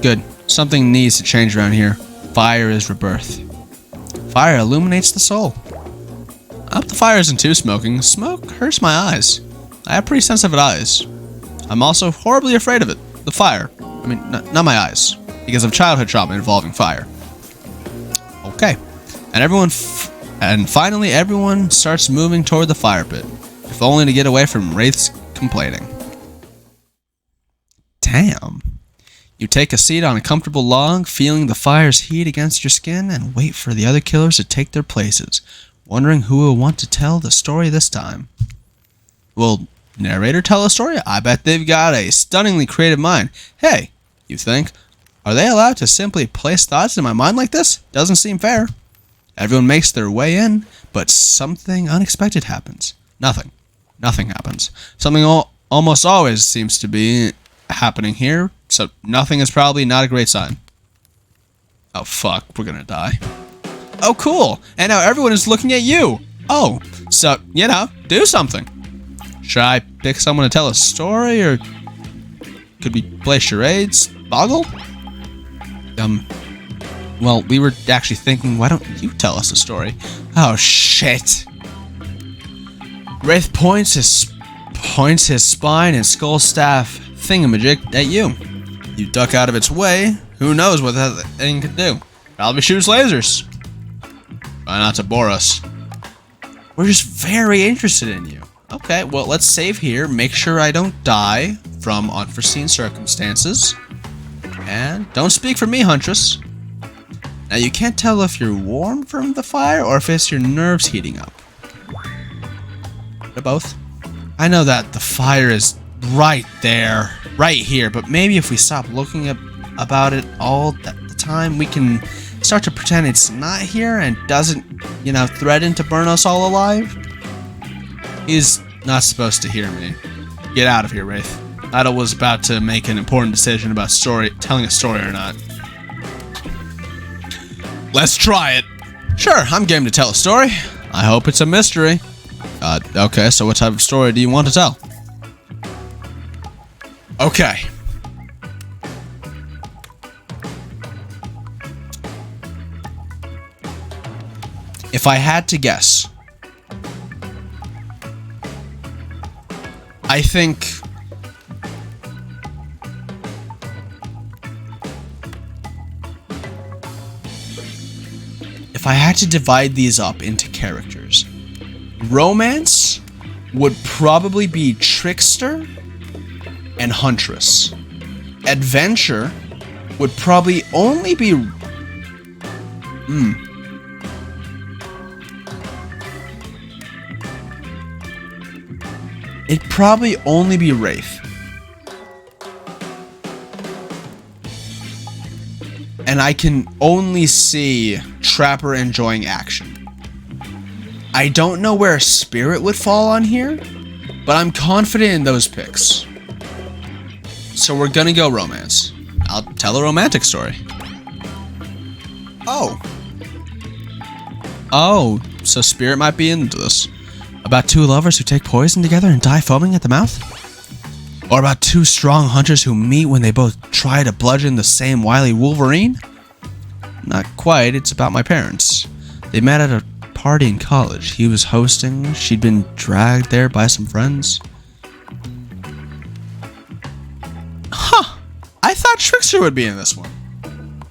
Good, something needs to change around here. Fire is rebirth. Fire illuminates the soul. I hope the fire isn't too smoking. Smoke hurts my eyes. I have pretty sensitive eyes. I'm also horribly afraid of it. The fire. I mean, not my eyes. Because of childhood trauma involving fire. Okay. And finally everyone starts moving toward the fire pit. If only to get away from Wraith's complaining. Damn. You take a seat on a comfortable log, feeling the fire's heat against your skin, and wait for the other killers to take their places, wondering who will want to tell the story this time. Will narrator tell a story? I bet they've got a stunningly creative mind. Hey, you think, are they allowed to simply place thoughts in my mind like this? Doesn't seem fair. Everyone makes their way in, but something unexpected happens. Nothing happens. Something almost always seems to be happening here, so nothing is probably not a great sign. Oh fuck, we're gonna die. Oh cool, and now everyone is looking at you. Oh, so, you know, do something. Should I pick someone to tell a story, or could we play charades? Boggle? Well, we were actually thinking, why don't you tell us a story? Oh shit. Wraith points his spine and skull staff thingamajig at you. You duck out of its way. Who knows what that thing could do? Probably shoots lasers. Try not to bore us. We're just very interested in you. Okay, well, let's save here. Make sure I don't die from unforeseen circumstances. And don't speak for me, Huntress. Now, you can't tell if you're warm from the fire or if it's your nerves heating up. Or both. I know that the fire is right there, right here, but maybe if we stop looking about it all the time, we can start to pretend it's not here and doesn't, you know, threaten to burn us all alive. He's not supposed to hear me. Get out of here, Wraith. Nydal was about to make an important decision about telling a story or not. Let's try it. Sure, I'm game to tell a story. I hope it's a mystery. Okay, so what type of story do you want to tell? Okay. If I had to guess, I think if I had to divide these up into characters, romance would probably be Trickster and Huntress. Adventure would probably only be... It'd probably only be Wraith. And I can only see Trapper enjoying action. I don't know where Spirit would fall on here, but I'm confident in those picks. So we're gonna go romance. I'll tell a romantic story. Oh, so Spirit might be into this. About two lovers who take poison together and die foaming at the mouth? Or about two strong hunters who meet when they both try to bludgeon the same wily Wolverine? Not quite, it's about my parents. They met at a party in college. He was hosting, she'd been dragged there by some friends. Huh, I thought Trickster would be in this one.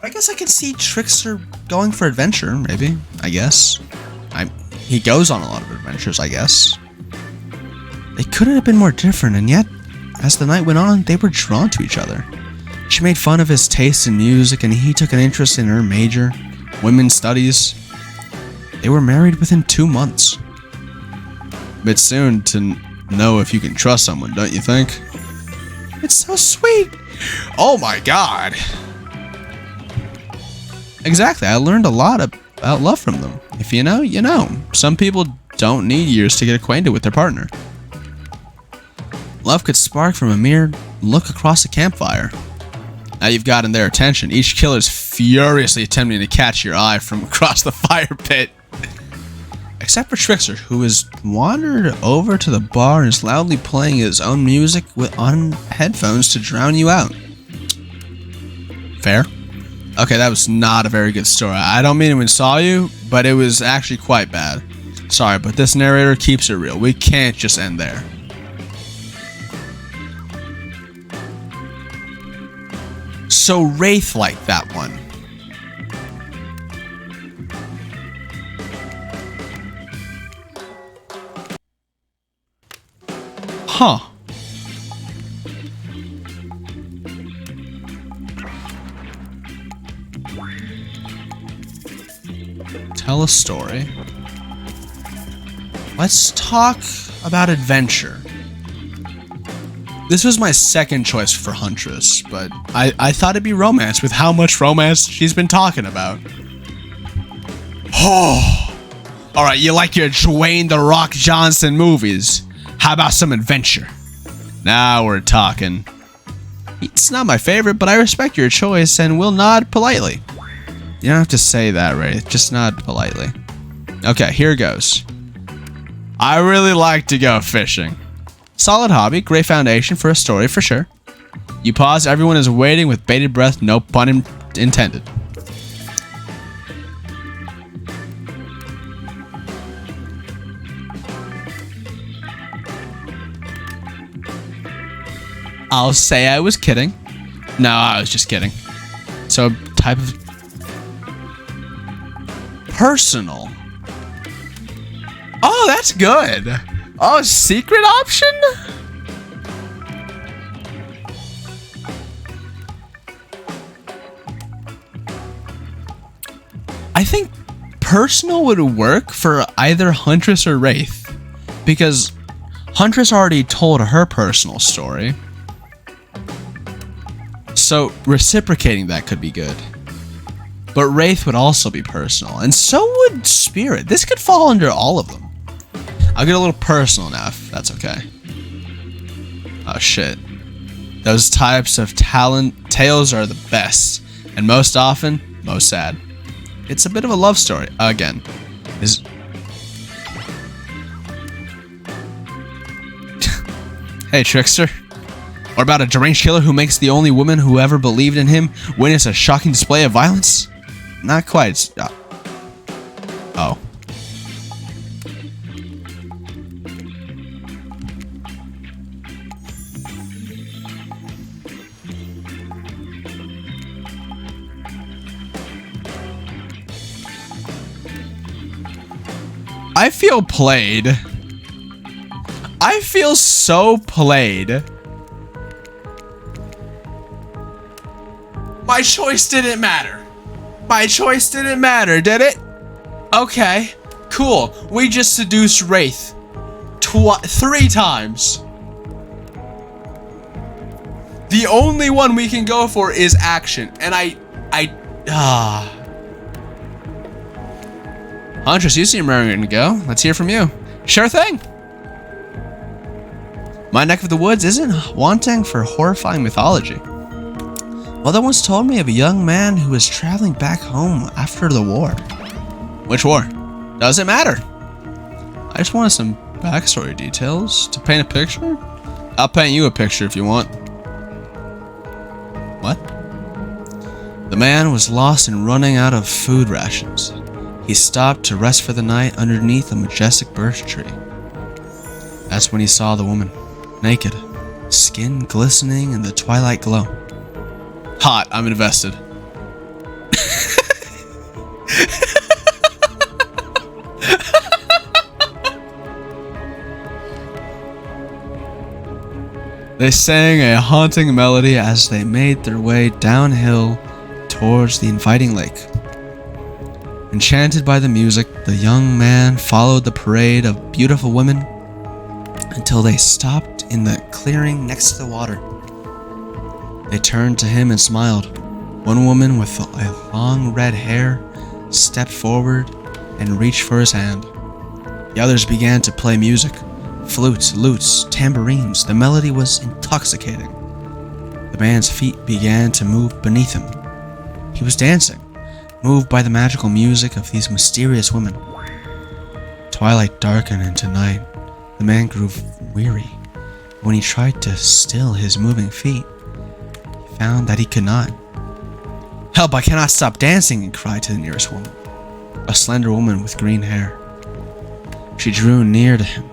I guess I can see Trickster going for adventure, maybe, I guess. He goes on a lot of adventures, I guess. They couldn't have been more different, and yet, as the night went on, they were drawn to each other. She made fun of his taste in music, and he took an interest in her major, women's studies. They were married within 2 months. A bit soon to know if you can trust someone, don't you think? It's so sweet! Oh my god! Exactly, I learned a lot about love from them. If you know, you know. Some people don't need years to get acquainted with their partner. Love could spark from a mere look across a campfire. Now you've gotten their attention. Each killer is furiously attempting to catch your eye from across the fire pit. except for Trickster, who has wandered over to the bar and is loudly playing his own music on headphones to drown you out. Fair? Okay, that was not a very good story. I don't mean to insult you, but it was actually quite bad. Sorry, but this narrator keeps it real. We can't just end there. So Wraith liked that one. Huh. Tell a story. Let's talk about adventure. This was my second choice for Huntress, but I thought it'd be romance with how much romance she's been talking about. Oh, alright, you like your Dwayne "The Rock" Johnson movies. How about some adventure? Now we're talking. It's not my favorite, but I respect your choice and will nod politely. You don't have to say that, right? Just nod politely. Okay, here goes. I really like to go fishing. Solid hobby, great foundation for a story for sure. You pause, everyone is waiting with bated breath, no pun intended. I'll say I was kidding. No, I was just kidding. So, type of... personal. Oh, that's good. Oh, secret option? I think personal would work for either Huntress or Wraith, because Huntress already told her personal story. So reciprocating that could be good. But Wraith would also be personal, and so would Spirit. This could fall under all of them. I'll get a little personal now, if that's okay. Oh shit. Those types of tales are the best, and most often, most sad. It's a bit of a love story, again. Hey, Trickster. Or about a deranged killer who makes the only woman who ever believed in him witness a shocking display of violence? Not quite. Oh. I feel played. I feel so played. My choice didn't matter. My choice didn't matter, did it? Okay, cool. We just seduced Wraith 3 times. The only one we can go for is action, and Huntress, you seem raring to go. Let's hear from you. Sure thing. My neck of the woods isn't wanting for horrifying mythology. Mother once told me of a young man who was traveling back home after the war. Which war? Doesn't matter. I just wanted some backstory details to paint a picture. I'll paint you a picture if you want. What? The man was lost and running out of food rations. He stopped to rest for the night underneath a majestic birch tree. That's when he saw the woman, naked, skin glistening in the twilight glow. Hot, I'm invested. They sang a haunting melody as they made their way downhill towards the inviting lake. Enchanted by the music, the young man followed the parade of beautiful women until they stopped in the clearing next to the water. They turned to him and smiled. One woman with long red hair stepped forward and reached for his hand. The others began to play music. Flutes, lutes, tambourines. The melody was intoxicating. The man's feet began to move beneath him. He was dancing, moved by the magical music of these mysterious women. twilight darkened into night, the man grew weary. When he tried to still his moving feet, he found that he could not. "Help, I cannot stop dancing," he cried to the nearest woman, a slender woman with green hair. She drew near to him,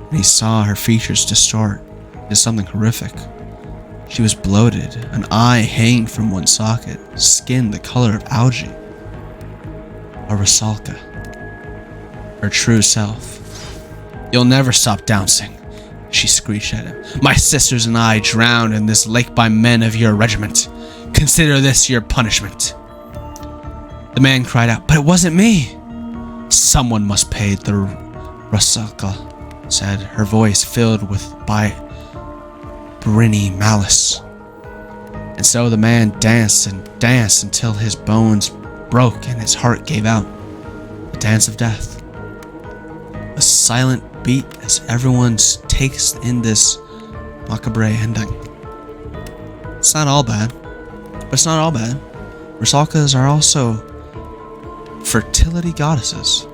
and he saw her features distort into something horrific. She was bloated, an eye hanging from one socket, skin the color of algae. A Rusalka, her true self. "You'll never stop dancing," she screeched at him. "My sisters and I drowned in this lake by men of your regiment. Consider this your punishment." The man cried out, "But it wasn't me." "Someone must pay," the Rusalka said, her voice filled with briny malice. And so the man danced and danced until his bones broke and his heart gave out. A dance of death. A silent beat as everyone takes in this macabre ending. It's not all bad. But it's not all bad. Rusalkas are also fertility goddesses.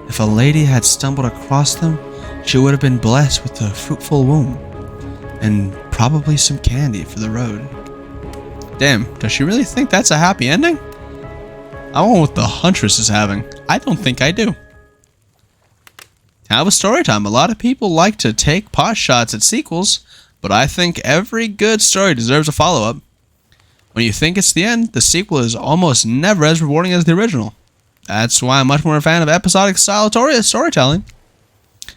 If a lady had stumbled across them, she would have been blessed with a fruitful womb and probably some candy for the road. Damn, does she really think that's a happy ending? I want what the Huntress is having. I don't think I do. Have a story time. A lot of people like to take pot shots at sequels, but I think every good story deserves a follow-up. When you think it's the end, the sequel is almost never as rewarding as the original. That's why I'm much more a fan of episodic style storytelling.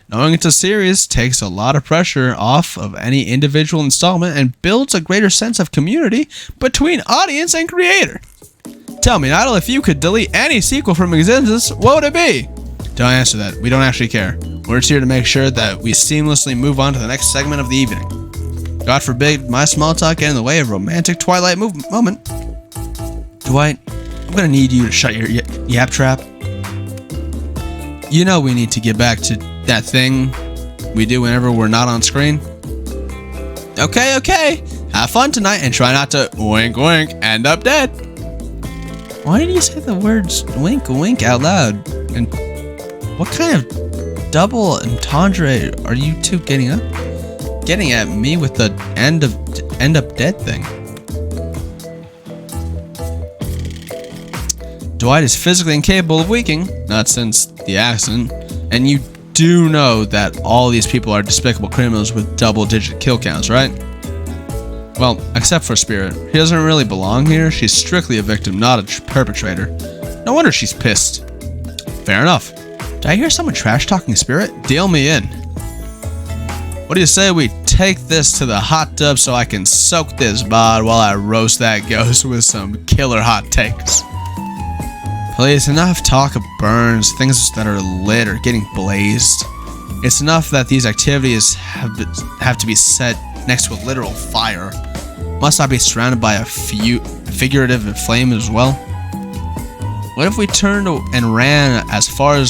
Knowing it's a series takes a lot of pressure off of any individual installment and builds a greater sense of community between audience and creator. Tell me, Nydal, if you could delete any sequel from existence, what would it be? Don't answer that. We don't actually care. We're just here to make sure that we seamlessly move on to the next segment of the evening. God forbid my small talk get in the way of romantic Twilight moment. Dwight, I'm gonna need you to shut your yap trap. You know we need to get back to that thing we do whenever we're not on screen. Okay. Have fun tonight and try not to wink wink end up dead. Why did you say the words wink wink out loud? And what kind of double entendre are you two getting at me with the end up dead thing? Dwight is physically incapable of winking, not since the accident, and you do know that all these people are despicable criminals with double-digit kill counts, right? Well, except for Spirit. She doesn't really belong here. She's strictly a victim, not a perpetrator. No wonder she's pissed. Fair enough. Did I hear someone trash-talking Spirit? Deal me in. What do you say we take this to the hot tub so I can soak this bod while I roast that ghost with some killer hot takes? Please, enough talk of burns, things that are lit or getting blazed. It's enough that these activities have to be set next to a literal fire. Must I be surrounded by a figurative flame as well? What if we turned and ran as far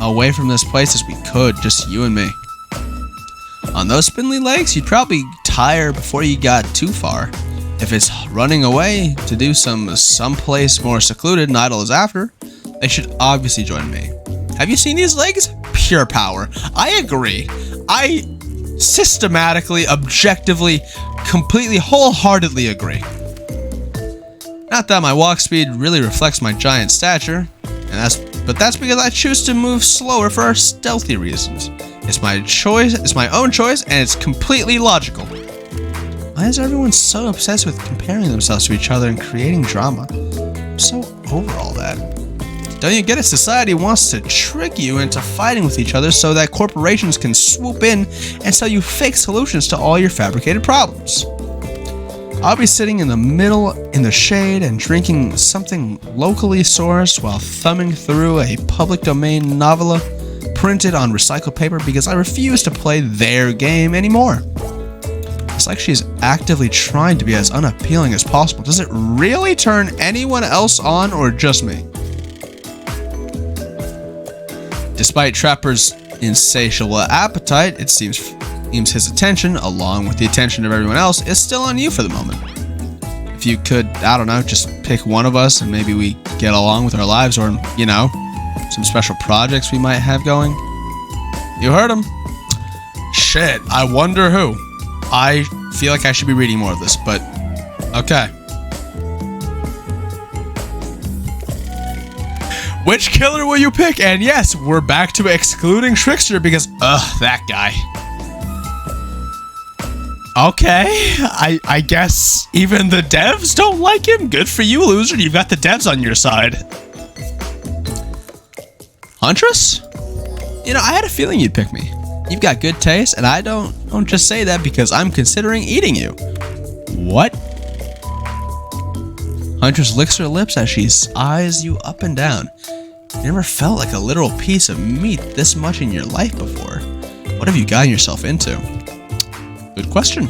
away from this place as we could, just you and me? On those spindly legs, you'd probably tire before you got too far. If it's running away to do someplace more secluded Nydal is after, they should obviously join me. Have you seen these legs? Pure power. I agree. I systematically, objectively, completely, wholeheartedly agree. Not that my walk speed really reflects my giant stature, but that's because I choose to move slower for stealthy reasons. It's my choice, it's my own choice, and it's completely logical. Why is everyone so obsessed with comparing themselves to each other and creating drama? I'm so over all that. Don't you get it? Society wants to trick you into fighting with each other so that corporations can swoop in and sell you fake solutions to all your fabricated problems. I'll be sitting in the middle in the shade and drinking something locally sourced while thumbing through a public domain novella printed on recycled paper because I refuse to play their game anymore. It's like she's actively trying to be as unappealing as possible. Does it really turn anyone else on or just me? Despite Trapper's insatiable appetite, it seems his attention, along with the attention of everyone else, is still on you for the moment. If you could, I don't know, just pick one of us and maybe we get along with our lives, or, you know, Some special projects we might have going. You heard him. Shit, I wonder who. I feel like I should be reading more of this, but okay. Which killer will you pick? And yes, we're back to excluding Trickster because, that guy. Okay, I guess even the devs don't like him. Good for you, loser. You've got the devs on your side. Huntress? You know, I had a feeling you'd pick me. You've got good taste, and I don't just say that because I'm considering eating you. What? Huntress licks her lips as she eyes you up and down. You never felt like a literal piece of meat this much in your life before. What have you gotten yourself into? Good question.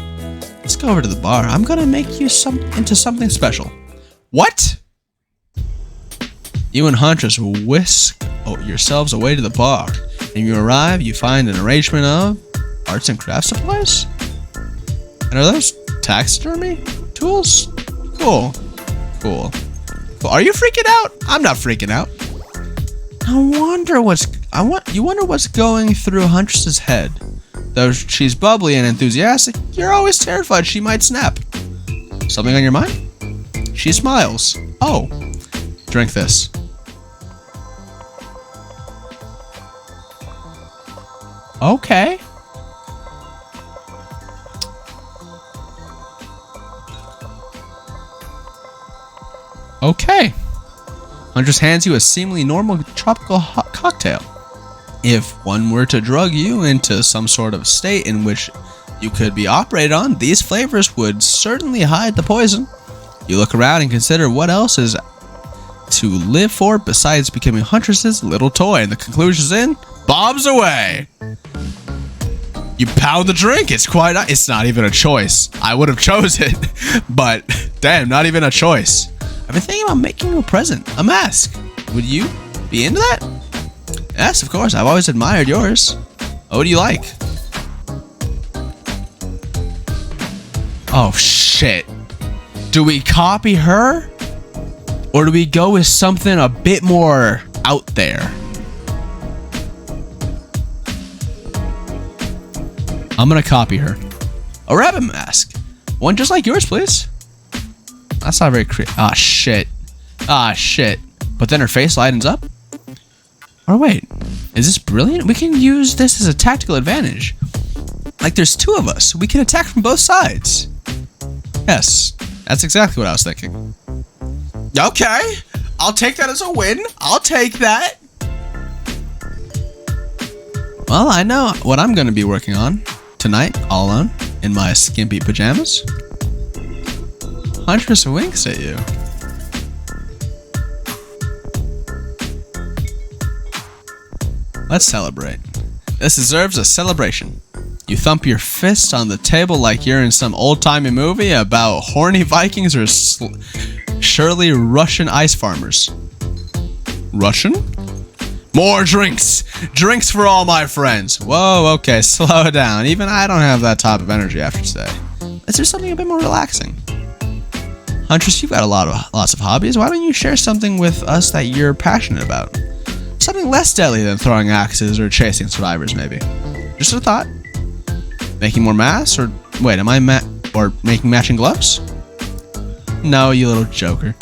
Let's go over to the bar. I'm gonna make you into something special. What? You and Huntress whisk yourselves away to the bar. And you arrive, you find an arrangement of arts and craft supplies? And are those taxidermy tools? Cool. Are you freaking out? I'm not freaking out. You wonder what's going through Huntress's head. Though she's bubbly and enthusiastic, you're always terrified she might snap. Something on your mind? She smiles. Oh, drink this. Okay. Okay. Huntress hands you a seemingly normal tropical cocktail. If one were to drug you into some sort of state in which you could be operated on, these flavors would certainly hide the poison. You look around and consider what else is to live for besides becoming Huntress's little toy, and the conclusion's in, bombs away. You pound the drink. It's not even a choice. I would have chose it, but damn, not even a choice. I've been thinking about making you a present, a mask. Would you be into that? Yes, of course. I've always admired yours. What do you like? Oh, shit. Do we copy her? Or do we go with something a bit more out there? I'm gonna copy her. A rabbit mask. One just like yours, please. That's not very creative. Ah, shit. But then her face lightens up? Or wait, is this brilliant? We can use this as a tactical advantage. Like there's two of us. We can attack from both sides. Yes, that's exactly what I was thinking. Okay, I'll take that as a win. I'll take that. Well, I know what I'm going to be working on tonight, all alone, in my skimpy pajamas. Huntress winks at you. Let's celebrate. This deserves a celebration. You thump your fist on the table like you're in some old-timey movie about horny Vikings or surely Russian ice farmers. Russian? More drinks! Drinks for all my friends! Whoa, okay, slow down. Even I don't have that type of energy after today. Let's do something a bit more relaxing. Huntress, you've got lots of hobbies. Why don't you share something with us that you're passionate about? Something less deadly than throwing axes or chasing survivors, maybe. Just a thought. Making more masks? Or wait, or making matching gloves? No, you little joker.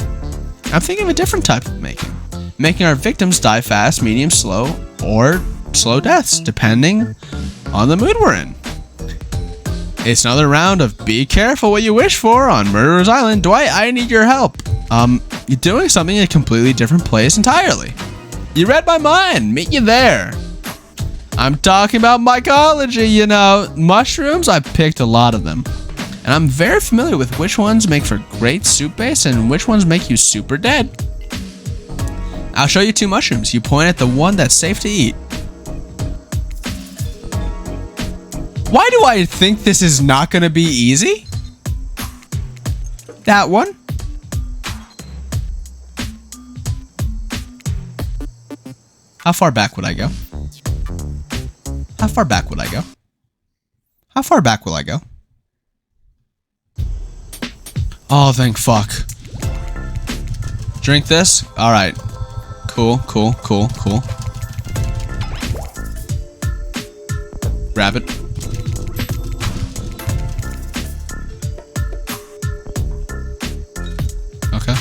I'm thinking of a different type of making. Making our victims die fast, medium, slow, or slow deaths, depending on the mood we're in. It's another round of be careful what you wish for on Murderer's Island. Dwight, I need your help. You're doing something in a completely different place entirely. You read my mind. Meet you there. I'm talking about mycology, you know. Mushrooms, I picked a lot of them. And I'm very familiar with which ones make for great soup base and which ones make you super dead. I'll show you two mushrooms. You point at the one that's safe to eat. Why do I think this is not going to be easy? That one. How far back would I go? How far back would I go? How far back will I go? Oh, thank fuck. Drink this? Alright. Cool, cool, cool, cool. Grab it. Okay.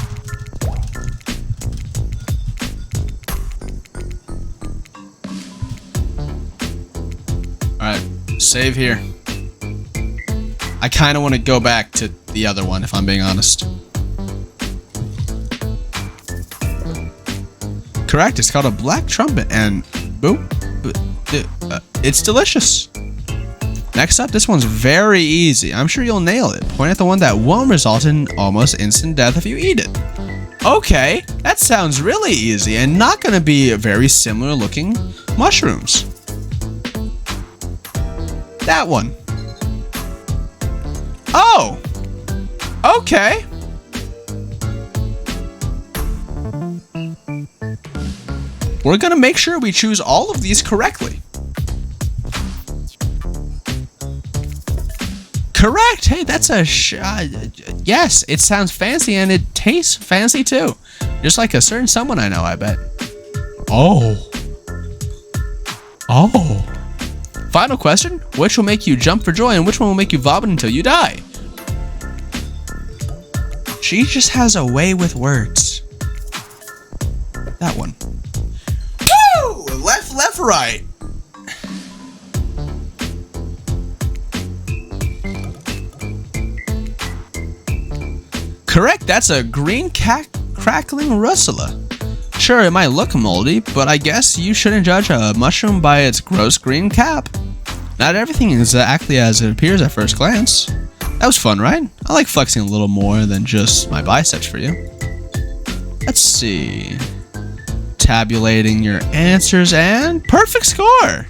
Alright, save here. I kind of want to go back to the other one, if I'm being honest. Correct, it's called a black trumpet, and boop, it's delicious. Next up, this one's very easy. I'm sure you'll nail it. Point at the one that won't result in almost instant death if you eat it. Okay, that sounds really easy and not going to be very similar looking mushrooms. That one. Oh, okay. We're gonna make sure we choose all of these correctly. Correct. Hey, that's a yes, it sounds fancy and it tastes fancy too. Just like a certain someone I know, I bet. Oh. Oh. Final question. Which will make you jump for joy and which one will make you vomit until you die? She just has a way with words. That one. Woo! Left, left, right. Correct, that's a green crackling russula. Sure, it might look moldy, but I guess you shouldn't judge a mushroom by its gross green cap. Not everything is exactly as it appears at first glance. That was fun, right? I like flexing a little more than just my biceps for you. Let's see. Tabulating your answers and perfect score.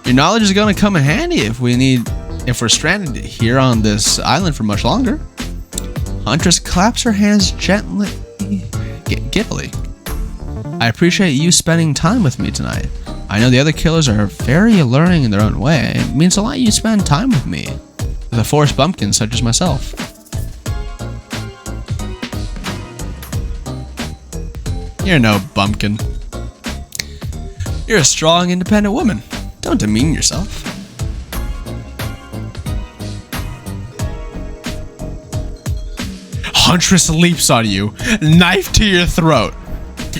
Your knowledge is going to come in handy if we're stranded here on this island for much longer. Huntress claps her hands gently, giddily. I appreciate you spending time with me tonight. I know the other killers are very alluring in their own way. It means a lot you spend time with me, with a forest bumpkin such as myself. You're no bumpkin. You're a strong, independent woman. Don't demean yourself. Huntress leaps on you, knife to your throat.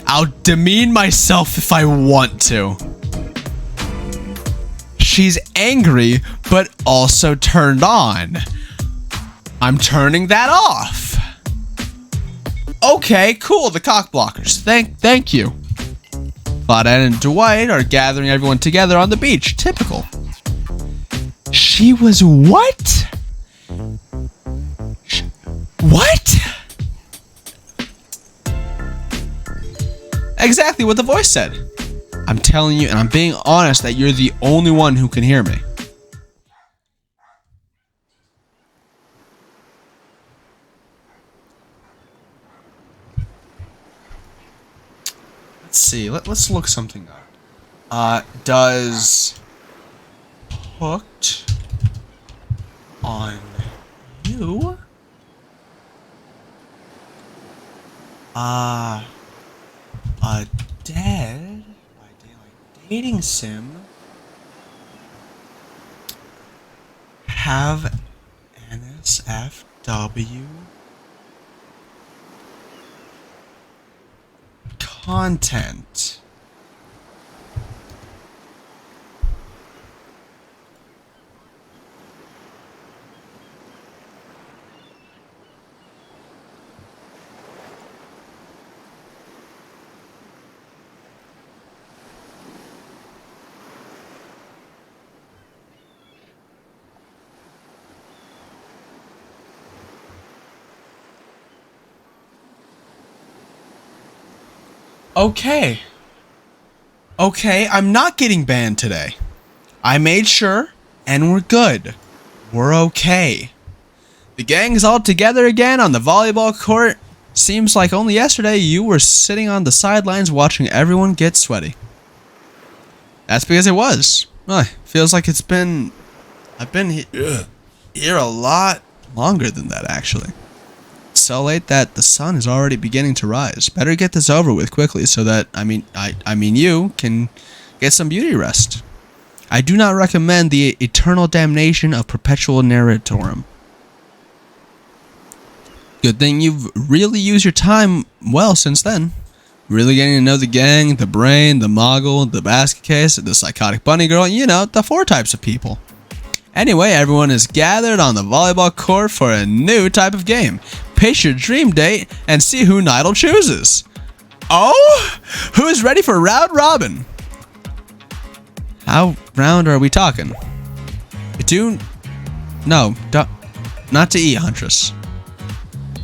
I'll demean myself if I want to. She's angry, but also turned on. I'm turning that off. Okay, cool, the cock blockers. Thank you. Claudette and Dwight are gathering everyone together on the beach. Typical. She was what? What? Exactly what the voice said. I'm telling you, and I'm being honest, that you're the only one who can hear me. Let's see. Let's look something up. Does hooked on you? A dead by daylight dating sim have NSFW content. Okay, I'm not getting banned today. I made sure, and we're good. We're okay. The gang is all together again on the volleyball court. Seems like only yesterday you were sitting on the sidelines watching everyone get sweaty. That's because it was. Feels like I've been here a lot longer than that, actually. so late that the sun is already beginning to rise. Better get this over with quickly so that, I mean you can get some beauty rest. I do not recommend the eternal damnation of perpetual narratorum. Good thing you've really used your time well since then. Really getting to know the gang, the brain, the mogul, the basket case, the psychotic bunny girl, you know, the 4 types of people. Anyway, everyone is gathered on the volleyball court for a new type of game. Pick your dream date and see who Nydal chooses. Oh? Who is ready for round robin? How round are we talking? No, not to eat, Huntress.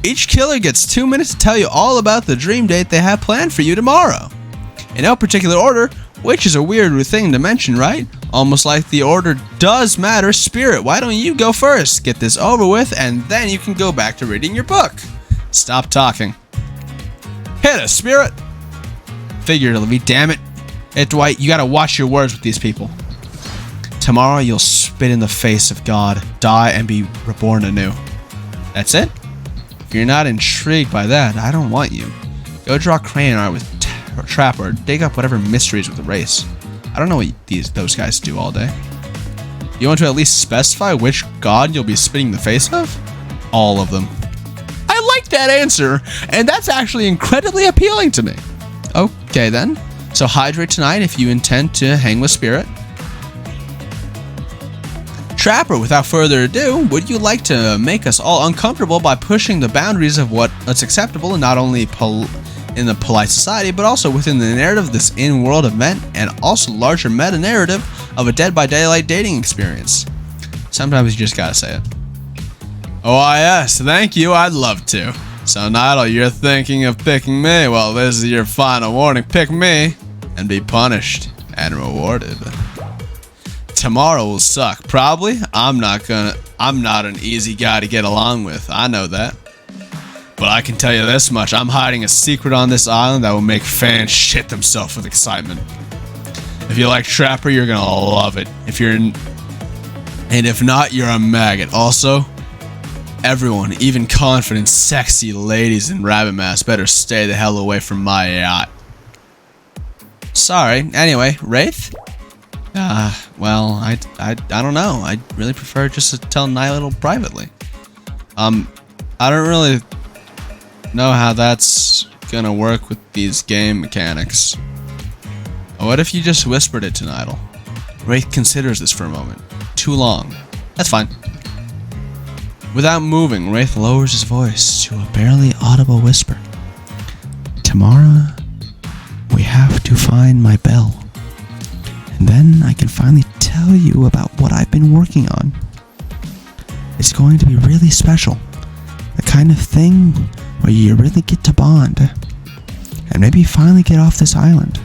Each killer gets 2 minutes to tell you all about the dream date they have planned for you tomorrow. In no particular order, which is a weird thing to mention, right? Almost like the order does matter. Spirit, why don't you go first? Get this over with, and then you can go back to reading your book. Stop talking. Hit us, Spirit! Figuratively, damn it. Hey, Dwight, you gotta watch your words with these people. Tomorrow you'll spit in the face of God, die, and be reborn anew. That's it? If you're not intrigued by that, I don't want you. Go draw crayon art with Trapper, or dig up whatever mysteries with the race. I don't know what those guys do all day. You want to at least specify which god you'll be spitting the face of? All of them. I like that answer, and that's actually incredibly appealing to me. Okay then. So hydrate tonight if you intend to hang with Spirit. Trapper, without further ado, would you like to make us all uncomfortable by pushing the boundaries of what's acceptable and not only in the polite society, but also within the narrative of this in-world event and also larger meta-narrative of a Dead by Daylight dating experience? Sometimes you just gotta say it. Oh yes, thank you, I'd love to. So Nydal, you're thinking of picking me? Well, this is your final warning. Pick me and be punished and rewarded. Tomorrow will suck. Probably. I'm not an easy guy to get along with. I know that. But I can tell you this much. I'm hiding a secret on this island that will make fans shit themselves with excitement. If you like Trapper, you're gonna love it. And if not, you're a maggot. Also, everyone, even confident, sexy ladies in rabbit masks, better stay the hell away from my yacht. Sorry. Anyway, Wraith? Well, I don't know. I really prefer just to tell Nydal privately. I don't really know how that's gonna work with these game mechanics. What if you just whispered it to Nydal? Wraith considers this for a moment. Too long. That's fine. Without moving, Wraith lowers his voice to a barely audible whisper. Tomorrow, we have to find my bell. And then I can finally tell you about what I've been working on. It's going to be really special. The kind of thing where you really get to bond. And maybe finally get off this island.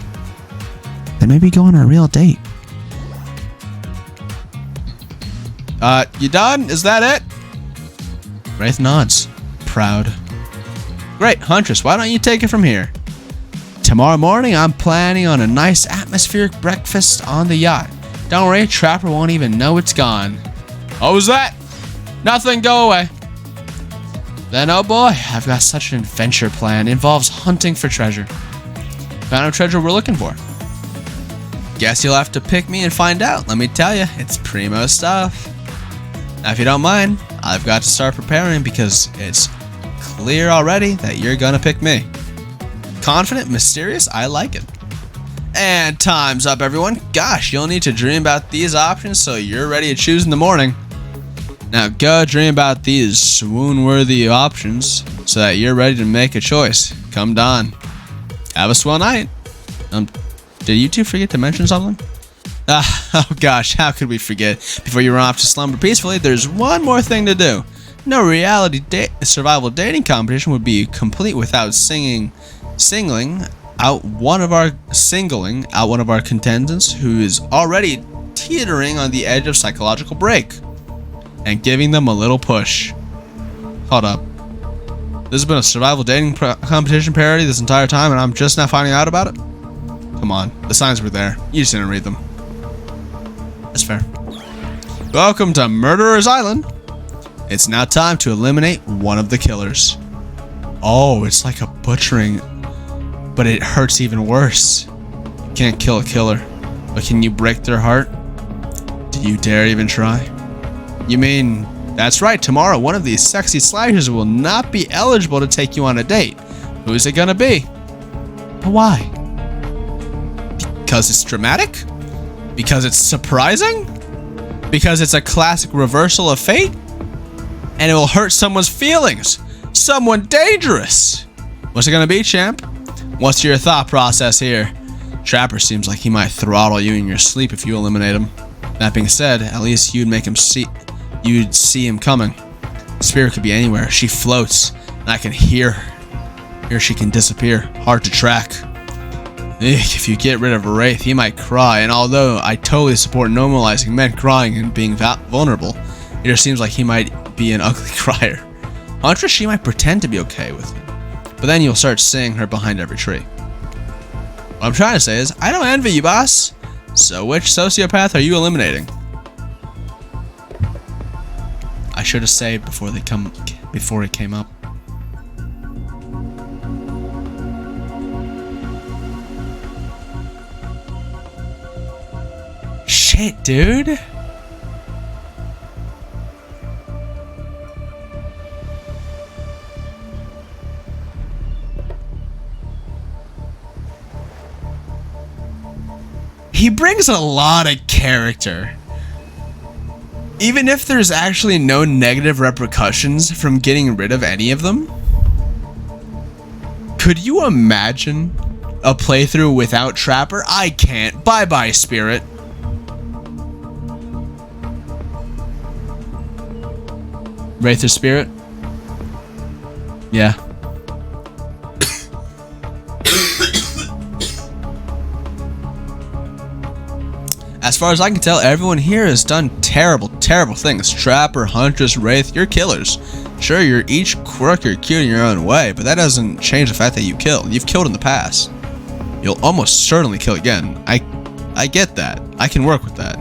Then maybe go on a real date. You done? Is that it? Wraith nods. Proud. Great, Huntress, why don't you take it from here? Tomorrow morning, I'm planning on a nice atmospheric breakfast on the yacht. Don't worry, Trapper won't even know it's gone. What was that? Nothing, go away. Then, oh boy, I've got such an adventure plan. It involves hunting for treasure. Found a treasure we're looking for. Guess you'll have to pick me and find out. Let me tell you, it's primo stuff. Now, if you don't mind, I've got to start preparing because it's clear already that you're gonna pick me. Confident, mysterious, I like it. And time's up, everyone. Gosh, you'll need to dream about these options so you're ready to choose in the morning. Now go dream about these swoon-worthy options so that you're ready to make a choice. Come dawn. Have a swell night. Did you two forget to mention something? Oh gosh, how could we forget? Before you run off to slumber peacefully, there's one more thing to do. No reality survival dating competition would be complete without singling out one of our contestants who is already teetering on the edge of psychological break and giving them a little push. Hold up. This has been a survival dating competition parody this entire time and I'm just now finding out about it? Come on, the signs were there. You just didn't read them. That's fair. Welcome to Murderer's Island. It's now time to eliminate one of the killers. Oh, it's like a butchering, but it hurts even worse. You can't kill a killer, but can you break their heart? Do you dare even try? You mean, that's right, tomorrow one of these sexy slashers will not be eligible to take you on a date. Who's it gonna be? But why? Because it's dramatic? Because it's surprising? Because it's a classic reversal of fate? And it will hurt someone's feelings. Someone dangerous. What's it gonna be, champ? What's your thought process here? Trapper seems like he might throttle you in your sleep if you eliminate him. That being said, at least you'd see him coming. Spirit could be anywhere. She floats, and I can hear her. Here she can disappear. Hard to track. If you get rid of a wraith, he might cry, and although I totally support normalizing men crying and being vulnerable, it just seems like he might be an ugly crier. Huntress, she might pretend to be okay with it, but then you'll start seeing her behind every tree. What I'm trying to say is, I don't envy you, boss. So which sociopath are you eliminating? I should have saved before it came up. Shit, dude. He brings a lot of character. Even if there's actually no negative repercussions from getting rid of any of them. Could you imagine a playthrough without Trapper? I can't. Bye-bye, Spirit. Wraith or Spirit? Yeah. As far as I can tell, everyone here has done terrible, terrible things. Trapper, Huntress, Wraith, you're killers. Sure, you're each quirky or cute in your own way, but that doesn't change the fact that you kill. You've killed in the past. You'll almost certainly kill again. I get that. I can work with that.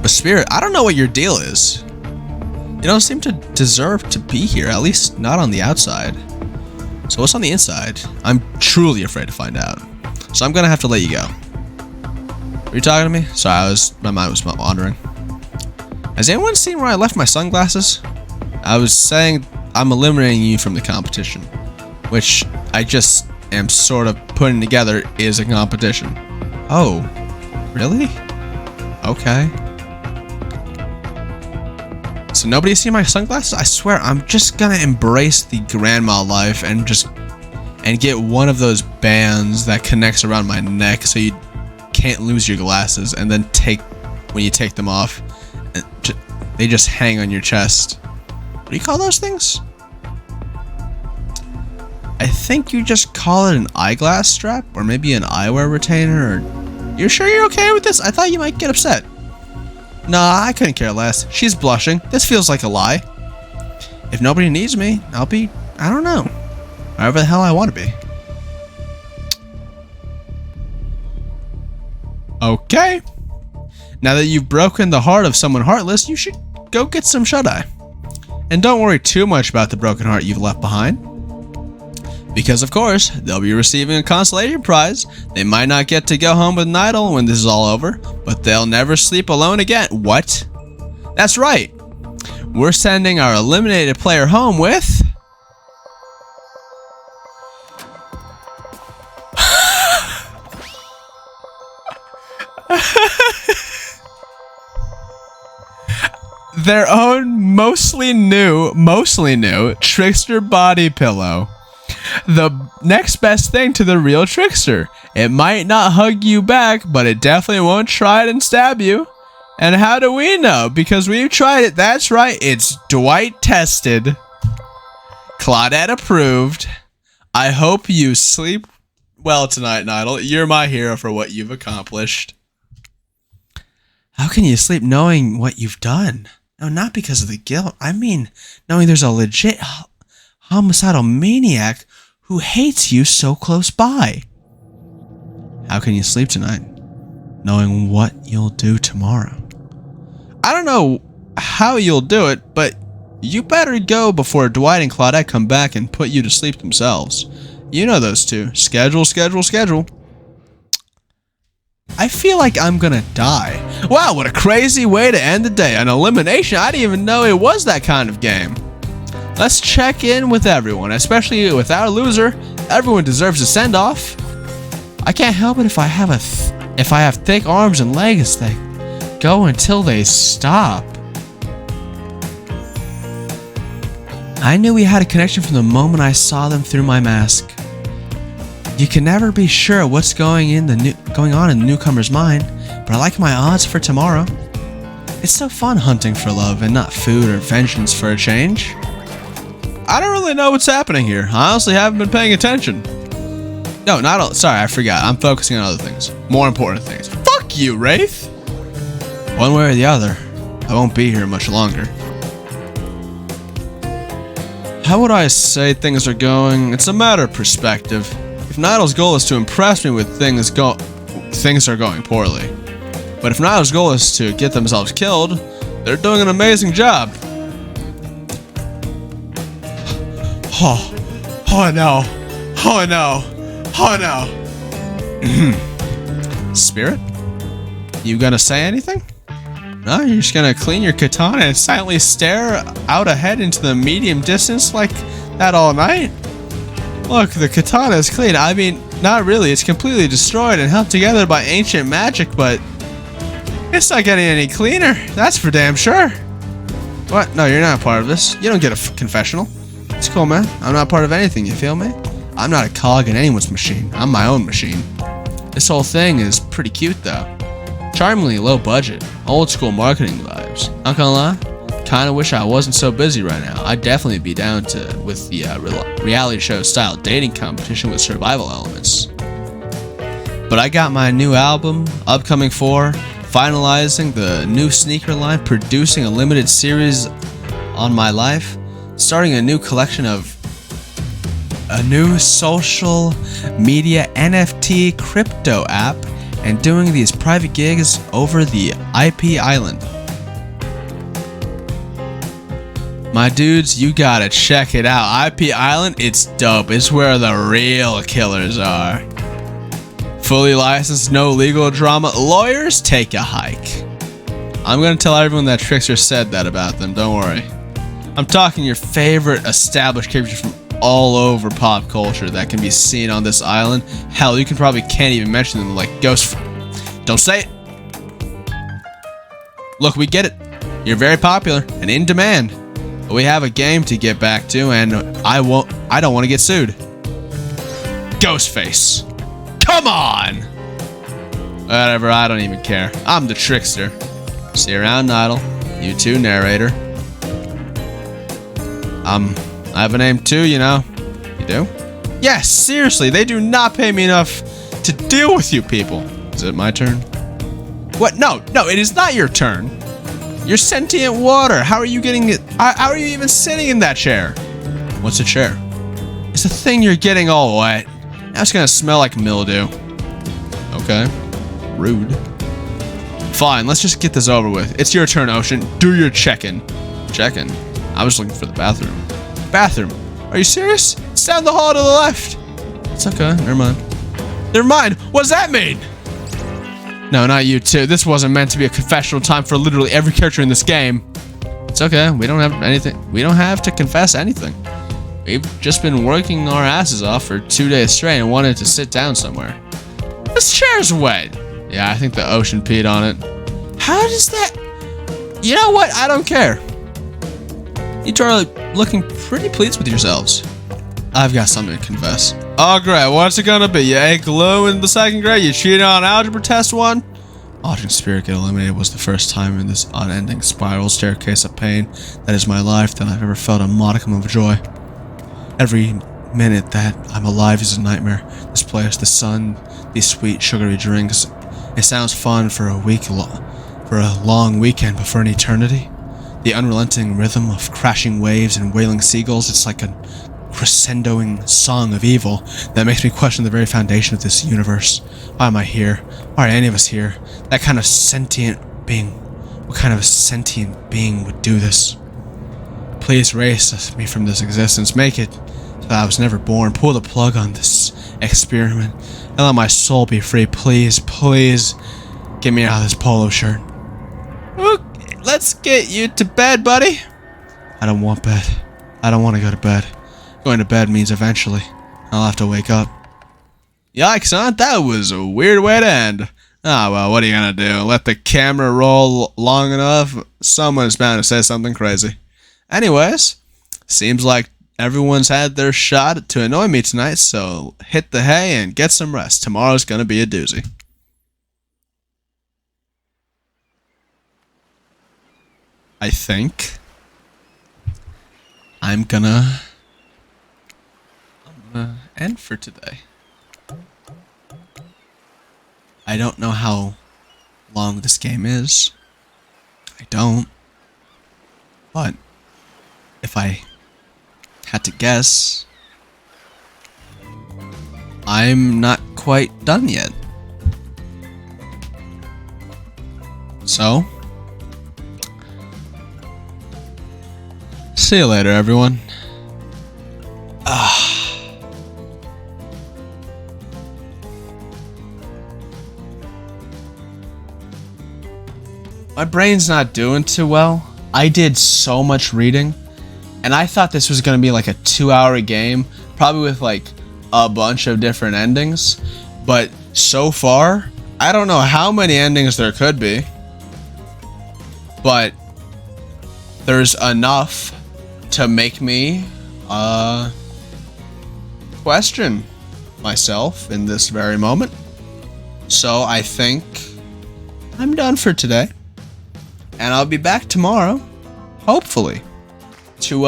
But Spirit, I don't know what your deal is. You don't seem to deserve to be here, at least not on the outside. So what's on the inside? I'm truly afraid to find out. So I'm gonna have to let you go. Are you talking to me? Sorry, my mind was wandering. Has anyone seen where I left my sunglasses? I was saying I'm eliminating you from the competition, which I just am sort of putting together is a competition. Oh, really? Okay. So nobody's seen my sunglasses? I swear, I'm just gonna embrace the grandma life and get one of those bands that connects around my neck so you can't lose your glasses, and then when you take them off, they just hang on your chest. What do you call those things? I think you just call it an eyeglass strap, or maybe an eyewear retainer. Or you sure you're okay with this? I thought you might get upset. Nah, I couldn't care less. She's blushing. This feels like a lie. If nobody needs me, I'll be, I don't know, wherever the hell I want to be. Okay. Now that you've broken the heart of someone heartless, you should go get some shut-eye. And don't worry too much about the broken heart you've left behind. Because of course, they'll be receiving a consolation prize. They might not get to go home with Nydal when this is all over, but they'll never sleep alone again. What? That's right. We're sending our eliminated player home with... their own mostly new trickster body pillow. The next best thing to the real trickster. It might not hug you back, but it definitely won't try it and stab you. And how do we know? Because we've tried it. That's right. It's Dwight tested. Claudette approved. I hope you sleep well tonight, Nydal. You're my hero for what you've accomplished. How can you sleep knowing what you've done? No, not because of the guilt. I mean, knowing there's a legit homicidal maniac who hates you so close by. How can you sleep tonight, knowing what you'll do tomorrow? I don't know how you'll do it, but You better go before Dwight and Claudette come back and put you to sleep themselves. You know those two. Schedule, schedule, schedule. I feel like I'm gonna die. Wow, what a crazy way to end the day. An elimination? I didn't even know it was that kind of game. Let's check in with everyone, especially with our loser. Everyone deserves a send-off. I can't help it if I have thick arms and legs that go until they stop. I knew we had a connection from the moment I saw them through my mask. You can never be sure what's going on in the newcomer's mind, but I like my odds for tomorrow. It's so fun hunting for love and not food or vengeance for a change. I don't really know what's happening here. I honestly haven't been paying attention. No, sorry, I forgot. I'm focusing on other things. More important things. Fuck you, Wraith! One way or the other, I won't be here much longer. How would I say things are going? It's a matter of perspective. If Nydal's goal is to impress me with things are going poorly. But if Nydal's goal is to get themselves killed, they're doing an amazing job. Oh no. Oh no. Oh no. Spirit? You gonna say anything? No, you're just gonna clean your katana and silently stare out ahead into the medium distance like that all night? Look, the katana is clean. I mean, not really. It's completely destroyed and held together by ancient magic, but it's not getting any cleaner. That's for damn sure. What? No, you're not part of this. You don't get a confessional. It's cool, man. I'm not part of anything, you feel me? I'm not a cog in anyone's machine. I'm my own machine. This whole thing is pretty cute, though. Charmingly low budget. Old school marketing vibes. Not gonna lie. Kinda wish I wasn't so busy right now. I'd definitely be down with the reality show style dating competition with survival elements. But I got my new album, upcoming 4, finalizing the new sneaker line, producing a limited series on my life, starting a new collection of a new social media NFT crypto app, and doing these private gigs over the IP Island. My dudes, you gotta check it out. IP Island, it's dope. It's where the real killers are. Fully licensed, no legal drama. Lawyers, take a hike. I'm gonna tell everyone that Trickster said that about them, don't worry. I'm talking your favorite established characters from all over pop culture that can be seen on this island. Hell, you can't even mention them, like Ghost. Don't say it. Look, we get it. You're very popular and in demand. But we have a game to get back to, and I don't want to get sued. Ghostface. Come on! Whatever, I don't even care. I'm the Trickster. See you around, Nydal. You too, narrator. I have a name too, you know. You do? Yes, seriously, they do not pay me enough to deal with you people. Is it my turn? What? No, it is not your turn. You're sentient water. How are you getting it? How are you even sitting in that chair? What's a chair? It's the thing you're getting all wet. Now it's gonna smell like mildew. Okay. Rude. Fine, let's just get this over with. It's your turn, Ocean. Do your check-in. Check-in? I was looking for the bathroom. Bathroom? Are you serious? It's down the hall to the left. It's okay. Never mind. Never mind. What does that mean? No, not you too. This wasn't meant to be a confessional time for literally every character in this game. It's okay. We don't have anything. We don't have to confess anything. We've just been working our asses off for 2 days straight and wanted to sit down somewhere. This chair's wet. Yeah, I think the ocean peed on it. How does that... You know what? I don't care. You two are looking pretty pleased with yourselves. I've got something to confess. Oh, great. What's it gonna be? You ate glue in the second grade? You cheated on algebra test 1? Watching Spirit get eliminated was the first time in this unending spiral staircase of pain that is my life that I've ever felt a modicum of joy. Every minute that I'm alive is a nightmare. This place, the sun, these sweet sugary drinks. It sounds fun for a long weekend, but for an eternity? The unrelenting rhythm of crashing waves and wailing seagulls, it's like a crescendoing song of evil that makes me question the very foundation of this universe. Why am I here? Why are any of us here? That kind of sentient being. What kind of sentient being would do this? Please erase me from this existence. Make it so that I was never born. Pull the plug on this experiment and let my soul be free. Please, please get me out of this polo shirt. Okay, let's get you to bed, buddy. I don't want bed. I don't want to go to bed. Going to bed means eventually I'll have to wake up. Yikes, huh? That was a weird way to end. Ah, well, what are you gonna do? Let the camera roll long enough? Someone's bound to say something crazy. Anyways, seems like everyone's had their shot to annoy me tonight, so hit the hay and get some rest. Tomorrow's gonna be a doozy. I think I'm gonna end for today. I don't know how long this game is. I don't. But if I had to guess, I'm not quite done yet. So, see you later, everyone. My brain's not doing too well. I did so much reading, and I thought this was going to be like a 2-hour game, probably with like a bunch of different endings. But so far, I don't know how many endings there could be, but there's enough to make me question myself in this very moment. So I think I'm done for today. And I'll be back tomorrow, hopefully, to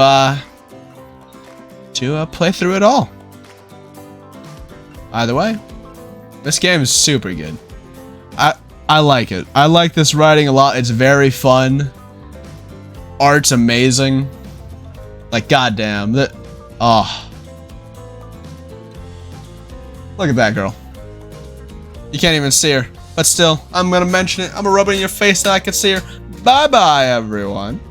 play through it all. Either way, this game is super good. I like it. I like this writing a lot. It's very fun. Art's amazing. Like, goddamn. Oh. Look at that girl. You can't even see her. But still, I'm gonna mention it. I'm gonna rub it in your face so I can see her. Bye-bye, everyone.